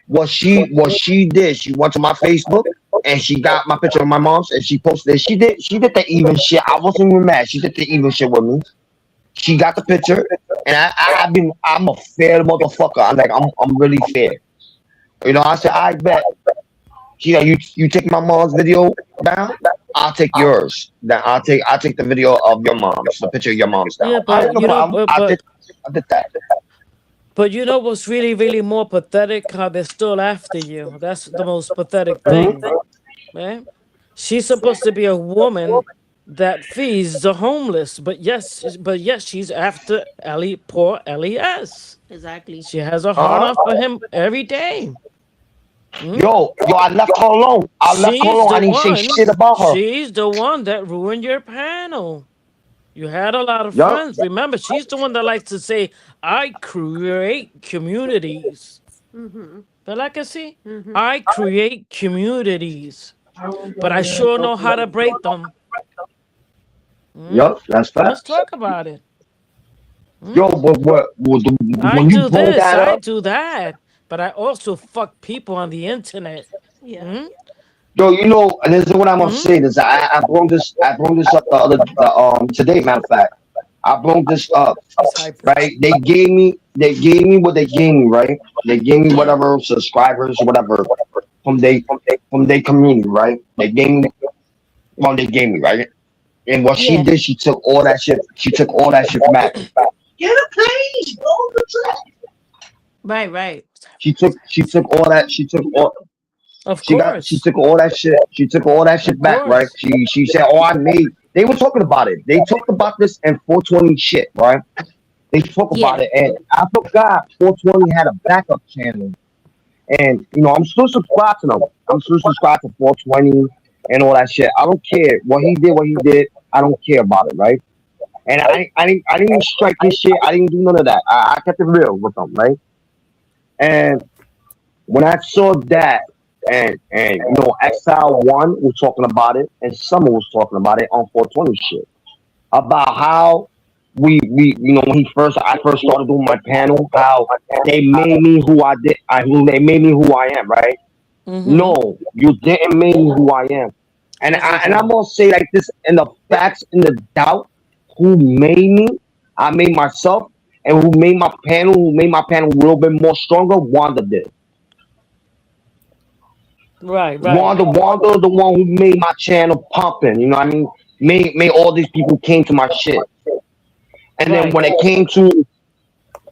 what she did, she went to my Facebook and she got my picture of my mom's and she posted it. She did the even shit. I wasn't even mad. She did the even shit with me. She got the picture, and I'm a fair motherfucker. I'm really fair. I said I bet. She like you take my mom's video down. I'll take yours. Then I'll take the video of your mom's, the picture of your mom's down. Yeah, I but had no problem. I did that. but you know what's really, really more pathetic? How they're still after you. That's the most pathetic Mhm. thing, man. She's supposed to be a woman that feeds the homeless, but yes, she's after Ellie, poor Elias. Exactly. She has a Uh heart huh. out for him every day. Hmm? Yo, I left her alone. I left her She's alone. the I didn't say one. shit about her. She's the one that ruined your panel. You had a lot of Yup. friends. Remember, she's the one that likes to say, "I create communities." Mm-hmm. But I can see, Mm-hmm. I create communities, but I sure know how to break them. Hmm? Yup. That's Let's facts. talk about it. Yo, Hmm? but I when you do bring this, that I up, do that, but I also fuck people on the internet. Yeah. Hmm? yo, and this is what I'm gonna Hmm? say. This I brought this up today. Matter of fact, I brought this up. It's hyper. Right? They gave me what they gave me. Right? They gave me Yeah. whatever subscribers, whatever from their community. Right? They gave me right. And what she Yeah. did, she took all that shit. She took all that shit back. Get a page. Go on the track. Right. Right. She took all that. Of She course. took all that shit. She took all that shit Of back, right? course. She said, "Oh, I made." They were talking about it. They talked about this in 420 shit, right? They spoke about Yeah. it, and I forgot 420 had a backup channel, and I'm still subscribed to them. I'm still subscribed to 420 and all that shit. I don't care what he did. What he did, I don't care about it, right? And I didn't strike his shit. I didn't do none of that. I kept it real with them, right? And when I saw that. and you know, Exile One was talking about it, and Summer was talking about it on 420 shit about how we you know, when I first started doing my panel, how they made me who I did, they made me who I am, right? Mm-hmm. No, you didn't make me who I am. Yes, I And I'm did. gonna say like this in the facts, in the doubt, who made me, I made myself, and who made my panel a little bit more stronger, Wanda did. Right, right. Wanda, the one who made my channel pumping, you know what I mean? Made all these people came to my shit. And then Right. when it came to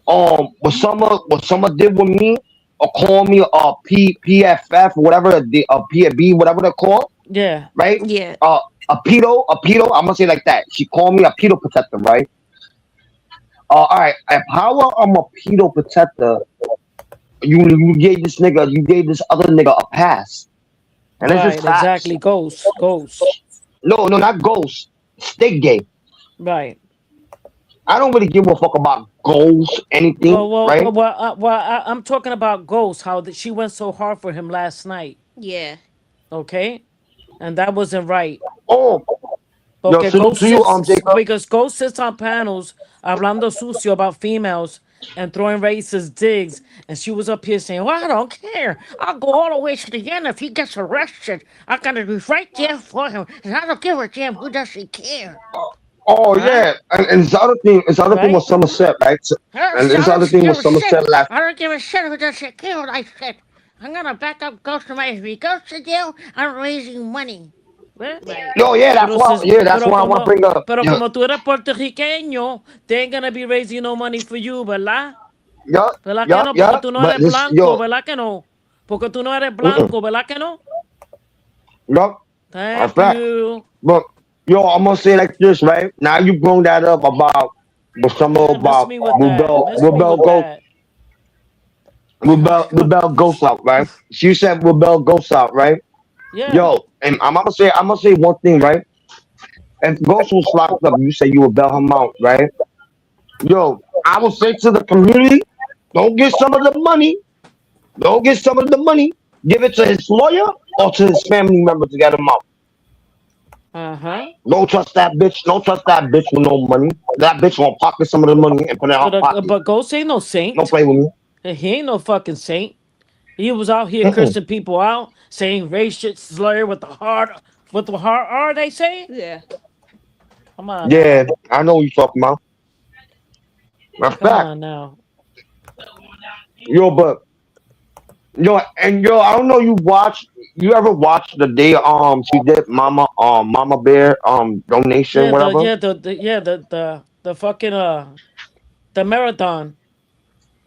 what Summer did with me, or call me PFF, whatever the PFB, whatever they're called, Yeah. right? Yeah. A pedo. I'm gonna say it like that. She called me a pedo protector, right? All right. If how I'm a pedo protector, you gave this other nigga a pass, and it's just Right. facts. Exactly. Ghost. Ghost. No, not ghost. Stick gay. Right. I don't really give a fuck about goals, anything, right? I'm talking about Ghost. How that she went so hard for him last night. Yeah. Okay, and that wasn't right. Oh, yo, Okay, salute to you, Jacob. Because Ghost sits on panels hablando sucio about females and throwing racist digs, and she was up here saying, "Well, I don't care. I'll go all the way to the end if he gets arrested. I gotta be right there for him, and I don't give a damn who doesn't care." Oh Huh? yeah, and this other thing Right? was Somerset, right? So- And I this other don't thing give was a shit. Somerset last. I don't give a shit who doesn't care what I said. I'm gonna back up Ghost to my if he goes to jail, I'm raising money. ¿Ves? No, yeah, that's why I want to bring up. Pero Yeah, como tú eres puertorriqueño, they ain't gonna be raising no money for you, ¿verdad? yeah, ¿Verdad que yeah, no? Porque yeah. tú no But eres this, blanco, yo, ¿verdad que no? Porque tú no eres mm-mm, blanco, ¿verdad que no? yup, that's Thank fact. you. But yo, I'm gonna say like this, right? Now you brought that up about the summer Yeah, miss about me with that. Miss me with Rebel that. Rebel Ghost out, right? She said Rebel Ghost out, right? Yeah. Yo, and I'm gonna say one thing, right? If Ghost was locked up, you say you would bail him out, right? Yo, I would say to the community, don't get some of the money. Don't get some of the money. Give it to his lawyer or to his family member to get him out. Uh-huh. Don't trust that bitch. Don't trust that bitch with no money. That bitch gonna pocket some of the money and put it in her pocket. But Ghost ain't no Don't saint. play with me. He ain't no fucking saint. He was out here Mm-mm. cursing people out, saying racist slur with the hard R, they say? Yeah. Come on Yeah, now. I know what you talking about. Matter of Come fact, on now. yo, but I don't know. You ever watch the day she did Mama Bear donation Yeah, whatever, the fucking the marathon.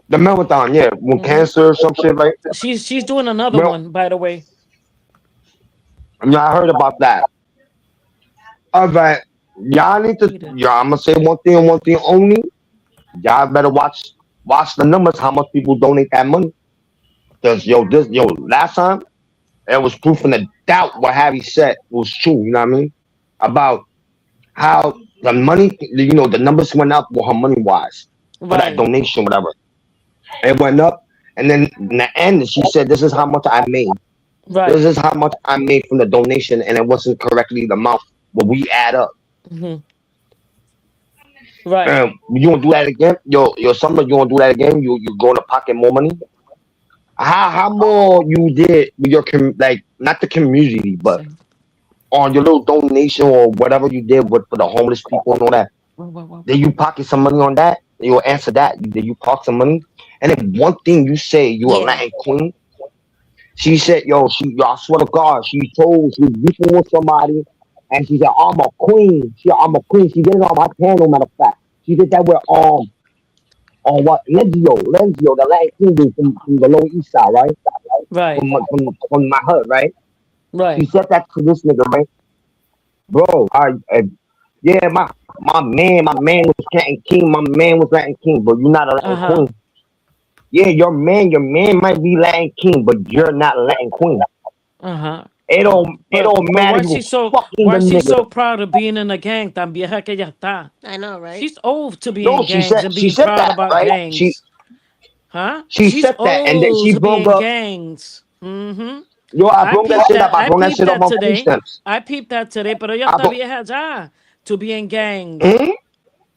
the marathon, yeah, with Hmm. cancer or some shit like. She's doing another Well, one, by the way. yeah, I heard about that. Alright, y'all need to. He did. Yeah, I'm gonna say one thing and one thing only. Y'all better watch the numbers. How much people donate that money? Cause last time it was proof in the doubt what Harry said was true. You know what I mean? About how the money, the numbers went up with her money wise for that Right, donation, whatever. It went up, and then in the end, she said, "This is how much I made. This right, is how much I made from the donation," and it wasn't correctly the amount. But we add up. hmm right. You gonna do that again? Summer, you gonna do that again? You gonna pocket more money? How more you did with your like not the community, but Same. on your little donation or whatever you did with for the homeless people and all that? Wow. Did you pocket some money on that? You'll answer that. Did you pocket some money? And then one thing you say, you a Yeah. Latin queen. She said, I swear to God, she was beefing with somebody, and she said, I'm a queen. I'm a queen. She did it on my panel, matter of fact. She did that with on what Lenzio, the Latin queen dude from the Lower East Side, right? Right, From my hood, right? She right. said that to this nigga, right? Bro, yeah, my man was Latin king. My man was Latin king, but you're not a Latin Uh-huh. queen. Yeah, your man might be Latin king, but you're not Latin queen. Uh-huh. It don't But matter. You fucking the why she nigga. so proud of being in a gang tan vieja que ya está? I know, right? She's old to be No, in gangs and she being said proud that, about right? She gangs. Huh? she She's said that, and then old she to be broke in up. gangs. Mm-hmm. Yo, I I brought that peeped shit up. that. I I brought that peeped shit up that on food today. stamps. I peeped that today, pero ella I está brought, vieja ya to be in gangs. mm-hmm,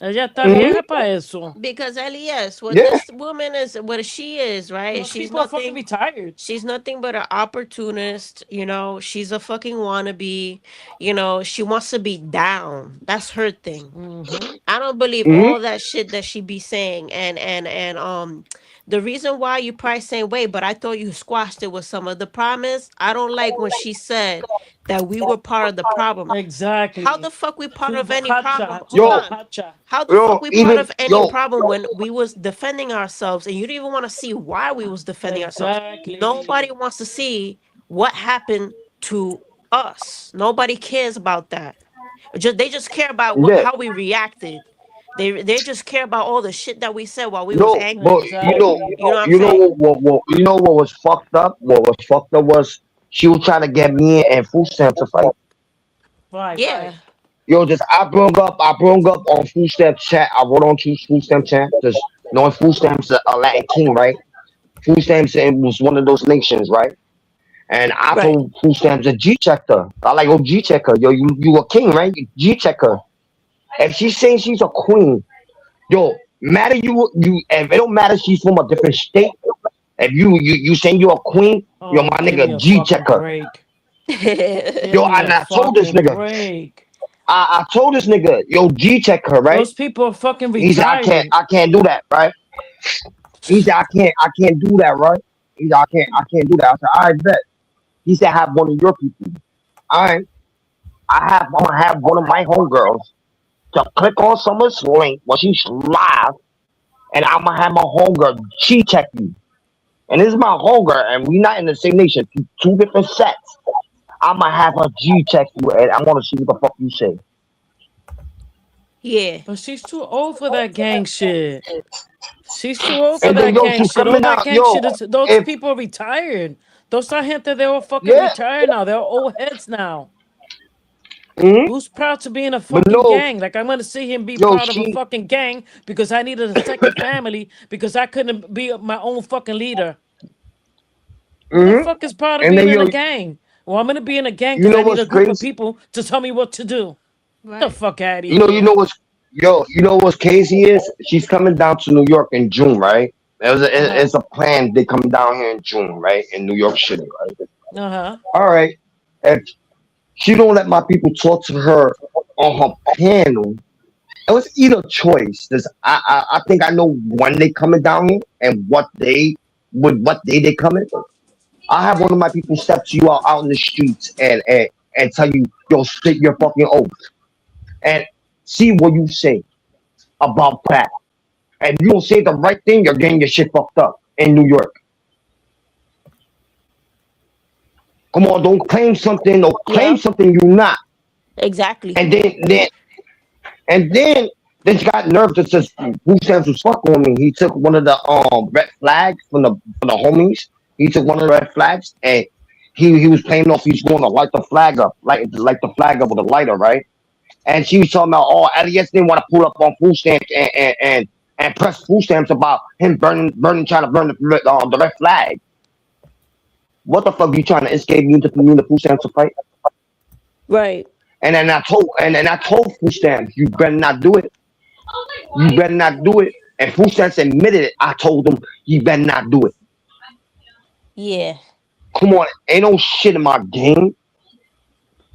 Ella está mm-hmm, vieja para eso. Because Elias, what yeah, this woman is, what she is, right? Those people are fucking retired. She's nothing but an opportunist. You know, she's a fucking wannabe. You know, she wants to be down. That's her thing. Mm-hmm. I don't believe mm-hmm, all that shit that she be saying. And the reason why you probably saying wait, but I thought you squashed it with some of the promise. I don't like when she said that we were part of the problem. How the Exactly. fuck we part To of the any problem? hacha, to Hold the yo, on. hacha. How the fuck yo, we part even, of any yo, problem when we was defending ourselves and you didn't even want to see why we was defending ourselves? Nobody Exactly. wants to see what happened to us. Nobody cares about that. They just care about what yeah, how we reacted. They just care about all the shit that we said while we was no, angry. but Exactly. You know what I'm saying? you know what was fucked up? What was fucked up was she was trying to get me and food stamps to fight. Right. Yeah. Yo, just I brought up on food stamp chat. I wrote on to food stamp chat because knowing food stamps a Latin king, right? Food stamps was one of those nations, right? And I Right. told food stamps a G checker. I like, oh, G checker. Yo, you a king, right? G checker. If she's saying she's a queen, yo, matter you if it don't matter she's from a different state. If you saying you a queen, yo, Oh, my give me nigga a G fucking checker. break. Give Yo, me and a I told this fucking nigga, break. I told this nigga, yo, G checker, right? Those people are fucking He said retired. I can't do that, right? He said I can't do that, right? He said I can't do that. I said, I bet. He said have one of your people. All right. I'm gonna have one of my homegirls to click on someone's link when she's live, and I'm gonna have my homegirl G check you. And this is my homegirl, and we not in the same nation. Two different sets. I'm gonna have her G check you, and I want to see what the fuck you say. Yeah. But she's too old for that gang shit. She's too old for And then that yo, gang she's shit. All coming that out, gang yo. shit is those If people are retired. Those are gente, they're all fucking yeah, retired now. They're old heads now. hmm Who's proud to be in a but fucking no, gang? Like I'm gonna see him be yo, proud of a she, fucking gang because I needed a second family because I couldn't be my own fucking leader. Who the hmm fuck is proud of and being then in yo, a gang? Well, I'm gonna be in a gang you because know I need a what's group of crazy? people to tell me what to do. The Right. fuck out of You here. know what's yo, you know what's crazy is she's coming down to New York in June, right? Uh-huh. It's a plan. They come down here in June, right? In New York City, right? Uh-huh. All right. If she don't let my people talk to her on her panel, it was either choice. Cause I think I know when they coming down here and what day they coming. I have one of my people step to you out in the streets and tell you, yo, spit your fucking oath and see what you say about that. And you don't say the right thing, you're getting your shit fucked up in New York. Come on, don't claim something, don't claim Yeah. something you're not. Exactly. And then she got nerve that says Blue Stamps was fuck on me. He took one of the red flags from the homies. He took one of the red flags and he was playing off he's going to light the flag up, like the flag up with a lighter, right? And she was talking about, oh, Elias didn't want to pull up on food stamps and press food stamps about him trying to burn the red flag. What the fuck you trying to escape me and the food stamps to fight? Right. And then I told food stamps, you better not do it. You better not do it. And food stamps admitted it. I told them, you better not do it. Yeah. Come on, ain't no shit in my game.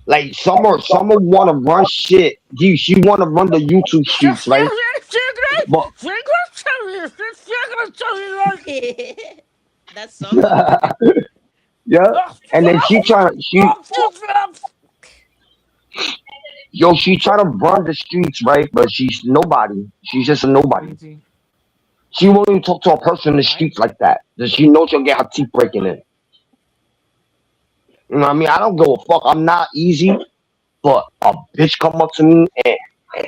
Like summer wanna run shit. She wanna run the YouTube streets, right? But That's summer. yeah. And then she trying to run the streets, right? But she's nobody. She's just a nobody. Crazy. She won't even talk to a person in the streets like that. Does she know she'll get her teeth breaking in? You know what I mean? I don't go a fuck. I'm not easy, but a bitch come up to me and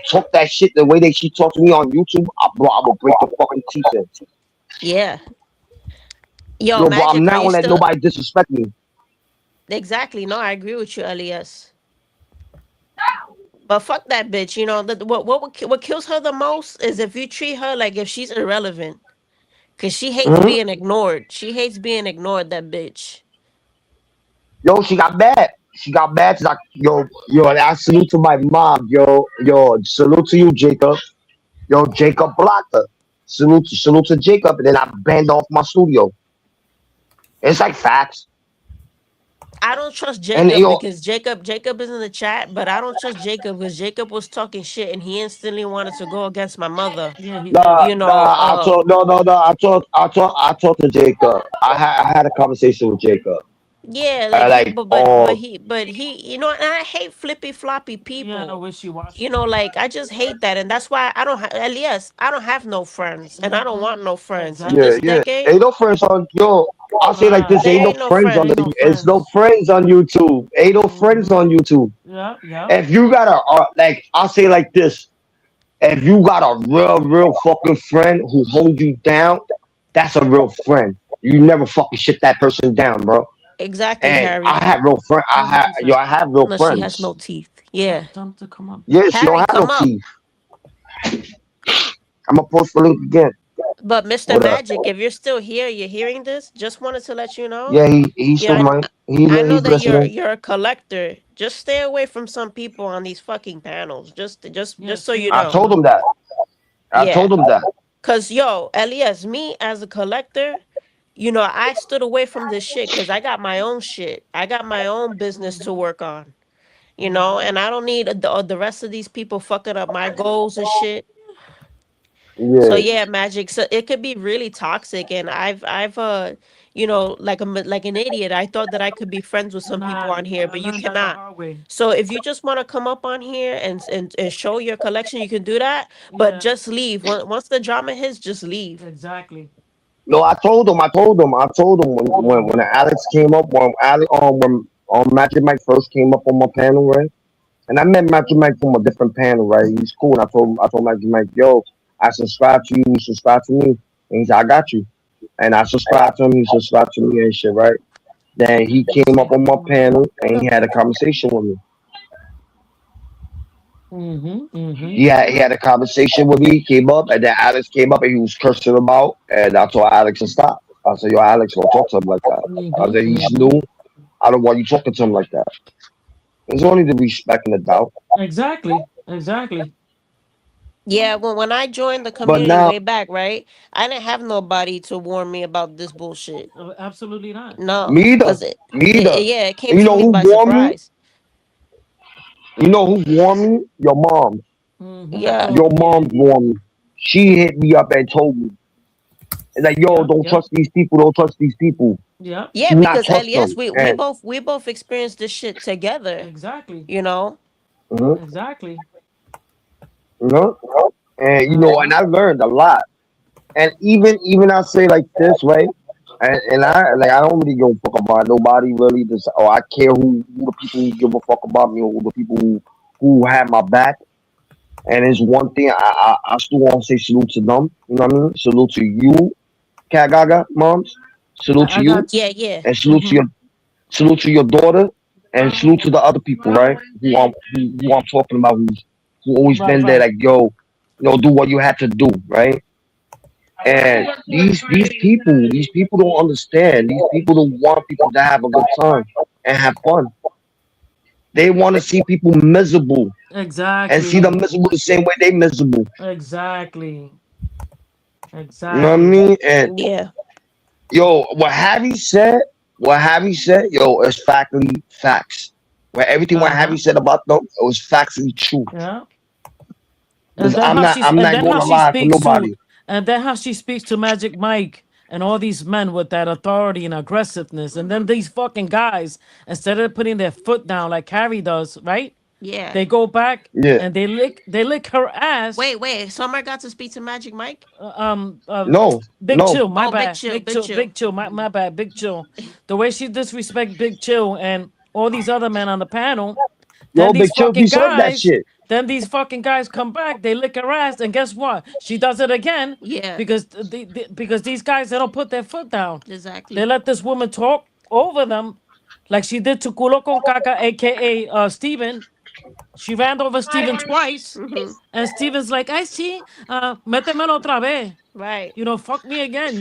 talk that shit the way that she talks to me on YouTube, I will break the fucking teeth in. Yeah. Yo, Yo, bro, I'm Magic, are not you gonna let still nobody disrespect me. exactly? No, I agree with you, Elias. But fuck that bitch. You know what kills her the most is if you treat her like if she's irrelevant, cause she hates Hmm being ignored. She hates being ignored. That bitch. Yo, she got mad. She got mad. She's like, yo, and I salute to my mom. Yo, salute to you, Jacob. Yo, Jacob blocked her. Salute to Jacob, and then I banned off my studio. It's like facts. I don't trust And Jacob yo, because Jacob is in the chat, but I don't trust Jacob because Jacob was talking shit and he instantly wanted to go against my mother. Yeah, he did. You know, I told no. I talked to Jacob. I had a conversation with Jacob. yeah, like he, Like, you know, and I hate flippy floppy Yeah, no people. wishy You washy. know, like I just hate that, and that's why I don't have. Elias, I don't have no friends, and I don't want no friends in yeah, this Exactly. yeah. decade. Ain't no friends on yo. I'll say like Nah, this: There ain't no ain't no friends on ain't friends. the. no It's no friends. friends on YouTube. Ain't no friends Mm-hmm. on YouTube. Yeah, yeah. If you got like, I'll say like this: if you got a real fucking friend who holds you down, that's a real friend. You never fucking shit that person down, bro. Exactly, And Harry. I have real friend. 100%. I have real No, she has no friends. teeth. Yeah, Tell him to come up. Yeah, she don't Harry, have no come up. teeth. I'm gonna post the link again. But Mr. What up? Magic, if you're still here, you're hearing this. Just wanted to let you know. Yeah, he still Yeah, mine. I know He's that listening. you're a collector. Just stay away from some people on these fucking panels. Yeah, Just so stay you I away know. from told him them. that. I Yeah. told him that. Cause yo, Elias, me as a collector, you know, I stood away from this shit because I got my own shit. I got my own business to work on. You know, and I don't need the rest of these people fucking up my goals and shit. So Yeah, yeah, magic. So it could be really toxic, and I've you know, like an idiot. I thought that I could be friends with some people Nah, on here, I but you learned that the cannot. hard way. So if you just want to come up on here and show your collection, you can do that. But Yeah, just leave. Once the drama hits, just leave. exactly. no, I told him when Mm-hmm. Alex came up when Magic Mike first came up on my panel, right? And I met Magic Mike from a different panel, right? He's cool. And I told Magic Mike, yo, I subscribe to you, subscribe to me. And he said, I got you. And I subscribed to him, he subscribed to me and shit, right? Then he You came say up hi on my to my panel son. and he had a conversation with me. Mm-hmm. Mm-hmm. He had a conversation with me, came up, and then Alex came up and he was cursing him out. And I told Alex to stop. I said, yo, Alex, don't talk to him like that. I Mm-hmm. said, he's Mm-hmm. new. I don't want you talking to him like that. There's only the respect and the doubt. Exactly. Exactly. Yeah, when I joined the But community now, way back, right? I didn't have nobody to warn me about this bullshit. Absolutely not. No, me either. cause Me either. yeah, it came And you to know me who by warned me? surprise. You know who warned me? Your mom. Mm-hmm. Yeah. Oh, Your yeah. mom warned me. She hit me up and told me. And like, yo, Yep. don't Yep. trust these people. Don't trust these people. Yep. Yeah, Do not because trust Elias, them. we And both experienced this shit together. Exactly. You know. mhm, Exactly. you know, and Uh-huh. I learned a lot. And even I say like this, right? And I don't really give a fuck about nobody really. Just I care who the people who give a fuck about me, or who the people who have my back. And it's one thing I still want to say salute to them. You know what I mean? Salute to you, Cat Gaga moms. Salute to I you, got you. Yeah, yeah. and Mm-hmm. salute to your daughter, and salute to the other people, right? Who I'm talking about, who always Right, been there, right. like yo, do what you had to do, right? And these people don't understand. These people don't want people to have a good time and have fun. They want to see people miserable and see them Exactly. miserable the same way they miserable. Exactly. You know what I Exactly. mean? And Yeah. yo, what Harry said, yo, is factually facts. Where everything what Harry Uh-huh. said about them, it was factually true. Yeah. Cause I'm And not then how gonna she lie for speaks to nobody. and then how she speaks to Magic Mike and all these men with that authority and aggressiveness. And then these fucking guys, instead of putting their foot down like Harry does, right? Yeah. They go back Yeah. and they lick her ass. Wait. Summer got to speak to Magic Mike. Uh, um uh No, Big no. Chill, my Oh, Big bad. Chill, Big Chill. Big Chill, my bad, Big Chill. The way she disrespect Big Chill and all these other men on the panel, then Yo, these Big Chill fucking deserve that guys, shit. then these fucking guys come back, they lick her ass, and guess what? She does it again Yeah. because because these guys they don't put their foot down. They Exactly. let this woman talk over them, like she did to Culo con Caca, aka Steven. She ran over Steven twice, Mm-hmm. and Steven's like, I see, métemelo otra vez. Right. Fuck me again,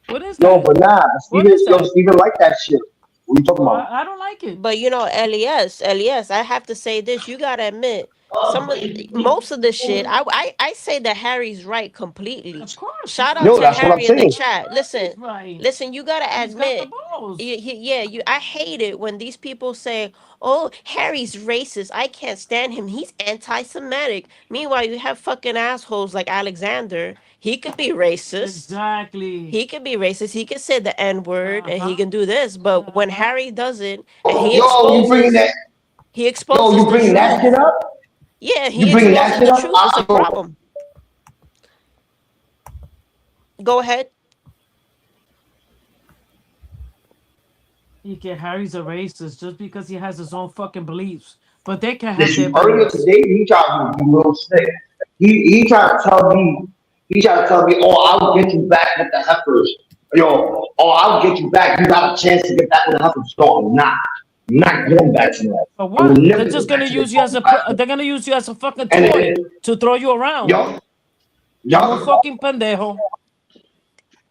What is Yo, that? but nah, What is that? Steven like that shit. What you talking Well, about? I don't like it. But you know, Elias, I have to say this. You gotta admit, most of the shit. I say that Harry's right completely. Of course, he's Shout out Yo, right. to that's what I'm Harry in the saying. chat. Listen, Right. listen. You gotta He's got the admit. balls. Yeah, you. I hate it when these people say, "Oh, Harry's racist. I can't stand him. He's anti-Semitic." Meanwhile, you have fucking assholes like Alexander. He could be racist. Exactly. He could be racist. He could say the N word and he Uh-huh. can do this. But when Uh-huh. Harry does it and Yo, you bringing that? he Yo, exposes you the bringing that shit truth. up? Yeah, You he bringing that exposes shit the up? truth. It's a Yo, problem. Go ahead. Harry's a racist just because he has his own fucking beliefs. But they can have their listen, earlier beliefs. today, he tried to be real sick. He tried to tell me, oh, I'll get you back with the heifers. Yo, oh, I'll get you back. You got a chance to get back with the heifers. No, I'm not. I'm not going back to that. For I will what? never They're go just back gonna to that use you as fucking a platform. they're gonna use you as a fucking And toy to throw you around. yo, Como yo, fucking pendejo.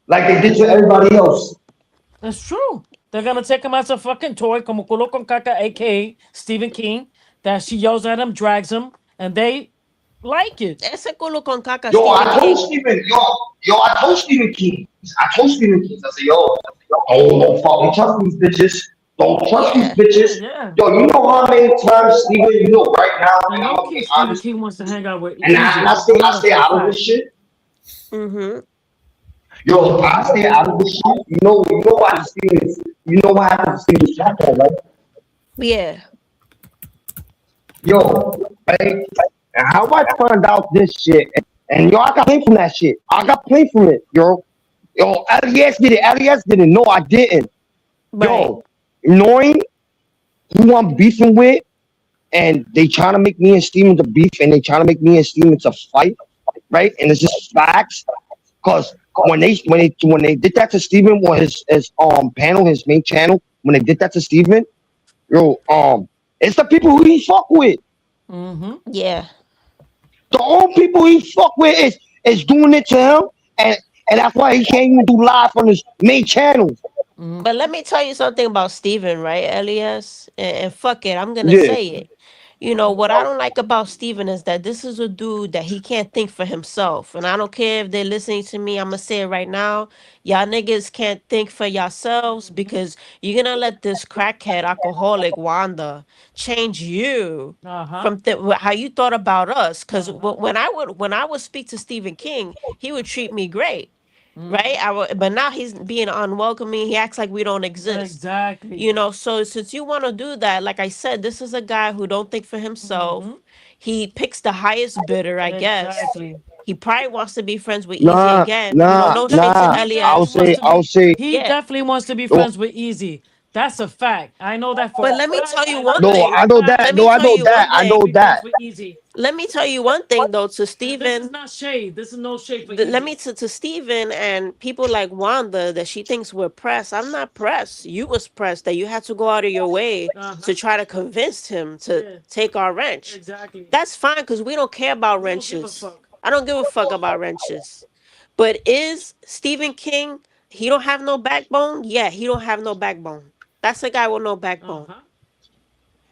like they did to everybody else. That's true. They're gonna take him as a fucking toy, como culo con caca, aka Stephen King, that she yells at him, drags him, and they like it. Ese culo con caca, Yo, Stephen I told King. Stephen, I told Stephen King. I told Stephen King, I said, yo, don't fucking trust these bitches. Don't trust these Yeah. bitches. Yeah. Yo, you know how many times, Stephen, you know right now, And and I'm no gonna kid be Stephen honest, King wants to hang out with and Easy. I stay For a out of this fact. shit. Mm-hmm. Yo, I stay out of this shit. You know why Stephen, you know what happened to Stephen's chapter, right? Yeah. Yo, right? And how I found out this shit, and yo, I got paid from that shit. I got paid from it, yo. Yo, Elias did it. Elias did it. No, I didn't. Right. Yo, knowing who I'm beefing with, and they trying to make me and Steven to beef, and they trying to make me and Steven to fight, right? And it's just facts. Cause when they did that to Steven on his panel, his main channel, when they did that to Steven, yo, it's the people who he fuck with. Mm-hmm. Yeah. The only people he fuck with is doing it to him, and that's why he can't even do live on his main channel. But let me tell you something about Steven, right, Elias? And fuck it, I'm gonna Yeah. say it. You know, what I don't like about Steven is that this is a dude that he can't think for himself. And I don't care if they're listening to me, I'm gonna say it right now. Y'all niggas can't think for yourselves because you're gonna let this crackhead alcoholic Wanda change you Uh-huh. from how you thought about us. Because Uh-huh. when I would speak to Stephen King, he would treat me great. Right? Mm-hmm. But now he's being unwelcoming. He acts like we don't exist. Exactly. You know, so since you want to do that, like I said, this is a guy who don't think for himself. Mm-hmm. He picks the highest bidder, I guess. Exactly. He probably wants to be friends with Easy Nah, again. You know, nah, no shade to nah. He I'll definitely Elias. wants say, to be he Yeah. definitely wants to be no, friends with Easy. That's a fact. I know that for But a let me fact. tell you I know one that no, for thing. a I know fact. that. Let No, me I tell know you that. one I Wants to know thing. be friends that. with Easy. Let me tell you one thing though to And this is Steven. not shade. This is no shade for Let Easy. me to Steven and people like Wanda that she thinks we're pressed. I'm not pressed. You was pressed that you had to go out of your way Uh-huh. to try to convince him to Yeah. take our wrench. Exactly. That's fine because we don't care about We don't give a wrenches. fuck. I don't give a fuck about wrenches. But is Stephen King, he don't have no backbone? Yeah, he don't have no backbone. That's a guy with no backbone. Uh-huh.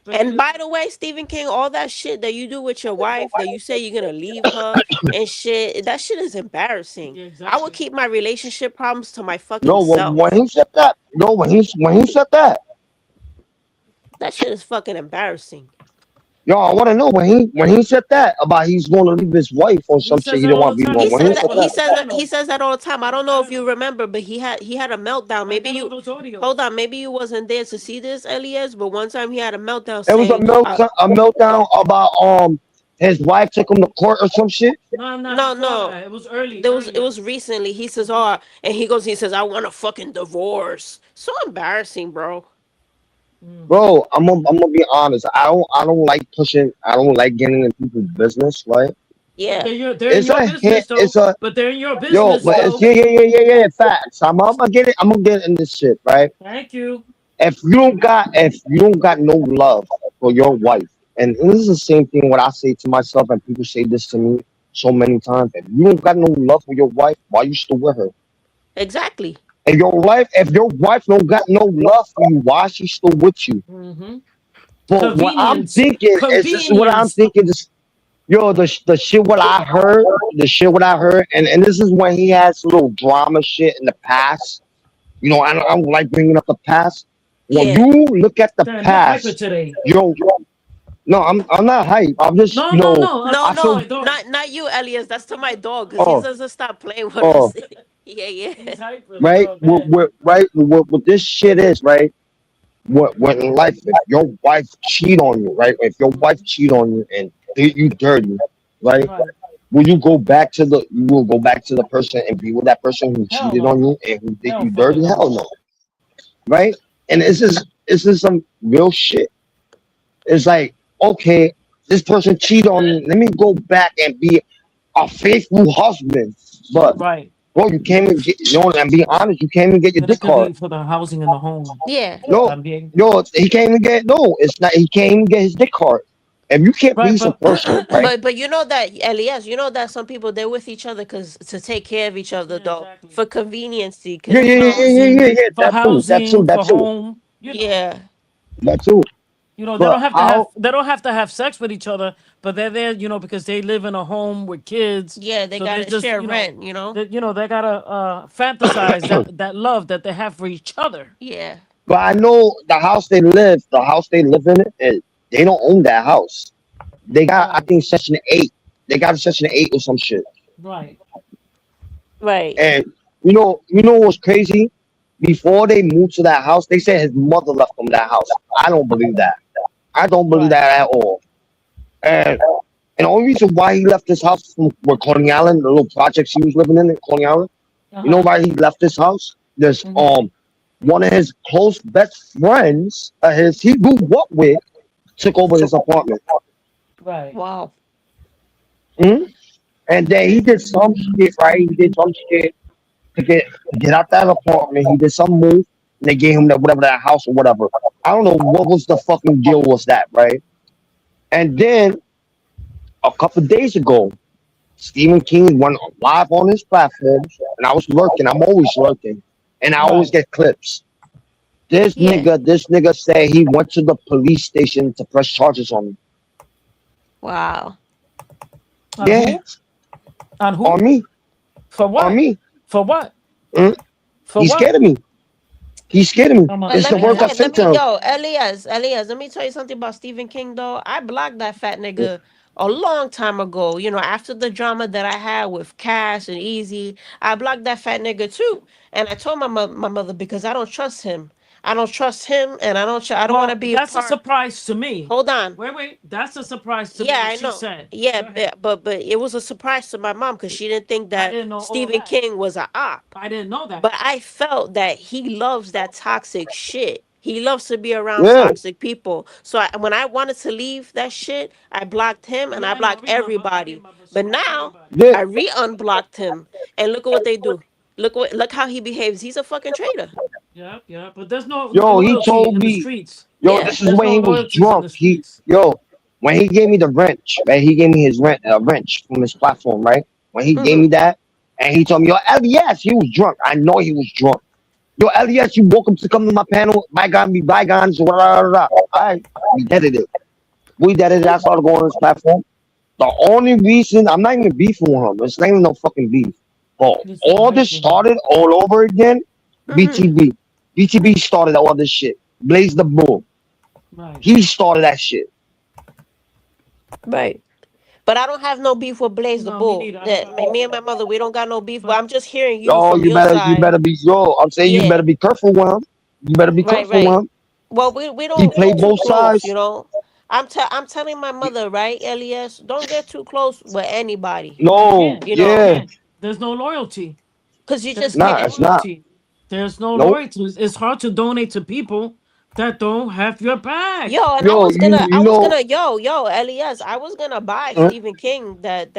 But And by the way, Stephen King, all that shit that you do with your wife, that you say you're gonna leave her and shit, that shit is embarrassing. yeah, I would exactly. keep my relationship problems to my fucking No, when self. he said that, no, when he said that, That shit is fucking embarrassing. yo, I want to know when he said that about he's going to leave his wife or He some shit. says He that didn't all want the to be time. with. He He When says says he that said that on he that, his says that he panel. says that all the time. I On don't his know if you panel. remember, but he had a meltdown. I Maybe got all you those audios. hold on, maybe you wasn't there to see this, Elias, but one time he had a meltdown it was saying, a meltdown about his wife took him to court or some shit. No, not no, before no. that. It was early, It earlier. was recently. He says, "Oh," and he says, "I want a fucking divorce." So embarrassing, bro. Mm-hmm. Bro, I'm gonna be honest. I don't like pushing. I don't like getting in people's business. Right? But Yeah. they're in It's your a hit. business though. It's a But they're in your yo, business but it's though. yeah. Facts. I'm gonna get it. I'm gonna get in this shit. Right? Thank you. If you don't got no love for your wife, and this is the same thing what I say to myself, and people say this to me so many times. If you don't got no love for your wife, why you still with her? Exactly. If your wife don't got no love for you, why she still with you? Mm-hmm. But what I'm Convenience. thinking is, this is what I'm Convenience. thinking. This, yo, the shit what I heard, and this is when he has little drama shit in the past. I don't like bringing up the past. When Yeah. you look at the Damn, you're hyper past, today. yo, no, I'm not hype. I'm just, No, no, no. No, I To feel, my no, dog. not you, Elias. That's to my dog, because he oh, doesn't stop playing with oh, us. Yeah, yeah. He's hyper. right, Go ahead. what this shit is, right? What in life, if your wife cheat on you, right? If your wife cheat on you and did you dirty, right? Right. You will go back to the person and be with that person who Hell cheated on no. you and who did Hell you fucking dirty? no. Hell no, right? And this is some real shit. It's like, okay, this person cheated on me. Let me go back and be a faithful husband. But Right. bro, you can't even get, and be honest, you can't even get your And it dick could hard. be for the housing in the home. Yeah. No, También. he can't even get, no, it's not, he can't even get his dick hard. If you can't Right, please a but person, right? But you know that, Elias, you know that some people, they're with each other because to take care of each other, yeah, though, exactly. for conveniency, Yeah, because yeah, yeah, yeah, yeah, yeah, yeah. For That too, housing, that for too, home, yeah, that too. they don't But have to have how? sex with each other, but they're there, because they live in a home with kids. yeah, they So they're gotta just, share rent. they gotta fantasize that love that they have for each other. Yeah, But I know the house they live in, they don't own that house. They got, I Right, think, Section 8. They got a Section 8 or some shit. right. right. And what's crazy? Before they moved to that house, they said his mother left from that house. I don't believe that. I don't believe Right. that at all. And and the only reason why he left this house from where Coney Island, the little projects he was living in Coney Island, you know Uh-huh. why he left this house? There's Hmm. one of his close best friends, his he grew up with, took over his apartment. Right. Wow. Mhm. And then he did some shit, right? He did some shit to get out that apartment. He did some move, and they gave him that whatever that house or whatever. I don't know what was the fucking deal was that, right? And then a couple days ago, Stephen King went live on his platform, and I was lurking. I'm always lurking, and I always Right. get clips. Yeah. This nigga said he went to the police station to press charges on me. Wow. On Yeah, who? On on who? me, For on what? me. For what? Mm, For He's what? scared of me. He's scared of me. Come on. But It's let the me Can I words I tell you, say ask? to him. Elias, let me tell you something about Stephen King, though. I blocked that fat nigga a long time ago. After the drama that I had with Cash and Easy, I blocked that fat nigga too. And I told my mother, because I don't trust him. I don't trust him, and I don't want to Well, be a that's a part. surprise to me. Hold on. Wait. That's a surprise to me. Yeah, What I she know. said. Yeah, Go ahead. but it was a surprise to my mom because she didn't think I that didn't know all Stephen that. King was a op. I didn't know that. But I felt that he loves that toxic shit. He loves to be around Yeah, toxic people. So when I wanted to leave that shit, I blocked him and Yeah, I I know. blocked I everybody. remember. She But blocked now everybody. yeah. I re-unblocked him, and look at what they do. Look how he behaves. He's a fucking traitor. Yeah. But there's no Yo, he loyalty told in the me, streets. yo, Yeah. this is There's when no he was loyalties in drunk. the streets. When he gave me the wrench, right? He gave me his wrench from his platform, right? When he gave Hmm. me that, and he told me, yo, Elias, he was drunk. I know he was drunk. Yo, Elias, you welcome to come to my panel. Bygone be bygones. Blah, blah, blah, blah. All right, we deaded it. We deaded it. I started going on his platform. The only reason I'm not even beefing with him. It's not even no fucking beef. But You just don't all like this him. started all over again. Hmm. BTB. BTB started all this shit. Blaze the Bull. Right. He started that shit. Right. But I don't have no beef with Blaze the No, me Bull. neither. I don't got no Me and beef. my mother, we don't got no beef. But But I'm just hearing you Yo, from you your better, you side. better be, yo, I'm saying you better Yeah. be careful with him. You better be Right. careful with Right. him. Well, we He don't get played too both close. sides. I'm telling my mother, right, Elias, don't get too close with anybody. you No, can't. You You know, yeah, can't. There's no loyalty. because you There's just no nah, can't. it's not. loyalty. There's no Nope. loyalty. It's hard to donate to people that don't have your back. Yo, and Yo, I was gonna, yo, Elias, I was gonna buy uh, Stephen King that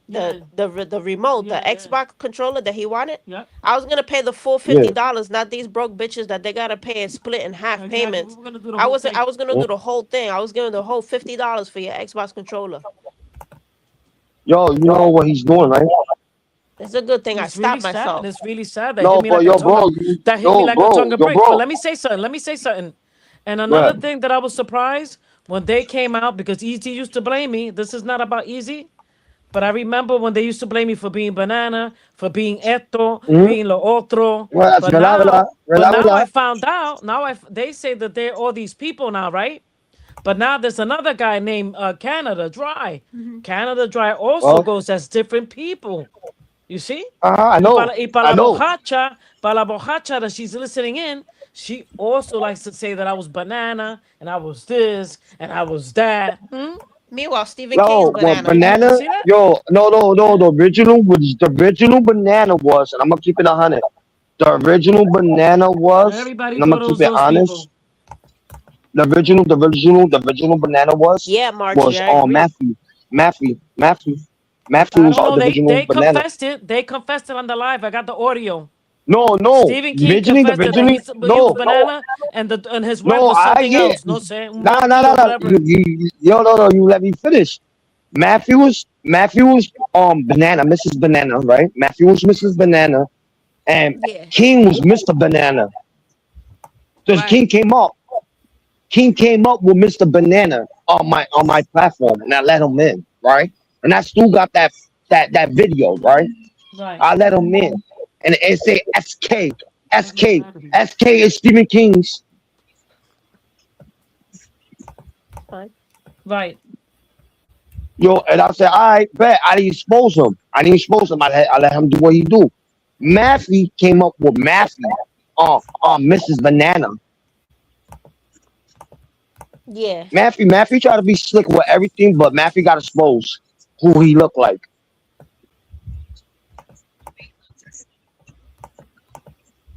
Yeah. the remote, the Yeah. Xbox controller that he wanted. Yeah. I was gonna pay the full yeah, $50, not these broke bitches that they gotta pay and split in half Exactly. We payments. were gonna do the whole I thing. was gonna uh, do the whole thing. I was giving the whole $50 for your Xbox controller. yo, you know what he's doing, right? It's a good thing I It's really stopped sad. myself. It's really sad. That No, hit me but like a yo, ton bro, of that hit me like a ton of yo, bricks. But bro. let me say something. Let me say something. And Right. another thing that I was surprised when they came out, because Easy used to blame me. This is not about Easy. But I remember when they used to blame me for being banana, for being esto, Mm-hmm. being lo otro. Well, that's But now I relax. found out. They say that they're all these people now, right? But now there's another guy named Canada Dry. Canada Dry also Well, goes as different people. You see? I know. Y para I know. la bojacha that she's listening in, she also likes to say that I was banana and I was this and I was that. Hmm? Meanwhile, Stephen King is Yo, well, banana. You banana. see that? Yo, no. The original banana was, and I'm gonna keep it 100. The original banana was, Everybody and I'm gonna thought it keep was it those honest. people. The original banana Yeah, was Margie, I agree. Matthew I was don't know. the original They banana. confessed it. They confessed it on the live. I got the audio. No. Stephen King confessed it that he was banana and his wife No. was something Yeah. else. No sé, un Nah, monkey or whatever. no. You let me finish. Matthew was banana, Mrs. Banana, right? Matthew was Mrs. Banana, and Yeah. King was Mr. Banana. Because Right. King came up with Mr. Banana on my platform, and I let him in, right? And I still got that video, right? Right. I let him in, and it say SK. Exactly. SK is Stephen King's. Fine. Right. Yo, and I said, all right, bet. I didn't expose him. I let him do what he do. Matthew came up with Matthew Mrs. Banana. Yeah. Matthew tried to be slick with everything, but Matthew got exposed who he looked like.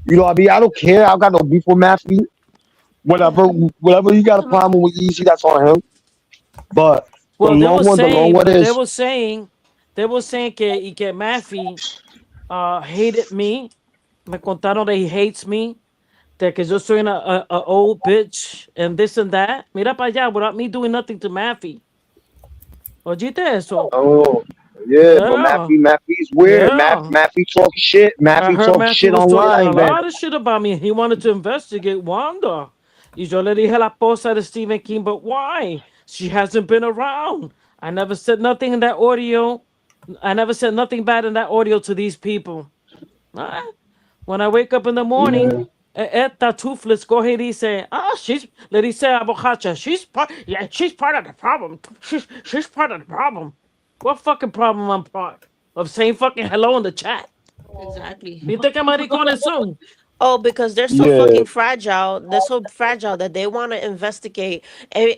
You know what I mean? I don't care. I got no beef with Matthew. Whatever he got a problem with Easy, that's on him. But Well, the long one they is were saying que Maffey hated me. Me contaron that he hates me. That que yo soy a old bitch and this and that. Mira para allá without me doing nothing to Maffey. Oíste eso? oh yeah, but Yeah. Matthew's weird. Yeah. Matthew talk shit. I Matthew heard talk Matthew shit was talking a online, man. lot of shit about me. He wanted to investigate Wanda. Y yo le dije a la esposa de Stephen King, but why? She hasn't been around. I never said nothing in that audio. I never said nothing bad in that audio to these people. Ah, when I wake up in the morning, Yeah. esta toothless coge y dice, le dice a Bocacha, she's part of the problem. She's part of the problem. What fucking problem I'm part of saying fucking hello in the chat? Exactly. ¿Viste qué maricones son? Oh, because they're so Yeah. fucking fragile. They're so fragile that they want to investigate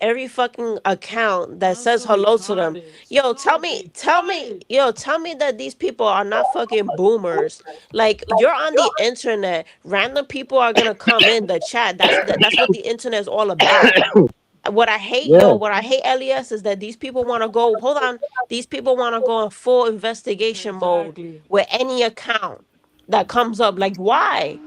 every fucking account that I'm says so hello to them. retarded. Yo, So retarded. tell me that these people are not fucking boomers. Like you're on the internet, random people are gonna come in the chat. That's what the internet is all about. Yeah. What I hate, Elias, is that these people want to go. Hold on, these people want to go in full investigation mode Exactly. with any account that comes up. Like, why?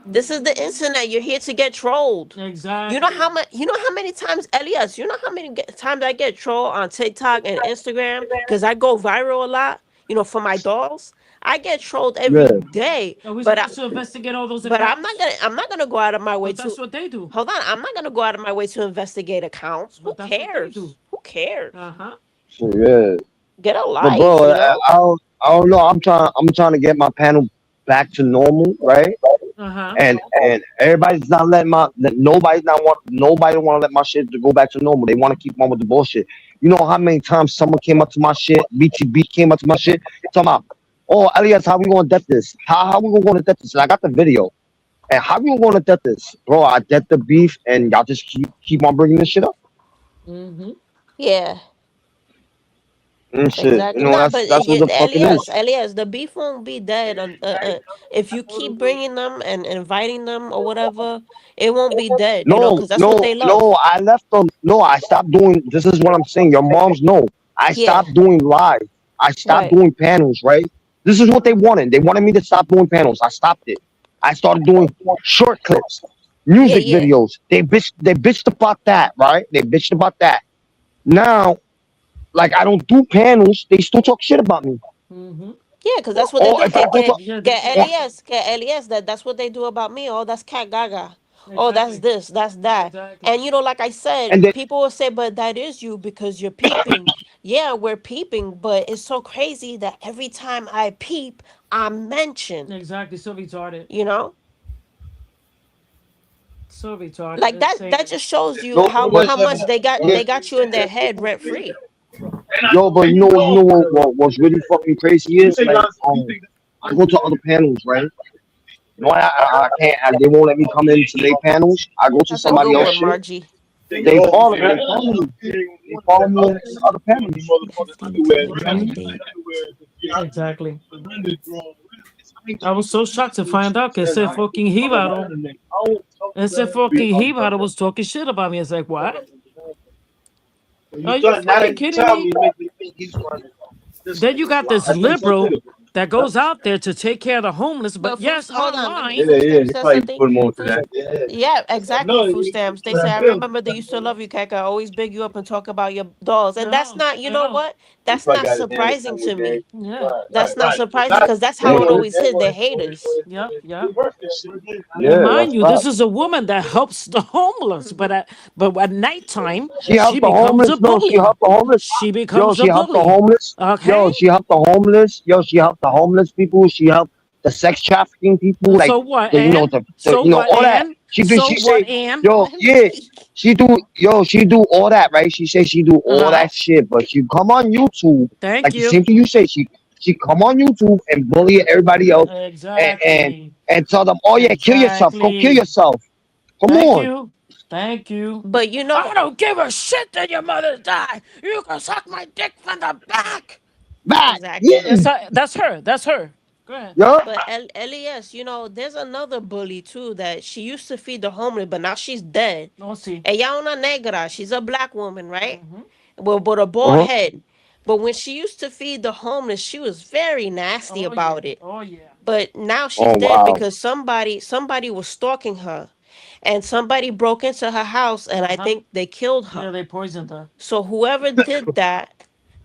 This is the internet. You're here to get trolled. Exactly. You know how much? You know how many times, Elias? You know how many times I get trolled on TikTok and Instagram because I go viral a lot. You know, for my dolls, I get trolled every Yeah. day. Are we But supposed to investigate all those but accounts? I'm not gonna go out of my way But that's to. what they do. Hold on, I'm not gonna go out of my way to investigate accounts. Who But that's what they cares? do. Who cares? Uh-huh. Yeah. Get a But life, bro, you know. I don't know. I'm trying to get my panel back to normal, right? Uh-huh. And everybody's not letting nobody want to let my shit to go back to normal. They want to keep on with the bullshit. You know how many times someone came up to my shit, BTB came up to my shit, talking about, oh Elias, how we gonna death this? How we gonna death this? And I got the video. And how we gonna death this, bro? I death the beef, and y'all just keep on bringing this shit up Mm-hmm. Yeah, and shit. You exactly. know Nah, but that's what the fuck it is. Elias, the beef won't be dead. If you keep bringing them and inviting them or whatever, it won't be dead. You know, because that's what they love. No. I left them. No, I stopped doing. This is what I'm saying. Your moms know. I Yeah, stopped doing live. I stopped right. doing panels. Right. This is what they wanted. They wanted me to stop doing panels. I stopped it. I started doing short clips, Yeah, music yeah. videos. They bitched about that. Right. They bitched about that. Now, like I don't do panels. They still talk shit about me. Mm-hmm. Yeah, because that's what they Oh, do. if I go to, Yeah, Get yeah, Elias. That's what they do about me. Oh, that's cat gaga. Oh, that's exactly, this, that's that. exactly. And like I said, and then people will say, but that is you because you're peeping. Yeah, we're peeping, but it's so crazy that every time I peep, I'm mentioned. Exactly. So retarded. You know, So retarded. like that. That Insane. just shows you yo, but how much yeah, they got you in their head rent free. yo, but what's really fucking crazy is like I go to other panels, right? You know, I can't. They won't let me come into their panels. I go to That's a somebody good else one, shit. Margie. They follow me. They follow me into other panels. 15 to the Hmm. date. Exactly. I was so shocked to find out que ese fucking Hibaro, ese fucking Hibaro was talking shit about me. It's like, what? Are you fucking kidding me? Then you got this liberal that goes out there to take care of the homeless, But but yes, hold on, the online. food stamps said something. Yeah, exactly. Food stamps. They say, I remember they used to love you, Kaka. Always big you up and talk about your dolls. And that's Yeah, not, you know yeah, what? That's not surprising to me. yeah, That's not surprising because that's how it Mhm. always is. They're haters. yep, yep. And Yeah, mind that's you, right. this is a woman that helps the homeless, but at nighttime She she helped the becomes a homeless. No, she bully. helped the homeless. She Yo, becomes she a helped the bully. homeless. Yo, Okay. she helped the homeless. Yo, she helped the homeless people. She helped the sex trafficking people. Like So what, the Ann? So what, all that. Ann? She do. So She what, say, Ann? yo, Let me yeah. see. She do. Yo, she do all that, right? She say she do Uh all huh. that shit, but she come on YouTube, Thank like the you. same thing you say. She come on YouTube and bully everybody else, and and, Exactly. and tell them, oh yeah, kill yourself. Go kill Exactly. yourself. Come Thank on, you. Thank you. But I don't give a shit that your mother died. You can suck my dick from the back. back. exactly. Yeah, That's her. That's her. Go ahead. yeah. But LES, there's another bully too that she used to feed the homeless, but now she's dead. No, see. Ella una negra. She's a black woman, right? Mm-hmm. Well, but a bald Uh-huh. head. But when she used to feed the homeless, she was very nasty Oh yeah. about it. Oh yeah. But now she's Oh dead wow. because somebody was stalking her, and somebody broke into her house, and Uh I huh. think they killed Yeah, her. they poisoned her. So whoever did that,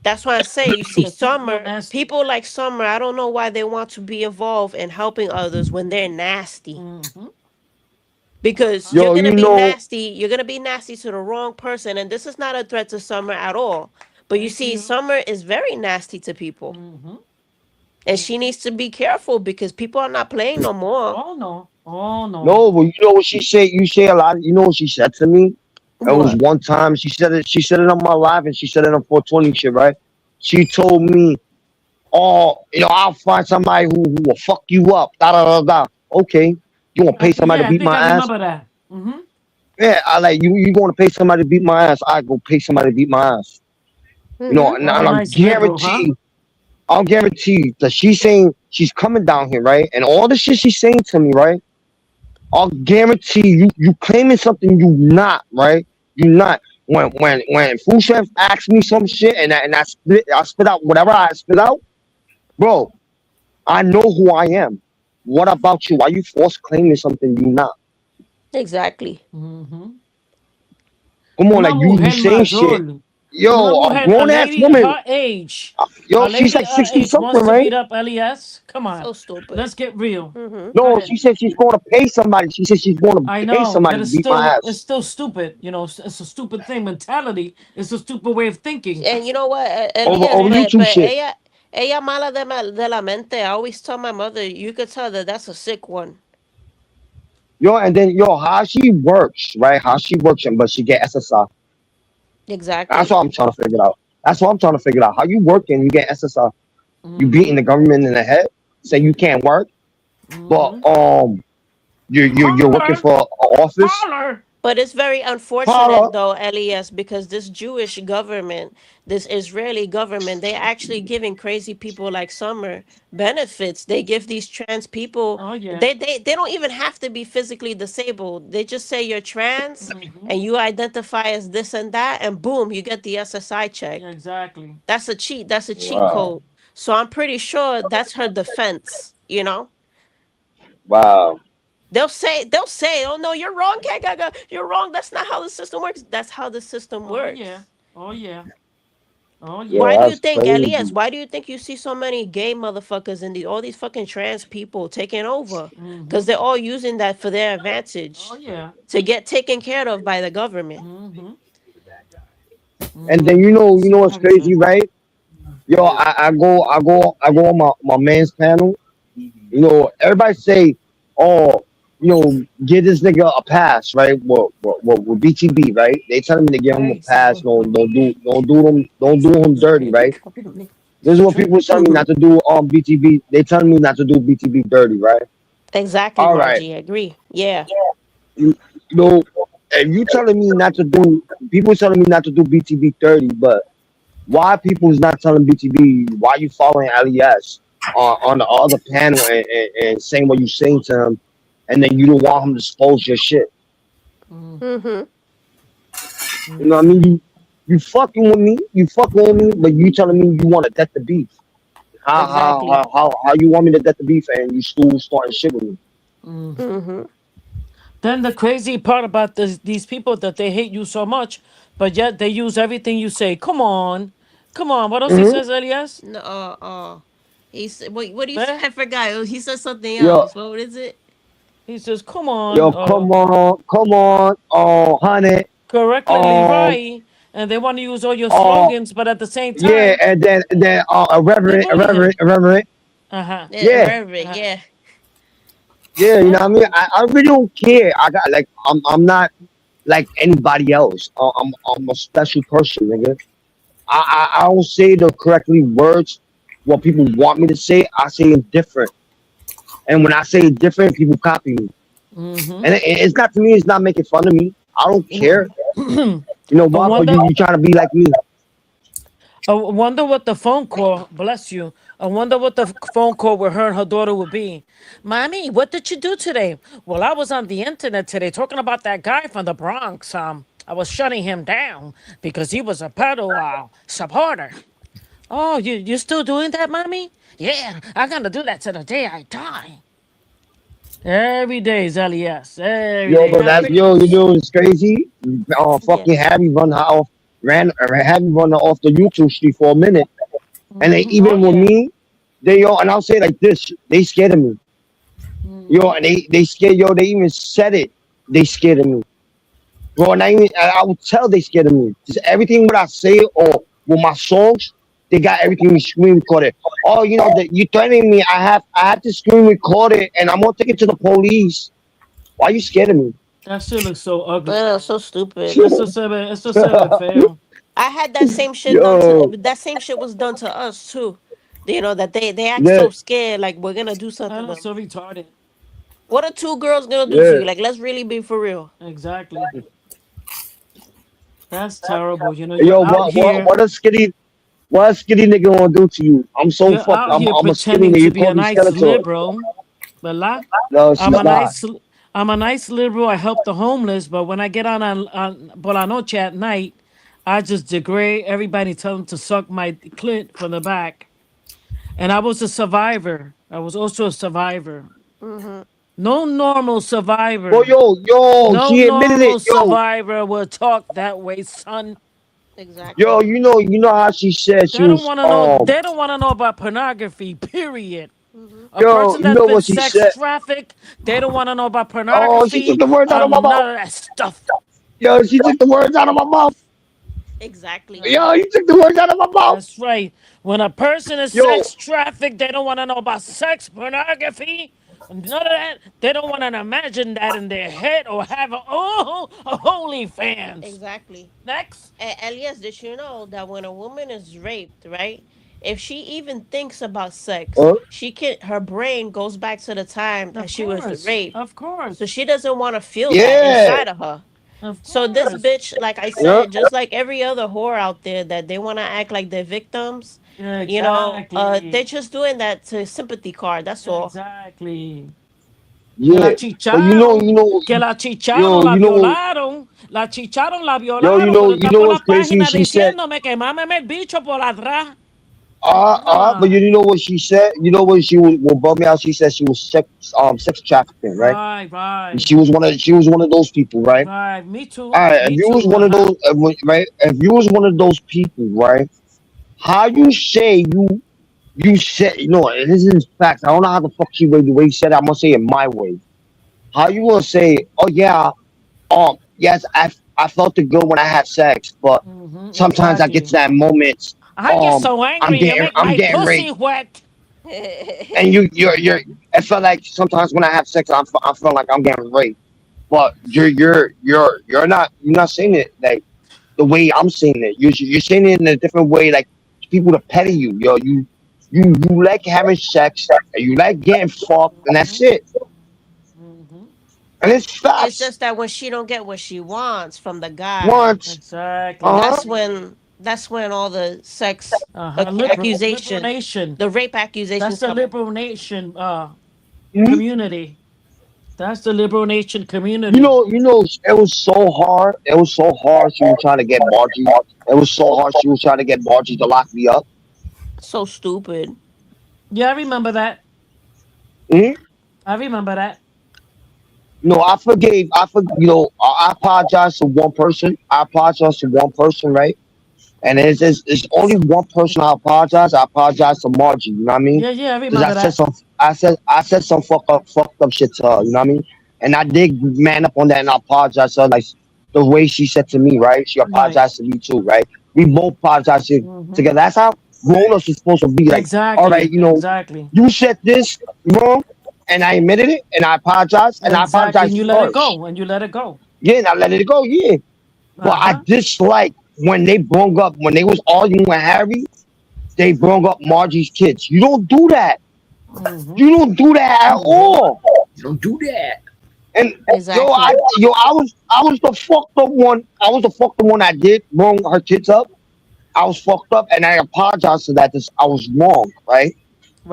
that's why I say, you see, Yeah, she's real Summer, nasty. people like Summer, I don't know why they want to be involved in helping others when they're nasty. Mm-hmm. Uh Because huh. Yo, you know, you're gonna be nasty to the wrong person, and this is not a threat to Summer at all. But you Thank see, you. Summer is very nasty to people, Mm-hmm. and she Mm-hmm. needs to be careful because people are not playing no more. Oh no. Oh no. no, but you know what she said? You say a lot. You know what she said to me? It was What? one time she said it. She said it on my live, and she said it on 420 shit, right? She told me, "Oh, I'll find somebody who will fuck you up." Da da da da. Okay, you want to pay somebody to Yeah, I beat think my I ass? remember that. Mm-hmm. Yeah, I like you. You going to pay somebody to beat my ass? I go pay somebody to beat my ass. Mm-hmm. And What a I'll nice liberal, huh? guarantee. I'll guarantee that she's saying she's coming down here, right? And all the shit she's saying to me, right? I'll guarantee you claiming something you not, right? You not. When food chefs ask me some shit and I spit out whatever I spit out, bro, I know who I am. What about you? Why you force claiming something you not? Exactly. Mm-hmm. Come on, Una like you mujer saying shit. mayor. Una Yo, a mujer, a grown ass lady woman. her age. A Yo, she's lady like her 60 age something, wants to right? beat up LES. Come on. So stupid. Let's get real. Mm-hmm. Go No, ahead. she said she's going to pay somebody. She said she's going to I pay know, somebody but to beat my it's ass. still stupid. You know, it's a stupid thing. Mentality. It's a stupid way of thinking. And you know what, Elias, Over YouTube but shit. ella mala de la mente. I always tell my mother, you could tell that that's a sick one. Yo, and then how she works, right? How she works, but she get SSI. That's Exactly. what I'm trying to figure out. That's what I'm trying to figure out. How you working? You get SSI. You beating Mm-hmm. the government in the head, say you can't work, but Mm-hmm. you're working Holler, for an office. holler. But it's very Holla. unfortunate though, Elias, because this Jewish government, this Israeli government, they actually giving crazy people like Summer benefits. They give these trans people, Oh yeah. they don't even have to be physically disabled. They just say you're trans Mm-hmm. and you identify as this and that, and boom, you get the SSI Yeah, check. exactly. That's a cheat. That's a cheat Wow. code. So I'm pretty sure that's her defense. Wow. They'll say, oh no, you're wrong, Gaga. You're wrong. That's not how the system works. That's how the system Oh yeah. works. Oh yeah. Oh Yo, Why yeah. do you that's think, Elias? crazy. Why do you think you see so many gay motherfuckers and all these fucking trans people taking over? Because Mm-hmm. they're all using that for their Oh advantage yeah. to get taken care of by the government. Mm-hmm. And then Mm-hmm. you know See what's how you crazy, say. right? Yo, I go on my man's panel. You know, everybody say, oh, you know, give this nigga a pass, right? With BTB, right? They telling me to give him a Hey, pass. Sabo. No, don't do him dirty, right? This is what people telling me not to do on BTB. They telling me not to do BTB dirty, right? Exactly, All right. Margie. I agree. Yeah. You, you know, and you telling me not to do, people telling me not to do BTB 30, but why people is not telling BTB, why you following LES on the other panel and saying what you saying to him, and then you don't want him to expose your shit. Mm, Mm-hmm. You know what I mean? You fucking with me, but you telling me you want to death the beef. Exactly. How you want me to death the beef and you still starting shit with me? mm. Mm-hmm. Then the crazy part about these people that they hate you so much, but yet they use everything you say. Come on, come on. What else he Hmm. says, Elias? No, he said, what do you say? Eh? I forgot. He said something Yo, else. What is it? He says, "Come on, yo, come on, oh honey, correctly um, right," and they want to use all your uh, slogans, but at the same yeah, time, and then they bully him. irreverent, Uh huh. Yeah, yeah. Reverend. Uh-huh. Yeah. Yeah, you know what I mean? Oh. I really don't care. I got like I'm not like anybody else. I'm a special person, nigga. I don't say the correctly words what people want me to say. I say it different. And when I say it different, people copy me. Mm-hmm. And it's not to me, it's not making fun of me. I don't care. You know I why? But wonder. you trying to be like me. I wonder what the phone call. Bless you. I wonder what the phone call with her and her daughter would be. Mommy, what did you do today? Well, I was on the internet today talking about that guy from the Bronx. I was shutting him down because he was a pedal supporter. Oh, you still doing that, mommy? Yeah, I'm gonna do that to the day I die. Every day is LES. Every Yo, day but is that's Pretty yo, you LES. know it's crazy. Fucking yes. Harry run her off, Harry run her off the YouTube street for a minute. And they Mm-hmm. Oh even with yeah. me, they yo, and I'll say like this, they scared of me. Yo, Mm-hmm. and they scared, yo, they even said it. They scared of me. Bro, and I would tell they scared of me. Just everything what I say or with my songs, they got everything screen recorded. Oh, you know that you threatening me. I have to screen record it and I'm gonna take it to the police. Why you scared of me? That shit looks so ugly. So stupid. Eso se ve feo. I had that same shit done to Yo, that same shit was done to us too. You know that they act yeah, so scared, like we're gonna do something That to is them. so retarded. What are two girls gonna do to yeah. you? Like, let's really be for real. Exactly. That's terrible. You know, Yo, what a skinny nigga gonna do to you? you're out here I'm a skinny pretending nigga. to You be call a me nice Skeletor. liberal, but No, I'm she's a not. I'm a nice liberal. I help the homeless, but when I get on por la noche at night, I just degrade everybody, tell them to suck my clit from the back. And I was a survivor. I was also a survivor. Mm-hmm. No normal Bro, survivor. yo, No she admitted it. normal survivor will talk that way, son. Exactly. You know how she said she They don't was want to know. They don't want to know about pornography. Period. Mm-hmm. A person you that's know been what she sex said. trafficked, they don't want to know about Oh, she took pornography the words out or of my none mouth. of that stuff. Yo, she took the words out of my mouth. Exactly. Uh, Yo, you took the words out of my mouth. that's right. When a person is Yo, sex trafficked, they don't want to know about sex, pornography, none of that. They don't want to imagine that in their head or have a holy fans. Exactly. Next. Elias, did you know that when a woman is raped, right? If she even thinks about sex, uh, her brain goes back to the time that Of she was course. raped. Of So course. she doesn't want to feel that yeah, inside of her. Of So this course. bitch, like I yeah, said, just like every other whore out there that they want to act like they're victims, they're Exactly. just doing that to sympathy card. That's all. Exactly. Que la yeah. But chicharon, que la chicharon, la violaron, la chicharon, la violaron, pero you está know por what's la crazy? página She said, diciéndome que mámeme el bicho por atrás. Come but on. you know what she said? You know what she was, what bummed me out? She said she was sex trafficking, right? Right, And right, she was one of those people, right? right. All right, if Me you was too, one of uh-huh. those, right? If you was one of those people, right? How you say you said this is facts. I don't know how the fuck the way you said it, I'm gonna say it my way. How you gonna say, oh yeah, yes, I felt it good when I had sex, but sometimes I get to Exactly. that moment, I get so I'm angry, you getting make I'm my getting pussy raped. wet. And you're I feel like sometimes when I have sex I feel like I'm getting raped. But you're not saying it like the way I'm saying it. You're saying it in a different way, like people to petty you. Yo, you like having sex and you like getting fucked and that's it. And it's It's facts. just that when she don't get what she wants from the guy, Once, Exactly. uh-huh. that's when all the sex Liberal accusation, nation. the rape That's accusations the come in. liberal nation Mhm. community. That's the liberal nation You community. know, it was so hard. It was so hard. She was trying to get Margie. It was so hard. She was trying to get Margie to lock me up. So stupid. Yeah, I remember that. Mhm. I remember that. No, I forgave. I apologized to one person. I apologized to one person, right? And it's only one person I apologize. I apologize to Margie. You know what I mean? Yeah, yeah, I Because remember that. I said some fucked up shit to her. You know what I mean? And I did man up on that and I apologized to her, like the way she said to me, right? She Right. apologized to me too, right? We both apologized together. That's how grown ups is supposed to be. Like, all right, Exactly. Exactly. you said this wrong, and I admitted it, and I apologized, and I Exactly. And apologized you let it first. go. And you let it go. Yeah, and I let it go. Yeah, but I Uh-huh. dislike when they brung up when they was arguing with Harry. They brung up Margie's kids. You don't do that. Mm-hmm. You don't do that at all. You don't do that. And Exactly. I was the fucked up one. I was the fucked up one that did bring her kids up. I was fucked up, and I apologize for that. I was wrong, right?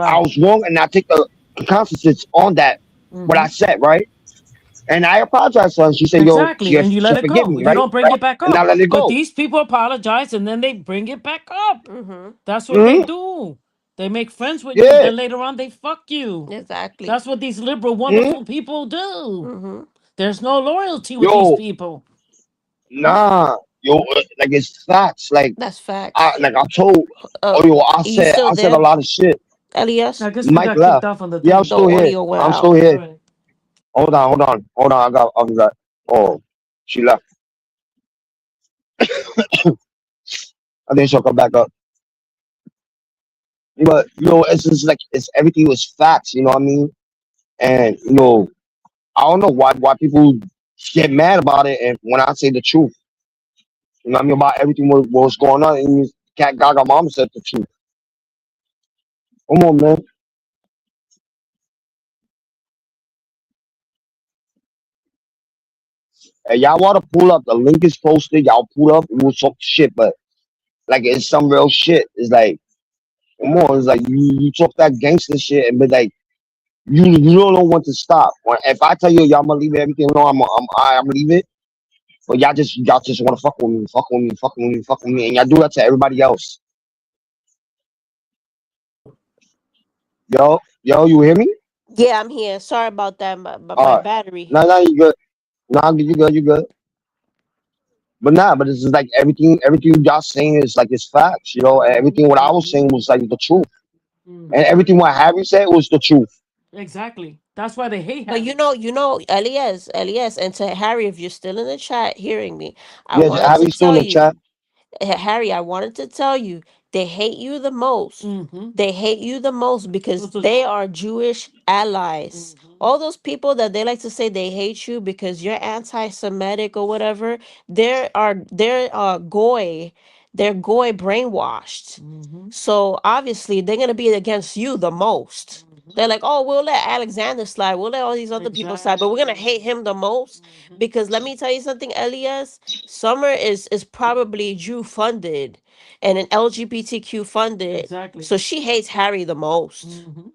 I Right. was wrong, and I take the consequences on that. What I Mm-hmm. said, right? And I apologized to her. She said, "Yo, Exactly. And you she let it forgive go. me, You right?" don't bring it back And I up. let it But go. these people apologize and then they bring it back up. Mm-hmm. That's what they Hmm. do. They make friends with you, Yeah. then later on they fuck you. Exactly. That's what these liberal, Hmm. wonderful people do. Mm-hmm. There's no loyalty with these Yo, people. nah. Yo, like it's facts. That's facts. I told. Uh, Oh, yo, you still I said a there, lot of shit. Elias? I guess we Mike got kicked left. off on the Yeah, I'm thing. The still here. audio went I'm still out. here. Right. Hold on. I got. Oh, she left. I think she'll come back up. But it's just like it's everything was facts. You know what I mean? And I don't know why people get mad about it. And when I say the truth, you know what I mean about everything what was going on. And Cat Gaga mama said the truth. Come on, man. And y'all want to pull up? The link is posted. Y'all pull up. We'll talk shit, but like it's some real shit. It's like, come on. It's like you talk that gangster shit, and but like you don't know when to stop. If I tell you y'all gonna leave everything alone, I'm leave it. But y'all just want to fuck with me, and y'all do that to everybody else. Yo, you hear me? Yeah, I'm here. Sorry about that, but my All right. battery. Nah, you good. Nah, you good. But nah, but it's just like everything y'all saying is like it's facts, and everything what I was saying was like the truth. And everything what Harry said was the truth. Exactly. That's why they hate But Harry. Elias, and to Harry, if you're still in the chat hearing me, I Yes, wanted to Harry's still in tell the you, chat. Harry, I wanted to tell you, they hate you the most. Mm-hmm. They hate you the most because they are Jewish allies. All those people that they like to say they hate you because you're anti-Semitic or whatever, they're goy, they're goy brainwashed. Mm-hmm. So obviously they're gonna be against you the most. They're like, oh, we'll let Alexander slide, we'll let all these other people slide, but we're gonna Exactly. hate him the most because let me tell you something, Elias. Summer is probably Jew funded and an LGBTQ funded, Exactly. so she hates Harry the most. Mm-hmm.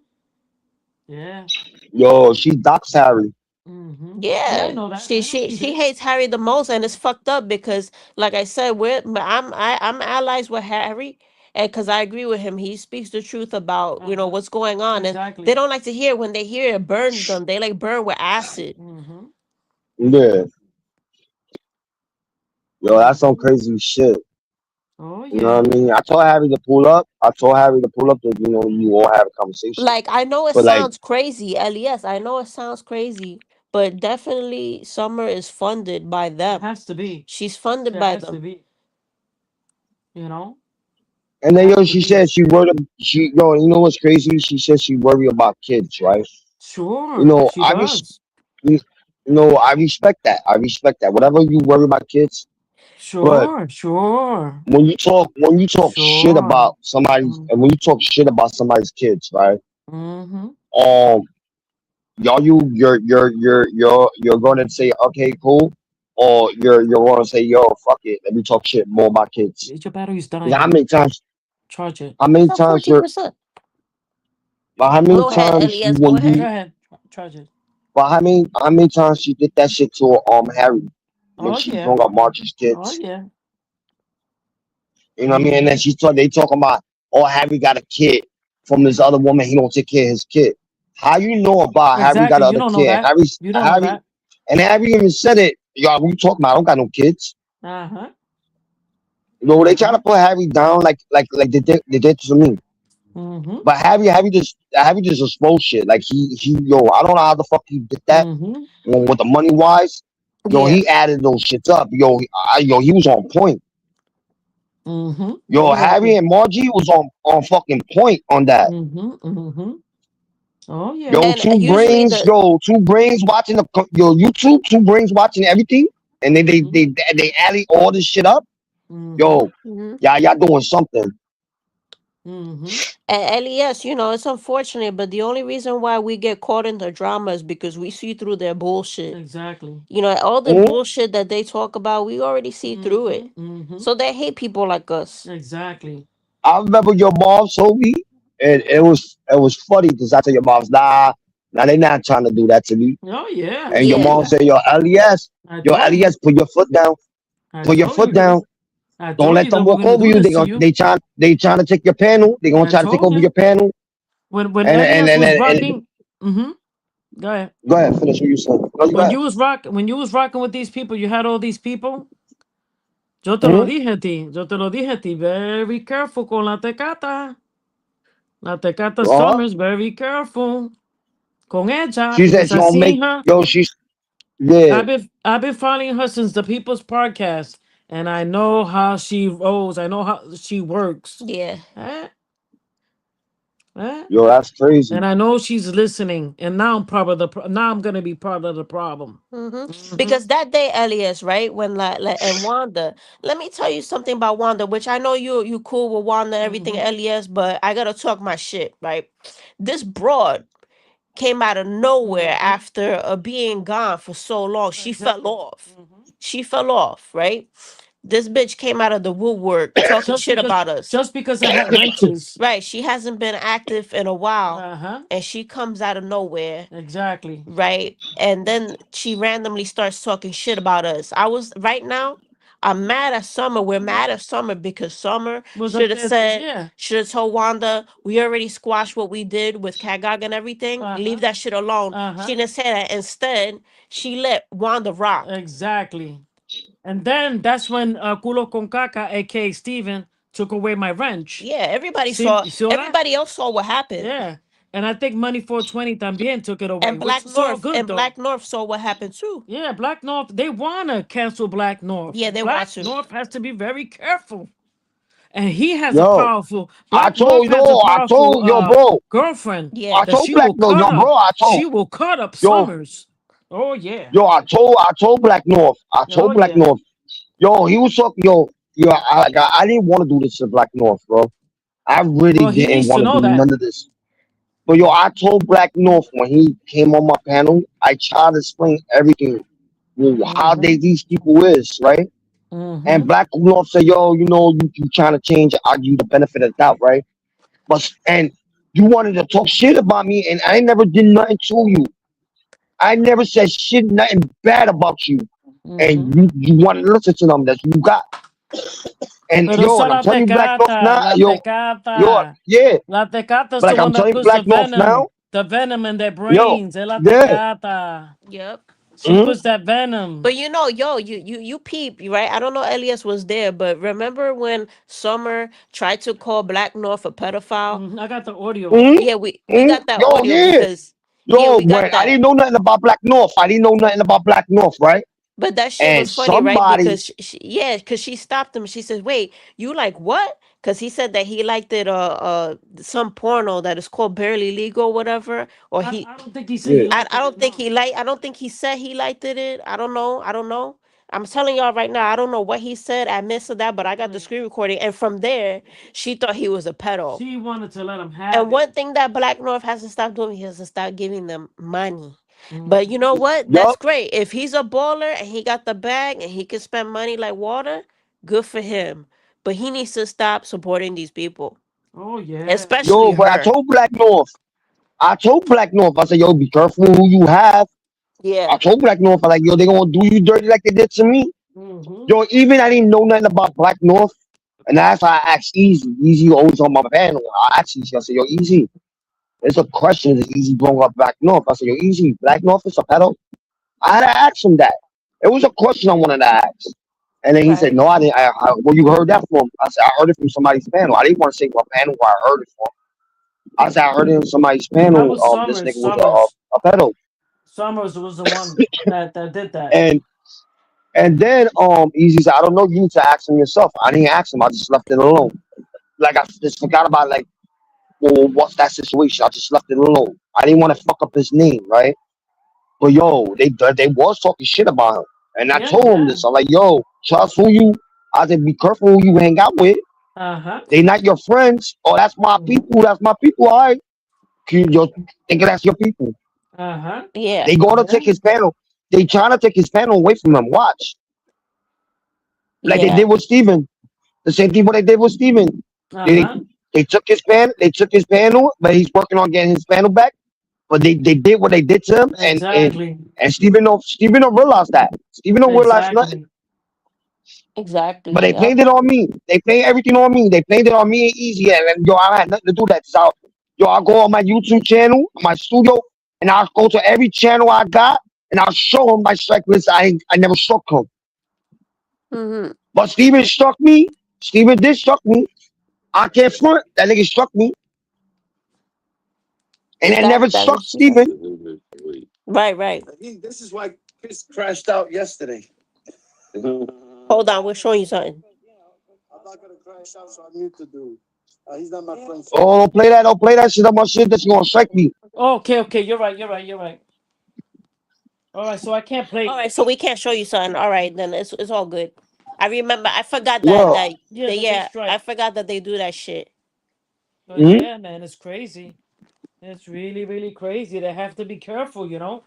Yeah. Yo, she docs Harry. Mm-hmm. Yeah, I Yeah, know that. she I know she she she did. hates Harry the most, and it's fucked up because, like I said, I'm allies with Harry, and because I agree with him, he speaks the truth about Uh-huh. what's going on, and they Exactly. don't like to hear it. When they hear it burns them. They like burn with acid. Mm-hmm. Yeah. Yo, that's some Mm-hmm. crazy shit. Oh You know yeah. what I mean? I told Harry to pull up. I told Harry to pull up to, you all have a conversation. Like, I know it But like, sounds crazy, LES. I know it sounds crazy, but definitely Summer is funded by It them. has to be. She's funded It by has to them. be. You know? and then Has yo, to she be. said she worried. You know what's crazy? She said she worried about kids, right? You Sure, know, she does. you I respect that. I respect that. Whatever you worry about kids, but Sure, sure, when you talk shit sure. about somebody's, Mm, and when you talk shit about somebody's kids, right? mm-hmm. Um, you're going to say okay, cool, or you're going to say yo, fuck it, let me talk shit more about kids. Your battery's Because dying. Charge it. how It's many at times 14%. but how many Go ahead, times you LES. Go when ahead. Go you ahead. Charge it. but how many times she did that shit to Harry when Oh she yeah. brought up March's Oh kids? yeah. You know what I mean? And then Mm-hmm. they talking about, oh, Harry got a kid from this other woman. He don't take care of his kid. How you know about Harry got Exactly. You another don't know kid? that. You don't know Harry, that. and Harry even said it. Y'all, what you talking about? I don't got no kids. Uh-huh. They try to Uh-huh. put Harry down like they did to me. Mm-hmm. But Harry just exposed shit. Like I don't know how the fuck he did that. Mm-hmm. With the money wise, Yeah. he added those shits up. He was on point. Mm-hmm. Harry Exactly. and Margie was on fucking point on that. Mm-hmm. Mm-hmm. Oh yeah. And usually Two brains watching YouTube, two brains watching everything, and Mm-hmm. they added all this shit up. Mm-hmm. Yo, Mhm. y'all doing something. Mm-hmm. And LES, it's unfortunate, but the only reason why we get caught in the drama is because we see through their bullshit. Exactly. All the Mhm. bullshit that they talk about, we already see through Mm-hmm. it. Mm-hmm. So they hate people like us. Exactly. I remember your mom told me, and it was funny because I said your mom's nah, they not trying to do that to me. Oh yeah. And your Yeah. mom said, I told you. LES, put your foot down, I put your told foot you. down. I Don't told let you they them were walk gonna over do you. this to you. They trying to take your panel. They gonna I try to take told over you. your panel. When And and Elias and, was and, rocking. Mm-hmm. Go ahead. go ahead, finish what you said. No, you go ahead. When you was rocking with these people, you had all these people. Yo te lo Hmm. dije a ti. Yo te lo dije a ti. Very careful con la tecata. La tecata Uh-huh. Summers. Very careful con ella She said because she I gonna seen make her. yeah. I've been following her since the People's Podcast, and I know how she rolls. I know how she works. Yeah. Eh? Eh? Yo, that's crazy. And I know she's listening. And now I'm part of the. Now I'm gonna be part of the problem. Mm-hmm. Because that day, Elias, right, when and Wanda, let me tell you something about Wanda, which I know you cool with Wanda and everything, Mm-hmm. Elias, but I gotta talk my shit, right? This broad came out of nowhere Mm-hmm. after being gone for so long. She fell Exactly. off. Mm-hmm. She fell off, right? This bitch came out of the woodwork talking shit about us. Just because I had wrenches. Right. She hasn't been active in a while, Uh-huh. and she comes out of nowhere, Exactly. right? And then she randomly starts talking shit about us. I was right now. I'm mad at Summer. We're mad at Summer because Summer Was up should have there. said, Yeah. should have told Wanda, we already squashed what we did with Kagag and everything. Leave Uh-huh. that shit alone. Uh-huh. She didn't say that. Instead, she let Wanda rock. Exactly. And then that's when Culo con Caca, aka Steven, took away my wrench. Yeah, everybody See, saw. you saw that? Everybody else saw what happened. Yeah. And I think Money 420 también took it away, And which is all good though. Black North saw what happened too. Yeah, Black North, they want to cancel Black North. Yeah, And they want Black to. North has to be very careful. And he has a Yo, powerful, Black North has a I powerful told yo, bro. girlfriend Yeah. I that told she Black will no, cut yo, up. bro. She will cut up Yo, Summers. Oh, yeah. I told Black North. I Oh, told Black yeah. North. Yo, he was talking. Yo, I didn't want to do this to Black North, bro. I really Well, he didn't needs to want to know do that. none of this. But yo, I told Black North when he came on my panel, I tried to explain everything, how Mm-hmm. these people is, right? And Mm-hmm. Black North said, yo, you trying to change, I give you the benefit of the doubt, right? And you wanted to talk shit about me, and I never did nothing to you. I never said shit, nothing bad about you. Mm-hmm. And you want to listen to them that you got. And Pero yo, esa and I'm la telling you, Black North tecata, now, la yo, tecata. yeah. La tecata's But the like I'm one that telling you, puts Black North now, the venom in their yo, brains. Es la yeah. tecata. Yep. She puts that venom. But you know, yo, you peep, right? I don't know Elias was there, but remember when Summer tried to call Black North a pedophile? I got the audio. Mm, Yeah, we got that Yo, audio yeah. because yeah, Yo, we got when I that. didn't know nothing about Black North. I didn't know nothing about Black North, right? But that shit And was funny, right? somebody, Because yeah, because she stopped him. She says, "Wait, you like what?" Because he said that he liked it, some porno that is called Barely Legal, whatever. Or he, I don't think he said he yeah, liked I it. don't think No. he like. I don't think he said he liked it. I don't know. I don't know. I'm telling y'all right now. I don't know what he said. I missed that, but I got the screen recording, and from there, she thought he was a pedo. She wanted to let him have And it. one thing that Black North has to stop doing, he has to stop giving them money. Mm. But you know what? That's yup, great. If he's a baller and he got the bag and he can spend money like water, good for him. But he needs to stop supporting these people, Oh yeah. especially yo, but her. I told Black North, I said, yo, be careful who you have. I Yeah, told Black North, I like, yo, they gonna do you dirty like they did to me. Mm-hmm. Yo, even I didn't know nothing about Black North. And that's why I asked Easy. Easy always on my panel. I asked Easy, I said, yo, Easy, there's a question that Easy brought up Black North. I said, yo, Easy, Black North is a pedo? I had to ask him that. It was a question I wanted to ask. And then he said, right. no, I didn't. Well, you heard that from? I said, I heard it from somebody's panel. I didn't want to say what panel I heard it from. I said, I heard it in somebody's That panel. was This Summers. nigga was Summers. a pedo. Summers was the one that did that. And then Easy said, I don't know, you need to ask him yourself. I didn't ask him, I just left it alone. Like I just forgot about like, well, what's that situation? I just left it alone. I didn't want to fuck up his name, right? But yo, they was talking shit about him. And I Yeah, told him yeah. this. I'm like, yo, trust who you I said, be careful who you hang out with. Uh-huh. They not your friends. Oh, that's my Mm-hmm. people. That's my people. All right. You think that's your people. Uh-huh. Yeah, They gonna Yeah. take his panel. They trying to take his panel away from him. Watch. Like they yeah, did with Steven. The same thing what they did with Steven. They Uh-huh. they took his panel, but he's working on getting his panel back. But they did what they did to him, Exactly. and Steven don't realize that. Steven don't realize nothing. Exactly. But exactly. they Yep. blamed it on me. They blamed everything on me. They blamed it on me and Easy. And yo, I had nothing to do with that. So, yo, I'll go on my YouTube channel, my studio, and I'll go to every channel I got, and I'll show him my strike list. I never struck him. Mm-hmm. But Steven struck me. Steven did struck me. I can't front. That nigga struck me. And I never That struck is true. Steven. Right, right. This is why Chris crashed out yesterday. Hold on, we're showing you something. I'm not gonna crash out, so I mute the dude. He's not my friend. Oh, don't play that shit on my shit. That's gonna strike me. Okay, okay. You're right. You're right. You're right. All right, so I can't All play. right, so we can't show you something. All right, then it's all good. I remember. I forgot that Yo. that Yeah, they, that they yeah. I strike. forgot that they do that shit. But Hmm? yeah, man, it's crazy. It's really, really crazy. They have to be careful, you know.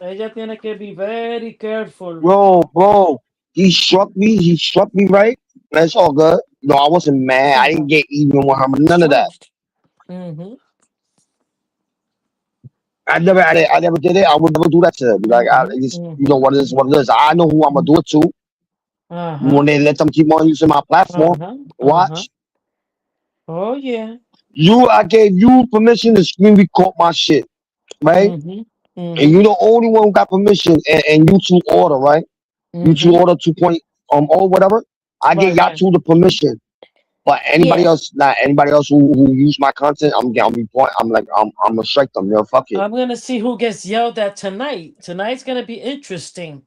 Ella tiene que be very careful. Bro. He struck me. He struck me right. That's all good. No, I wasn't mad. I didn't get even with him. None of that. Mm-hmm. I never did it. I would never do that to him. Like, Mm-hmm. just, Mm-hmm. what it is, what it is. I know who I'm gonna do it to. Uh-huh. When they let them keep on using my platform, Uh-huh. Uh-huh. watch. Oh yeah. I gave you permission to screen record my shit, right? Mm-hmm. And Mm-hmm. you the only one who got permission and YouTube order, right? YouTube Mm-hmm. order 2.0 or whatever. I get Right, y'all right. two the permission. But anybody Yeah. else, not anybody else who use my content, I'm like, I'm gonna strike them, yo. Fuck it. I'm gonna see who gets yelled at tonight. Tonight's gonna be interesting.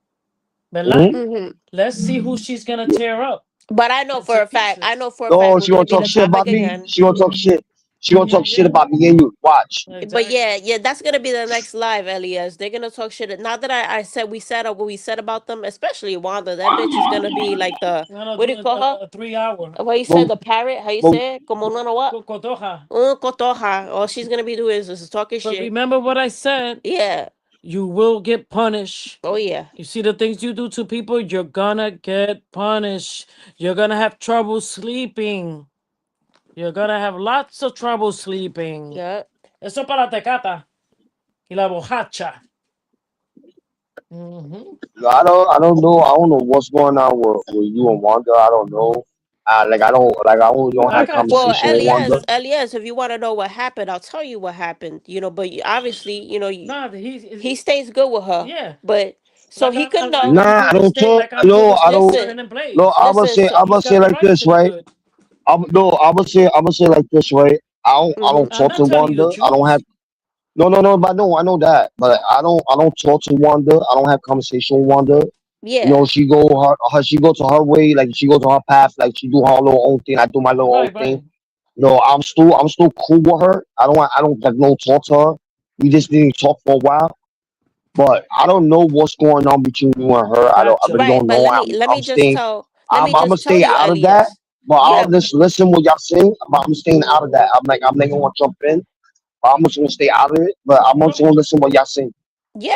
¿Verdad? Hmm. Mm-hmm. Let's see who she's gonna tear up But I know for to a fact. I pieces. know for a fact Oh, we're she gonna wanna be talk the shit topic about me? again. She wanna talk shit. She wanna Yeah, talk shit yeah. about me and you. Watch. But yeah, Exactly. yeah, that's gonna be the next live, Elias. They're gonna talk shit. Not that I said we said what we said about them, especially Wanda. That bitch is gonna be like the I'm gonna what do do you call her? a 3 hour. What you said, But, the parrot? How you but say it? Como no what? Cotoja. Cotoja. All she's gonna be doing is talking But shit. remember what I said. Yeah. You will get punished. Oh yeah. You see the things you do to people, you're gonna get punished. You're gonna have trouble sleeping. You're gonna have lots of trouble sleeping. Yeah. Eso para la tecata y la bojacha. Mm-hmm. I don't know. I don't know what's going on with you and Wanda. I don't know. Like I don't I have got you. Well, conversation with Wanda. Elias, if you want to know what happened, I'll tell you what happened. But obviously, Nah, he stays good with her, yeah. but so Like he could like know. I'm Nah, I doing the don't state, talk. like I'm doing No, the I state don't. Listen, turn and No, blaze. I would listen. say So, I He's would say got the like rights this, to be right? good. No, I would say like this, right? I don't hmm talk I'm to not telling you the Wanda. I don't have truth. no, but no, I know that, but I don't talk to Wanda. I don't have conversation with Wanda. yeah, She go to her way, like she go to her path, like she do her little own thing. I do my little own Right, thing. right. I'm still cool with her. I don't like no talk to her. We just didn't talk for a while, but I don't know what's going on between you and her. I Gotcha. really right. don't But know. let me I'm just staying. tell let I'm me gonna just tell stay you, out of that. Elias. But Yeah, I'll just listen what y'all saying. But I'm staying out of that. I'm not gonna jump in. But I'm just gonna stay out of it. But I'm just No. gonna listen what y'all saying.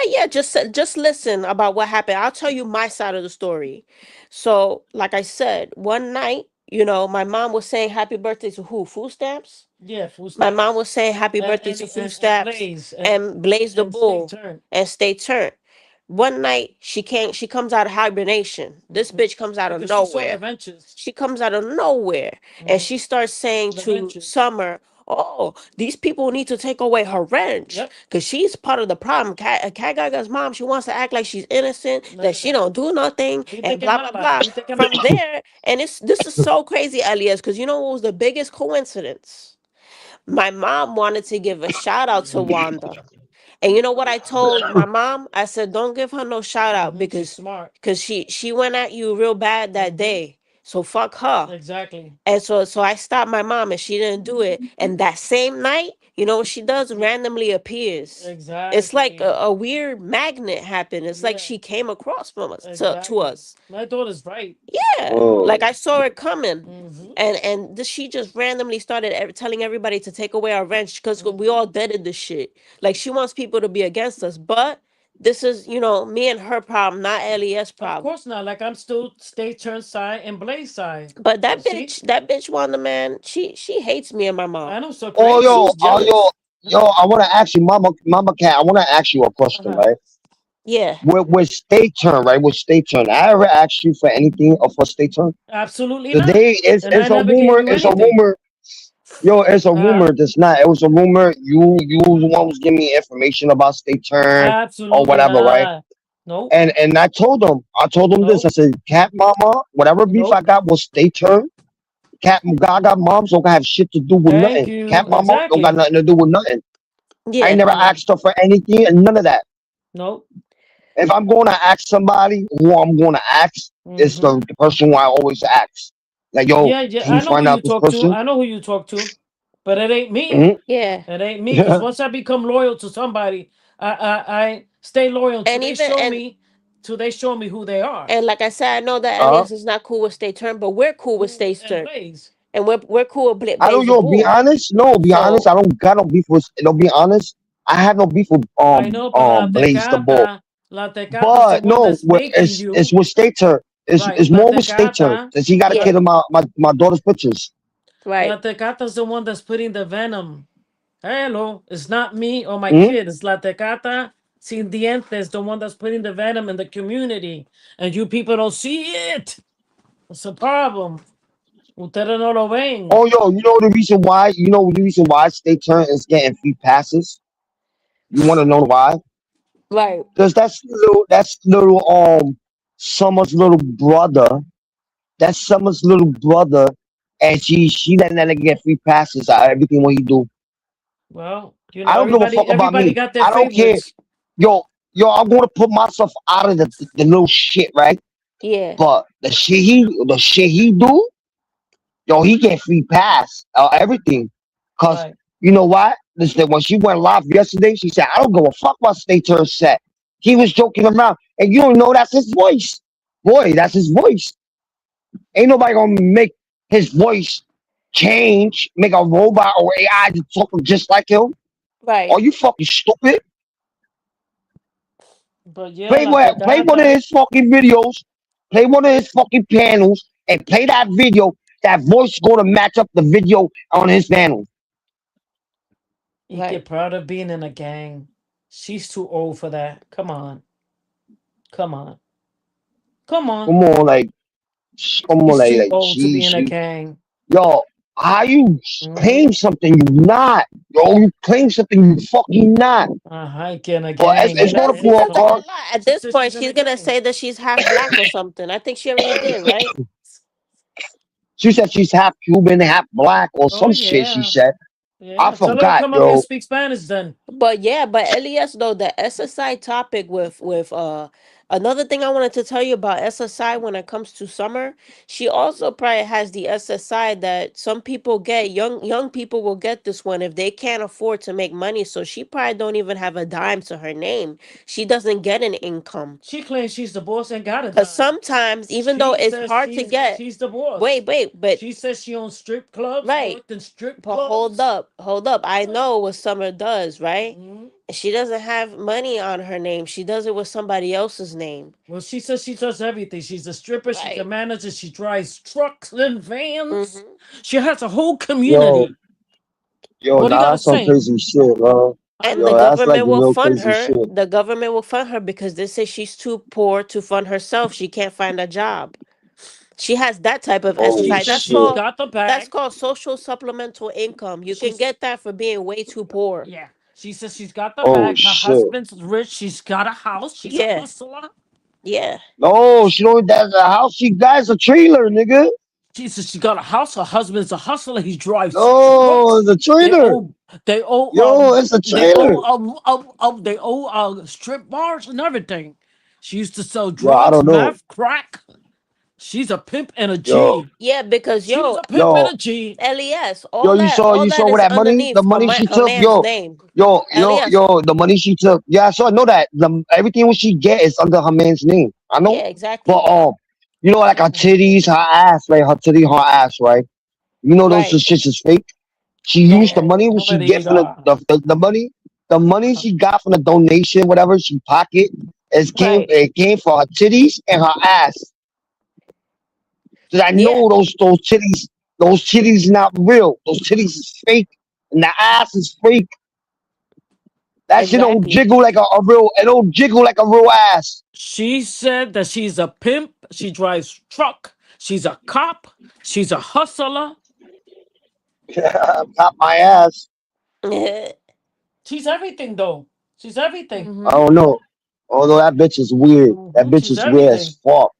yeah. Just listen about what happened. I'll tell you my side of the story. So, like I said, one night, my mom was saying happy birthday to who? Food stamps. Yeah, food My mom stamps. was saying happy birthday to Food And Stamps blaze and Blaze the and stay Bull turned. and Stay Turned. One night she comes out of hibernation. This bitch comes out of Because she saw the nowhere. ventures. She comes out of nowhere and she starts saying The to ventures. Summer, "Oh, these people need to take away her wrench Yep. because she's part of the problem. Cat Gaga's mom, she wants to act like she's innocent, None that of she that. don't do nothing, and Viste que blah blah mala. blah." Viste que From mala. there, and this is so crazy, Elias, because you know what was the biggest coincidence? My mom wanted to give a shout out to Wanda. And you know what I told my mom? I said, don't give her no shout out She's because smart. she went at you real bad that day. So fuck her. Exactly. And so I stopped my mom and she didn't do it. And that same night, you know what she does? Randomly appears. It's like Exactly. a weird magnet happened. It's like Yeah. she came across from us to Exactly. us. My daughter's right. Yeah, like Oh, I saw it coming, Mm-hmm. and she just randomly started telling everybody to take away our wrench because we all deaded the shit. Like she wants people to be against us, but this is me and her problem, not Les' Of problem. course not. Like I'm still state turn side and blaze side. But You see? that bitch Wanda, man, she hates me and my mom. I know, so oh yo, crazy. She's jealous. I want to ask you, Mama Cat. I want to ask you a question, Uh-huh. right? Yeah, With state turn, right? With state turn, I ever asked you for anything for state turn? Absolutely not. Today is And I it's a never gave rumor. you It's a anything. rumor. Yo, it's a Uh-huh. rumor. That's not. It was a rumor. You was the one who's giving me information about state turn or Absolutely whatever, right? not. Nope. And I told him this. I Nope. said, Cat Mama, whatever beef I Nope. got was state turn. Cat Gaga moms don't have shit to do with Thank nothing. Cat you. Mama don't got Exactly. nothing to do with nothing. I yeah, never Exactly. asked her for anything and none of that. Nope. If I'm going to ask somebody, who I'm going to ask is Mm-hmm. the person who I always ask. Like, yo, Yeah, yeah. can you I know who find you out this talk to. person? I know who you talk to. But it ain't me. Hmm. yeah. It ain't me. Because once I become loyal to somebody, I stay loyal And even till they show me who they are. and like I said, I know that uh, Elias is not cool with Stay Turned, but we're cool with Stay And Turned, blaze. and we're cool with I don't, Blaze the yo, be Bull. honest. No, be honest. So I don't got no beef with, no, be honest. I have no beef with, I know, but Blaze the Bull. La Tecata is the But one no, that's making it's you. with Stater. Right. It's more with Stater. Since he got a yeah, kid of my daughter's pictures. La right, Tecata's the one that's putting the venom. Hello. It's not me or my Hmm. kid. It's La Tecata Sin Dientes, the one that's putting the venom in the community. And you people don't see it. It's a problem. Ustedes no lo ven. Oh, yo, you know the reason why? You know the reason why Stater is getting free passes? You want to know why? right, Because that's little Summer's little brother. That's Summer's little brother, and she letting that nigga get free passes out of everything what he do. Well, I don't give a fuck about everybody me. got their I don't care. favorites. Yo, I'm gonna put myself out of the little shit, right? yeah, But the shit he do, yo, he get free pass, everything. Cause Right. you know what? Listen, when she went live yesterday, she said, "I don't give a fuck what state her set." He was joking around, and you don't know that's his voice. Boy, that's his voice. Ain't nobody gonna make his voice change, make a robot or AI to talk just like him. Are right. you fucking stupid? But yeah, La Play one of Tecata. his fucking videos, play one of his fucking panels, and play that video. That voice gonna match up the video on his panel. You Right. get proud of being in a gang. She's too old for that. Come on. Come on. Come on. Come on, like Como He's too like, old to be in a she, gang. yo, how you Mm-hmm. claim something you not? Yo, you claim something you fucking not. In a But gang. it's He gonna That's is pull that's like a apart. cool. lot. At She this says point, she's in she's a gonna gang. say that she's half black or something. I think she already did, right? She said she's half Cuban, half black, or Oh some shit. She yeah. said, I Yeah. Tell her to forgot, come up here and yo. speak Spanish then. But yeah, but Elias though, the SSI topic with another thing I wanted to tell you about SSI when it comes to summer, she also probably has the SSI that some people get, young people will get this one if they can't afford to make money. So she probably don't even have a dime to her name. She doesn't get an income. She claims she's the boss and got a Cause dime. sometimes, even though She it's says hard to get, she's the boss. wait, but She says she owns strip clubs, right. worked in strip But hold clubs. up, hold up. I know what Summer does, right? Mhm. She doesn't have money on her name. She does it with somebody else's name. Well, she says she does everything. She's a stripper. She's a Right. manager. She drives trucks and vans. Hmm. She has a whole Yo, community. yo, What do you nah, gotta that's some say? crazy shit, bro. I And the Yo, know. that's like government will real fund crazy her. shit. The government will fund her because they say she's too poor to fund herself. She can't find a job. She has that type of Oh She SSI. says That's she's shit. called got the that's bag. called social supplemental income. You can She's get that for being way too poor. Yeah. She says she's got the Oh bag. Her shit. husband's rich. She's got a house. She's a Yeah. hustler. Yeah. No, she don't. That's a house. She got is a trailer, nigga. She says she got a house. Her husband's a hustler. He drives No, trucks. it's a They trailer. owe they owe Yo, it's a trailer. they owe strip bars and everything. She used to sell Yo, I drugs, don't know. meth, crack. She's a pimp and a Yo, G. Yeah, because She's yo, a pimp and yo, a G. LES, yo. all You that saw is where that money? The underneath money she a took. man's name. LES. The money she took. Yeah, so I know that. Everything what she get is under her man's name. I know. Yeah, But exactly. you know, like her titties, her ass, right? Her titty, her ass, right? You know those Right. shits is fake. She used the Don't money what don't she let get it from the money she got from the donation, whatever she pocket, Right. it came for her titties and her ass. 'Cause I Yeah, know those titties not real. Those titties is fake, and the ass is fake. That shit don't exactly. jiggle like a real. It don't jiggle like a real ass. She said that she's a pimp. She drives truck. She's a cop. She's a hustler. Pop my ass. She's everything, though. She's everything. I Hmm. don't know. Although that bitch is weird. That bitch She's is weird as everything. fuck.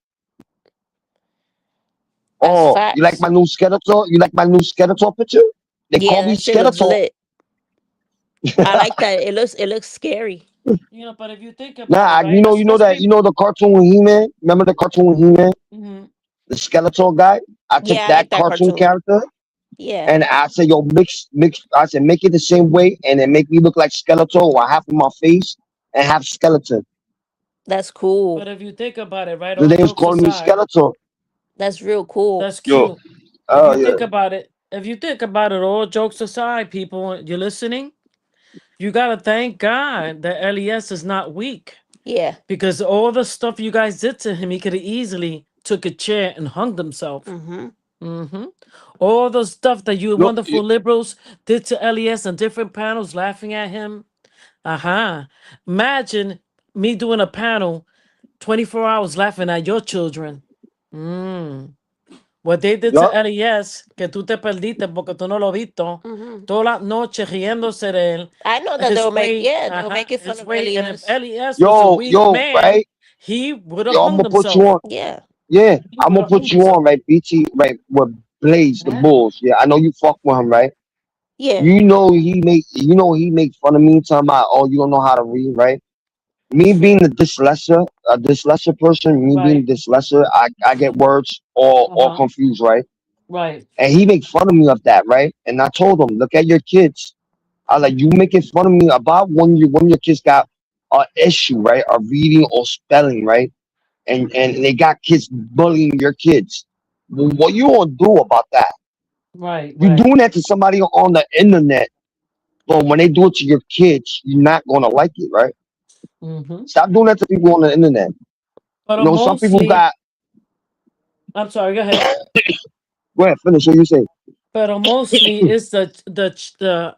That's Oh, you like facts. my new Skeletor? You like my new Skeletor picture? They call Yeah, me that shit looks Skeletor. lit. I like that. It looks scary. But if you think about it, Nah, right? Let's be. you know the cartoon with He-Man? Remember the cartoon with He-Man? Mhm. The Skeletor guy? I took Yeah, I that like that cartoon cartoon. character Yeah, and I said, yo, I said, make it the same way and then make me look like Skeletor or half of my face and half skeleton. that's cool. But if you think about it, right? So All they was jokes calling me aside, Skeletor. That's real cool. that's Yo, cute. If oh you yeah. think about it, all jokes aside, people, you're listening. You gotta thank God that Les is not weak. Yeah. Because all the stuff you guys did to him, he could have easily took a chair and hung himself. Hmm. Hmm. All the stuff that you Yo, wonderful liberals did to LES on different panels, laughing at him. Imagine me doing a panel 24 hours laughing at your children. Mm. What they did to yo, LES, que tú te perdiste porque tú no lo visto. Hmm. Toda la noche riéndose de él. I know that His way, they'll make it fun his of way. And if LES. LES was a weak man, right? he would have Yo, I'm hung gonna put you himself. on. Yeah. Yeah, He I'm would gonna have hung put you on, himself. right? BT, right? With Blaze the Bulls. Yeah, I know you fuck with him, right? Yeah. You know he make fun of me talking about, oh, you don't know how to read, right? Me being a dyslexia person, me being Right. dyslexia, I get words all Uh-huh. confused, right? Right. And he make fun of me of that, right? And I told him, look at your kids. I was like, you making fun of me about when your kids got an issue, right? Or reading or spelling, right? And they got kids bullying your kids. Well, what you gonna do about that? Right. You Right. doing that to somebody on the internet, but when they do it to your kids, you're not gonna like it, right? Hmm. Stop doing that to people on the internet. But You know, some people mostly, got. I'm sorry. Go ahead. Go ahead, finish what you say. But mostly it's the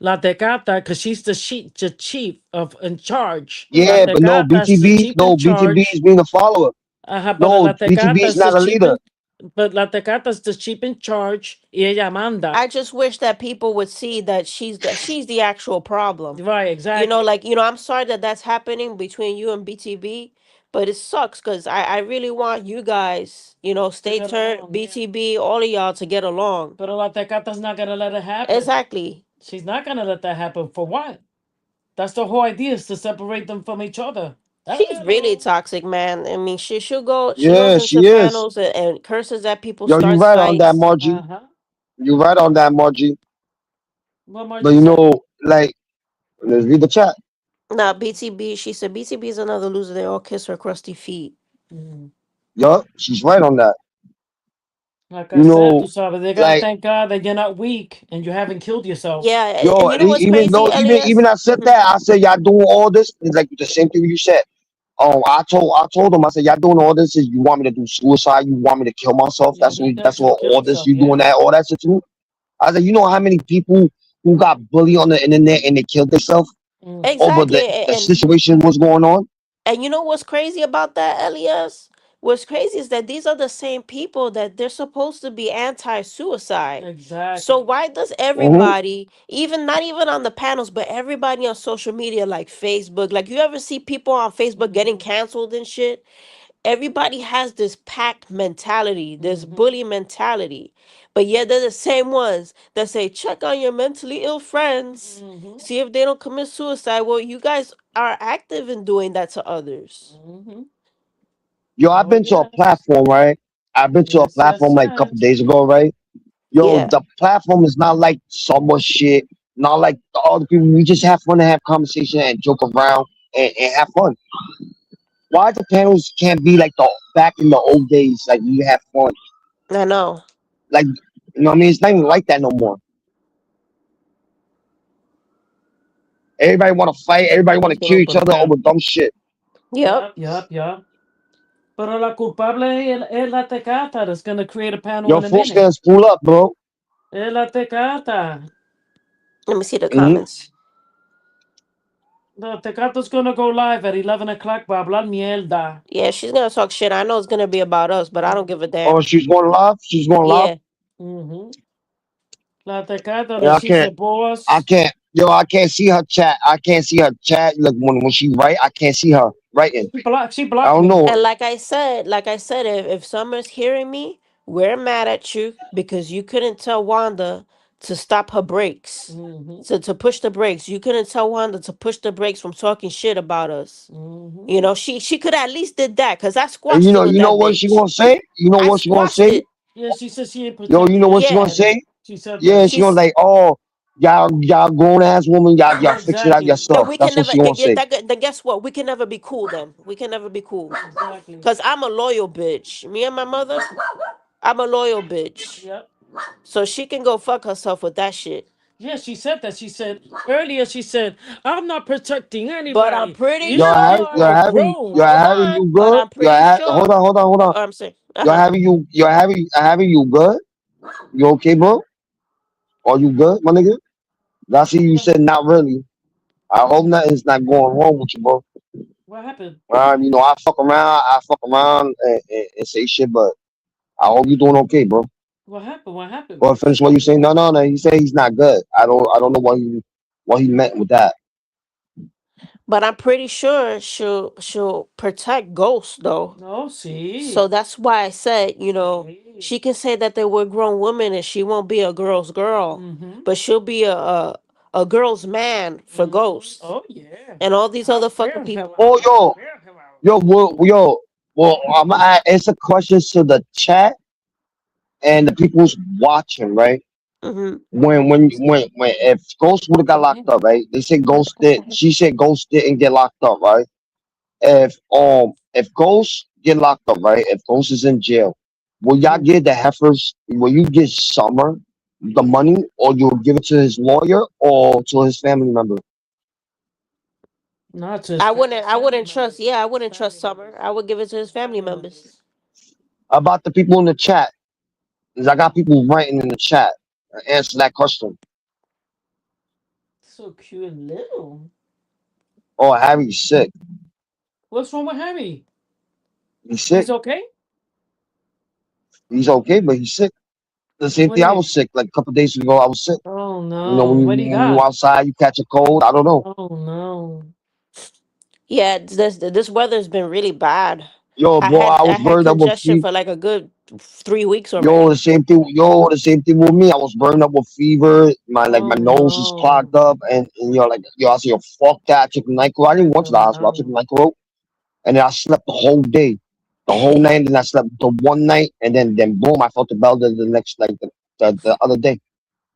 La Tecata, because she's the chief of in charge. La Yeah, but no Tecata is the BTB, chief in no BTB is charge. being a follower. Ajá, pero No, la BTB Tecata is is the not a cheap leader. in, but la Tecata is the cheap in charge y ella manda. I just wish that people would see that she's the actual problem. Right, exactly. Like, I'm sorry that that's happening between you and BTB, but it sucks because I really want you guys, Stay get Turned, along, yeah. BTB, all of y'all to get along. Pero la Tecata's not gonna let it happen. Exactly. She's not gonna let that happen. For what? That's the whole idea, is to separate them from each other. She's really Hello. toxic, man. I mean, she goes Yeah, into she is. panels and curses at people, Yo, you starts right on that, fights. Margie. Uh-huh. You right on that, Margie. What But Margie say? like, let's read the chat. Nah, BTB, she said BTB is another loser. They all kiss her crusty feet. Mm. Yo, she's right on that. Like I You said, know, tu sabes, they gotta like, thank God that you're not weak and you haven't killed yourself. Yeah, and yo, you know what's even crazy, though, Elias? even I said Mhm. that, I said y'all doing all this. It's like the same thing you said. I told them, I said, y'all doing all this is you want me to do suicide, you want me to kill myself. Yeah, he That's does what kill all this himself, you doing yeah. that all that shit too. I said, you know how many people who got bullied on the internet and they killed themselves Mm. over Exactly, the situation was going on. and you know what's crazy about that, Elias? What's crazy is that these are the same people that they're supposed to be anti-suicide. So Exactly. why does Hmm. everybody, even not even on the panels, but everybody on social media like Facebook, like you ever see people on Facebook getting Mm-hmm. canceled and shit? Everybody has this pack mentality, this Mm-hmm. bully mentality. But yet they're the same ones that say, check on your mentally ill friends. Mm-hmm. See if they don't commit suicide. Well, you guys are active in doing that to others. Mm-hmm. Yo, I've Oh been to a yes. platform, right? I've been to a Yes, platform yes, like a couple yes. days ago, right? Yo, Yeah. the platform is not like summer shit, not like the other people. We just have fun and have conversation and joke around and have fun. Why the panels can't be like the back in the old days, like you have fun? I know. Like, you know what I mean? It's not even like that no more. Everybody want to fight. Everybody want Who's to gonna kill each open a other over panel? dumb shit. Yep. Yep. Pero la culpable es la Tecata that's gonna create a panel Yo, in a folks, minute. guys, pull up, bro. Es la Tecata. Let me see the Hmm. comments. The Tecata's gonna go live at 11 o'clock para hablar mierda. Yeah, she's gonna talk shit. I know it's gonna be about us, but I don't give a Oh, damn. she's going live. She's going live. Yeah. Mm-hmm. La Tecata, Yeah, that she's a I boss. can't. Yo, I can't see her chat. I can't see her chat. Like when she write, I can't see her writing. She I blocked don't me. know. And like I said, if Summer's hearing me, we're mad at you because you couldn't tell Wanda to stop her brakes. Mm-hmm. To push the brakes. You couldn't tell Wanda to push the brakes from talking shit about us. Mm-hmm. She could at least did that because I And squashed it with you know that what she bitch. gonna say? You know I what she gonna squashed say? it. Yeah, she says she ain't Yo, you protecting know what she gonna Yeah. anybody. say? She said Yeah, what? she gonna She's like, oh, y'all grown ass woman, y'all fix it out Exactly. then yourself. we can That's what never she gonna say. then guess what? We can never be cool then. We can never be cool. Exactly. Cause I'm a loyal bitch. Me and my mother, I'm a loyal bitch. Yep. So she can go fuck herself with that shit. Yeah, she said that. She said earlier, she said, I'm not protecting But I'm anybody. pretty Yo, Even sure. though I'm a Yo, grown Harry, woman. you But good? I'm pretty sure. Hold on. I'm saying, Yo, Harry, you good? You okay, bro? Are you good, my nigga? I see you said not really. I hope nothing's not going wrong with you, bro. What happened? I fuck around and say shit, but I hope you're doing okay, bro. What happened? What happened? Go ahead, finish what you say. No. He said he's not good. I don't know what he meant with that. but I'm pretty sure she'll protect Ghost though. No, see. So that's why I said, See. she can say that they were grown women and she won't be a girl's girl, Mm-hmm. but she'll be a girl's man for Mm-hmm. Ghost Oh, yeah. and all these I'll other bear fucking him people. Oh, out. I'll bear him out. well, I'm gonna answer questions to the chat and the people who's watching, right? Hmm. When if Ghost would have got locked up, right? They said Ghost did. She said Ghost didn't get locked up, right? If Ghost get locked up, right? If Ghost is in jail, will y'all Mm. give the heifers? Will you give Summer the money, or you'll give it to his lawyer or to his family member? Not to his, I his wouldn't I family wouldn't trust. members. Yeah, I His wouldn't trust family Summer. members. I would give it to his His family family members. members. About the people in the chat, 'cause I got people writing in the chat. Answer that question. So cute and little. Oh, Harry's sick. What's wrong with Harry? He's sick. He's okay. He's okay, but he's sick. The same What do thing. you I mean? was sick like a couple days ago. I was sick. Oh You know, no. What do you when you got? outside, you catch a cold. I don't know. Oh no. Yeah, this weather's been really bad. Yo, I bro, had I I was had burned up with congestion fever. for like a good 3 weeks Yo, already. the same thing with me. I was burned up with fever. My Oh nose is no. clogged up, and you're like, yo, I said, yo, fuck that. I took Nyquil. I didn't want to Oh the hospital. I took no. Nyquil, and then I slept the whole day, the whole night. And then I slept the one night, and then boom, I felt the bell the next like the other day.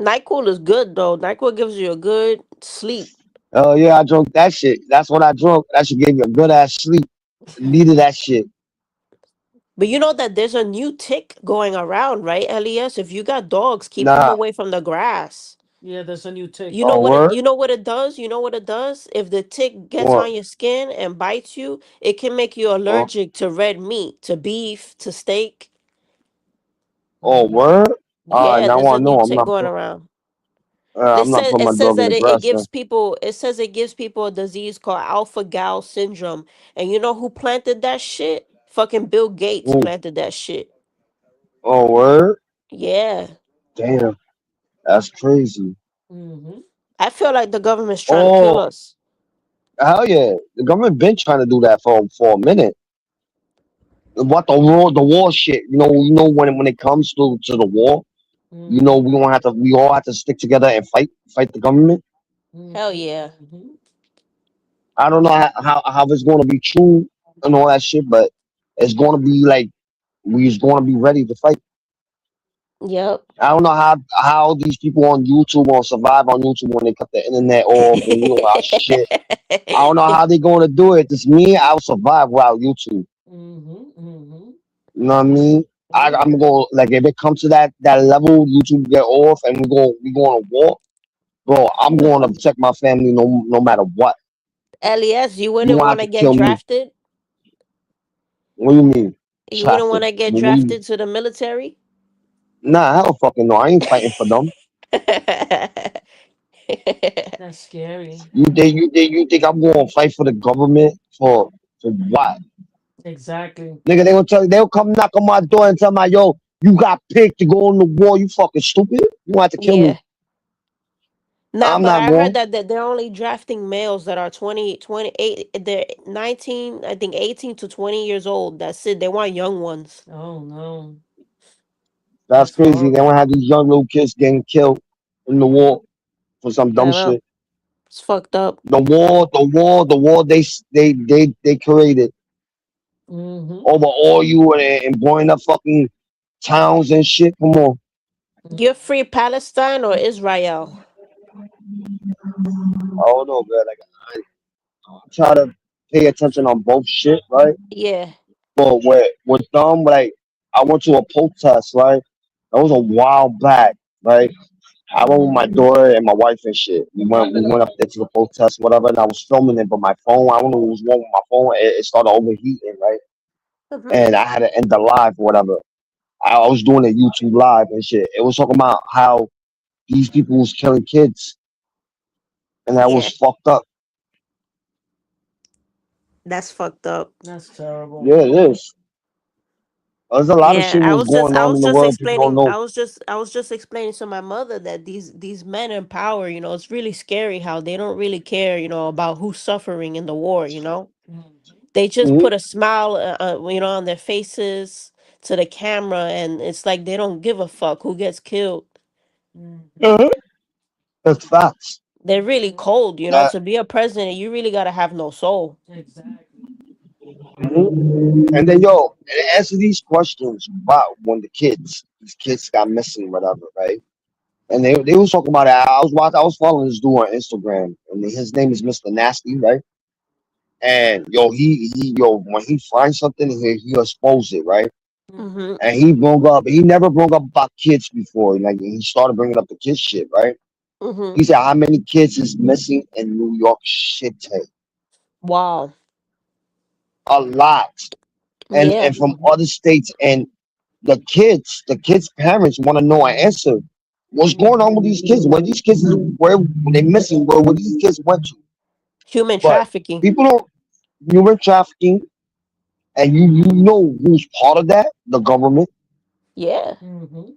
NyQuil is good though. NyQuil gives you a good sleep. Oh yeah, I drunk that shit. That's what I drunk. That shit gave me a good ass sleep. Needed that shit. But you know that there's a new tick going around, right, Elias? If you got dogs, keep them Nah, away from the grass. Yeah, there's a new tick. You know oh what it word, you know what it does? You know what it does? If the tick gets what? on your skin and bites you, it can make you Oh, allergic to red meat, to beef, to steak. oh Mm-hmm. word. Yeah, Now I there's a wanna new know. tick going around. I'm not putting It my says dog in that the it grass. gives people a disease called alpha gal syndrome. And you know who planted that shit? Fucking Bill Gates Ooh, planted that shit. oh word. Yeah. Damn, that's crazy. Mm-hmm. I feel like the government's trying to kill Oh us. hell yeah, the government been trying to do that for a minute. What the war shit? When it comes to the war, Mm-hmm. we all have to stick together and fight the government. Hell Mm-hmm. yeah. Mm-hmm. I don't know how it's going to be true and all that shit, but it's going to be like we's going to be ready to fight. Yep. I don't know how these people on YouTube will survive on YouTube when they cut the internet off and we don't got shit. I don't know how they going to do it. Just me, I'll survive without YouTube. Mm-hmm. Mm-hmm. You know what I mean? Oh I'm yeah. going like if it comes to that level, YouTube get off and we going to war, bro. I'm going to protect my family no matter what. Elias, you You wouldn't won't have want to to get kill me. drafted? What do you mean? You wouldn't want Traffic? to get What do you? drafted to the military? Nah, I don't fucking know. I ain't fighting for them. That's scary. You think I'm going to fight for the government for what? Exactly. Nigga, they'll come knock on my door and tell me, yo, you got picked to go on the war. You fucking stupid. You want to kill me? Yeah. Nah, I'm but not I heard going. that they're only drafting males that are 20, 28. They're 19, I think 18 to 20 years old. That's it. They want young ones. Oh no. That's That's crazy. They want horrible. to have these young little kids getting killed in the war for some I dumb know. shit. It's fucked up. The war. They created Mm-hmm. over oil and blowing up fucking towns and shit. Come on. You're free Palestine or Israel? I don't know, man. Like I try to pay attention on both shit, right? Yeah. But with them, like I went to a protest, right? That was a while back, right? I went with my Mm-hmm. daughter and my wife and shit. We went up there to the protest, whatever, and I was filming it, but my phone, I don't know what was wrong with my phone. It started overheating, right? Mhm. And I had to end the live or whatever. I was doing a YouTube live and shit. It was talking about how these people was killing kids, and that was Yeah. fucked up. That's fucked up. That's terrible. Yeah, it is. There's a lot of Yeah, shit was going on in the world people don't know. I was just explaining to my mother that these men in power, it's really scary how they don't really care, about who's suffering in the war, Mm-hmm. They just Hmm. put a smile, on their faces to the camera, and it's like they don't give a fuck who gets killed. Mm-hmm. Uh-huh. That's facts. They're really Mm-hmm. cold, That, to be a president, you really got to have no soul. Exactly. mhm. And then yo, and answer these questions about when these kids got missing, whatever, right? And they was talking about it. I was following this dude on Instagram, and his name is Mr. Nasty, right? And yo, when he finds something, he expose it, right? Mm-hmm. Mhm. And he never brought up about kids before. Like he started bringing up the kids shit, right? Mhm. He said, how many kids is missing in New York City? Wow. A lot. and Yeah. and from Mm-hmm. other states. And the kids' parents want to know an answer. What's going on with these kids? Where they missing? Where these kids went to? Human But trafficking. people don't human trafficking, And you know who's part of that? The government. Yeah. Mm-hmm.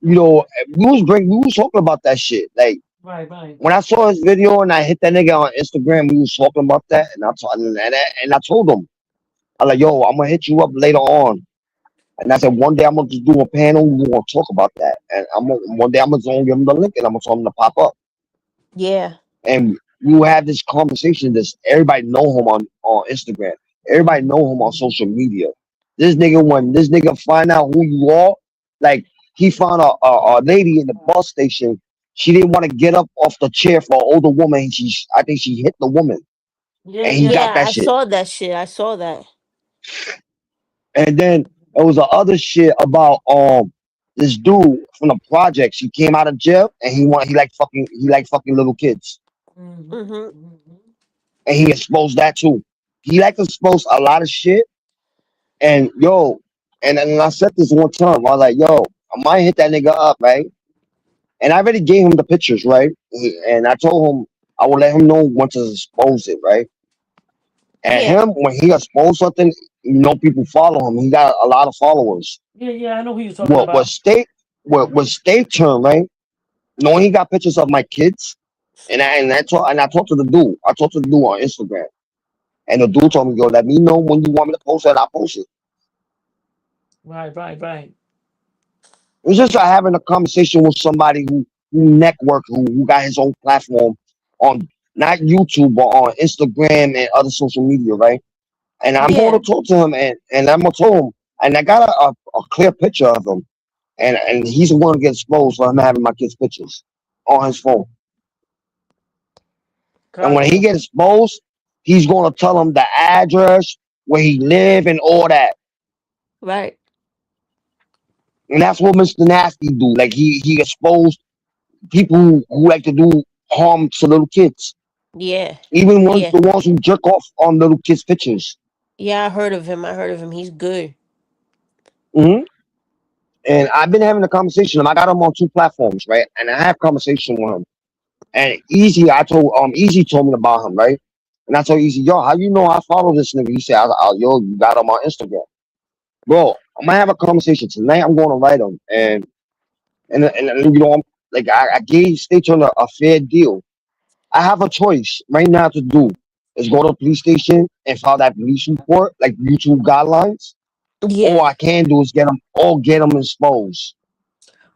You know, we was talking about that shit. Like Right, right. when I saw his video and I hit that nigga on Instagram, we was talking about that, and I told him, I like, yo, I'm gonna hit you up later on. And I said, one day I'm gonna just do a panel. We're gonna talk about that, and one day I'm gonna give him the link, and I'm gonna tell him to pop up, Yeah. and we will have this conversation. This everybody know him on Instagram. Everybody know him on social media. This nigga, when this nigga find out who you are, like he found a lady in the bus station. She didn't want to get up off the chair for an older woman. I think she hit the woman, Yeah, and he yeah. got Yeah, that I shit. saw that shit. I saw that. And then there was the other shit about this dude from the projects. He came out of jail and he like fucking little kids. Mm-hmm. Mm-hmm. Mm-hmm. And he exposed that too. He like to expose a lot of shit. And yo, and I said this one time, I was like, yo, I might hit that nigga up, right? And I already gave him the pictures, right? And I told him I would let him know once to expose it, right? And Yeah. him, when he exposed something, people follow him. He got a lot of followers. Yeah, yeah. I know who you're talking What about. was state term, right? Knowing he got pictures of my kids, and I talked to the dude. I talked to the dude on Instagram, and the dude told me, "Yo, let me know when you want me to post it. I'll post it." Right, right, right. It's just like having a conversation with somebody who network, who got his own platform on not YouTube but on Instagram and other social media, right? And I'm going Yeah. to talk to him, and I'm gonna tell him, and I got a clear picture of him, and he's the one to get exposed for him having my kids' pictures on his phone. And when he Gotcha. gets exposed, he's gonna tell him the address, where he live, and all that. Right. And that's what Mr. Nasty do. Like he exposed people who like to do harm to little kids, Yeah. even Yeah. the ones who jerk off on little kids' pictures. Yeah, I heard of him. I heard of him. He's good. hmm And I've been having a conversation with him. I got him on two platforms, right? And I have conversation with him. And Easy told me about him, right? And I told Easy, yo, how you know I follow this nigga? He said, yo, you got him on Instagram. Bro, I'm gonna have a conversation tonight. I'm gonna write him, and I'm like I gave State Turner a fair deal. I have a choice right now to do is go to the police station and file that police report, like YouTube guidelines. All Yeah. I can do is get them exposed.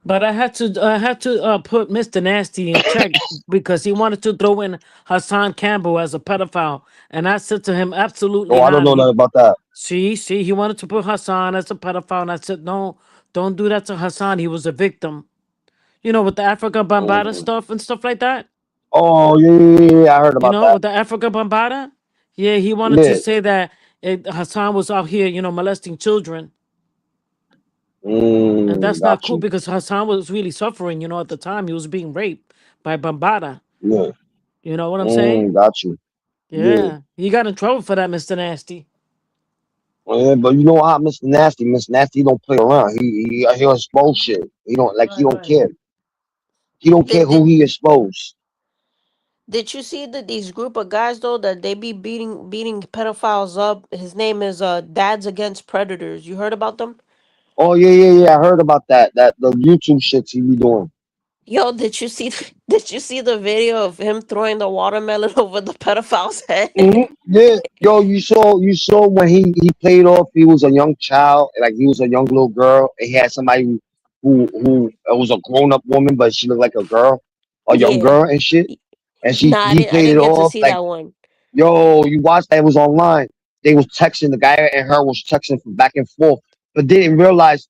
But I had to put Mr. Nasty in check because he wanted to throw in Hassan Campbell as a pedophile, and I said to him, absolutely Oh, I don't not. know nothing about that. See, he wanted to put Hassan as a pedophile, and I said, no, don't do that to Hassan. He was a victim. With the Africa Bambata Mhm. stuff and stuff like that. Oh yeah, I heard about that. With the Africa Bambata. Yeah, he wanted to Yeah. say that Hassan was out here, molesting children. And that's not Got cool you. because Hassan was really suffering, at the time. He was being raped by Bambata. Yeah. You know what I'm saying? Got you. Yeah. Yeah. He got in trouble for that, Mr. Nasty. Yeah, but you know how Mr. Nasty don't play around. He'll expose shit. He Right, don't right. care. He don't care Did who did he expose. did you see that these group of guys though that they be beating pedophiles up? His name is Dads Against Predators. You heard about them? Oh yeah. I heard about that. That the YouTube shits he be doing. Yo, did you see did you see the video of him throwing the watermelon over the pedophile's head? Yeah. Yo, you saw when he played off. He was a young child, like he was a young little girl, and he had somebody who was a grown up woman, but she looked like a girl, a young Yeah. girl and shit. And Nah, I he didn't I played it didn't get to off see like, that one. yo, you watched that? It was online. They was texting, the guy and her was texting from back and forth, but didn't realize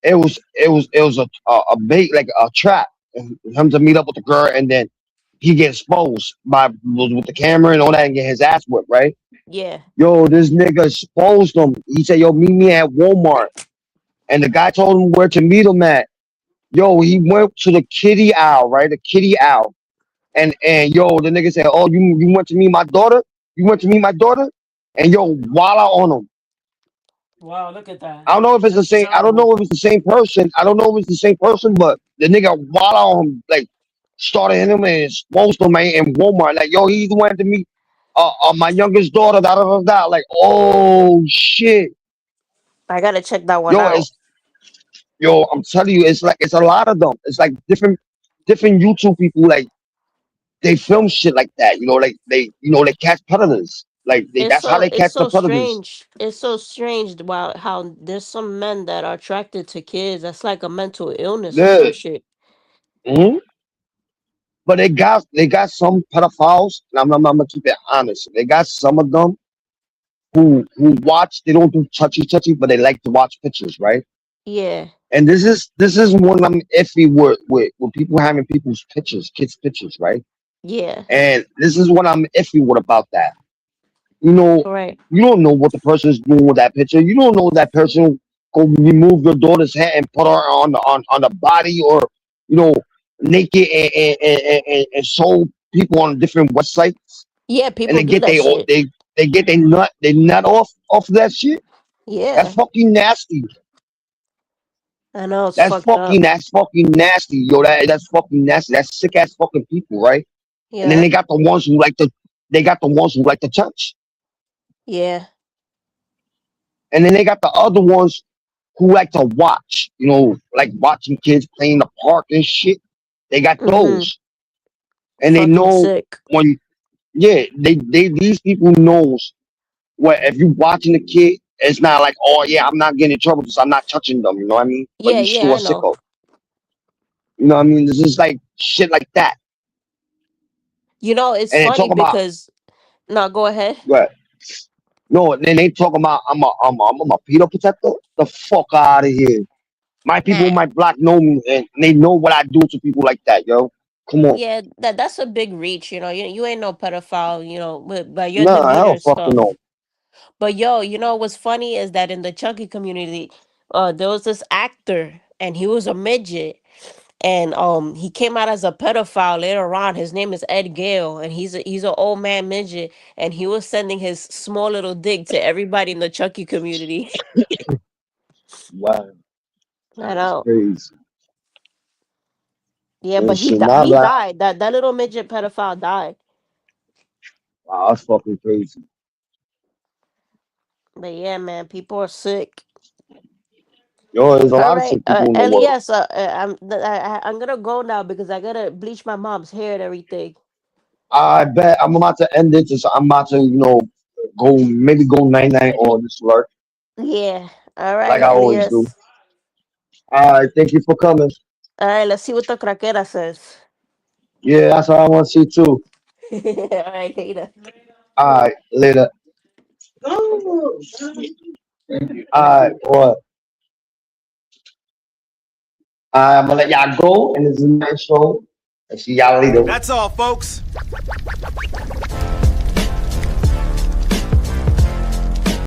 it was a bait, like a trap, and him to meet up with the girl, and then he get exposed with the camera and all that, and get his ass whipped, right? Yeah. Yo, this nigga exposed him. He said, "Yo, meet me at Walmart," and the guy told him where to meet him at. Yo, he went to the kitty owl, right? The kitty owl, and yo, the nigga said, "Oh, you went to meet my daughter? You went to meet my daughter?" And yo, voila on him. Wow, look at that. I don't know if it's the That's same. I don't terrible. know if it's the same person. I don't know if it's the same person, but the nigga voila on him, like started hitting him and exposed him, man, in Walmart. Like, yo, he went to meet my youngest daughter, da da da da. Like, oh shit, I gotta check that one yo, out. it's yo. I'm telling you, it's like it's a lot of them. It's like different YouTube people. Like they film shit like that. Like they catch predators. Like that's how they It's catch the so predators. strange. It's so strange about how there's some men that are attracted to kids. That's like a mental illness or Yeah. some shit. Mhm. But they got some pedophiles, and I'm gonna keep it honest. They got some of them who watch. They don't do touchy, but they like to watch pictures, right? Yeah, And this is one I'm iffy with people having people's pictures, kids' pictures, right? yeah, And this is what I'm iffy with about that. You know, right. you don't know what the person is doing with that picture. You don't know that person go remove your daughter's hair and put her on the body, or you know, naked and show people on different websites, Yeah, and people they do get that shit. they get they nut off of that shit. That's Yeah, fucking nasty. I know it's That's fucked fucking up. that's fucking nasty, yo. That's fucking nasty. That's sick ass fucking people, right? And then Yeah, they got the ones who like to touch, yeah. and then they got the other ones who like to watch. Like watching kids play in the park and shit. They got Mm-hmm. those, and they Fucking know sick. when, yeah, they these people knows what if you watching a kid, it's not like, oh yeah, I'm not getting in trouble because I'm not touching them. You know what I mean? But Yeah, you yeah, still a I know. sicko. You know what I mean? This is like shit like that, It's and they funny talk about because no, go ahead. what. No, then they talk about I'm a pedo protector. The fuck out of here. My people, Nah. in my block know me, and they know what I do to people like that, yo. Come on. Yeah, that's a big reach, you ain't no pedophile, but your Nah, demeanor hell and fucking no. stuff. But yo, what's funny is that in the chunky community, there was this actor and he was a midget. And he came out as a pedophile later on. His name is Ed Gale, and he's an old man midget, and he was sending his small little dick to everybody in the Chucky community. Wow, I that's know. crazy. Yeah, And but shit, now he that, died. That little midget pedophile died. wow, that's fucking crazy. But yeah, man, people are sick. Yo, there's a All lot of right, sick people in the world. Elias, I'm gonna go now because I gotta bleach my mom's hair and everything. I bet I'm about to end it. I'm about to, go 99 or this work, Yeah. All right, like I always do. Elias. All right, thank you for coming. All right, let's see what the craquera says. Yeah, that's what I want to see too. All right, later. All right, later. Oh, All right, what? I'm gonna let y'all go, and this is my show. And see y'all later. That's all, folks.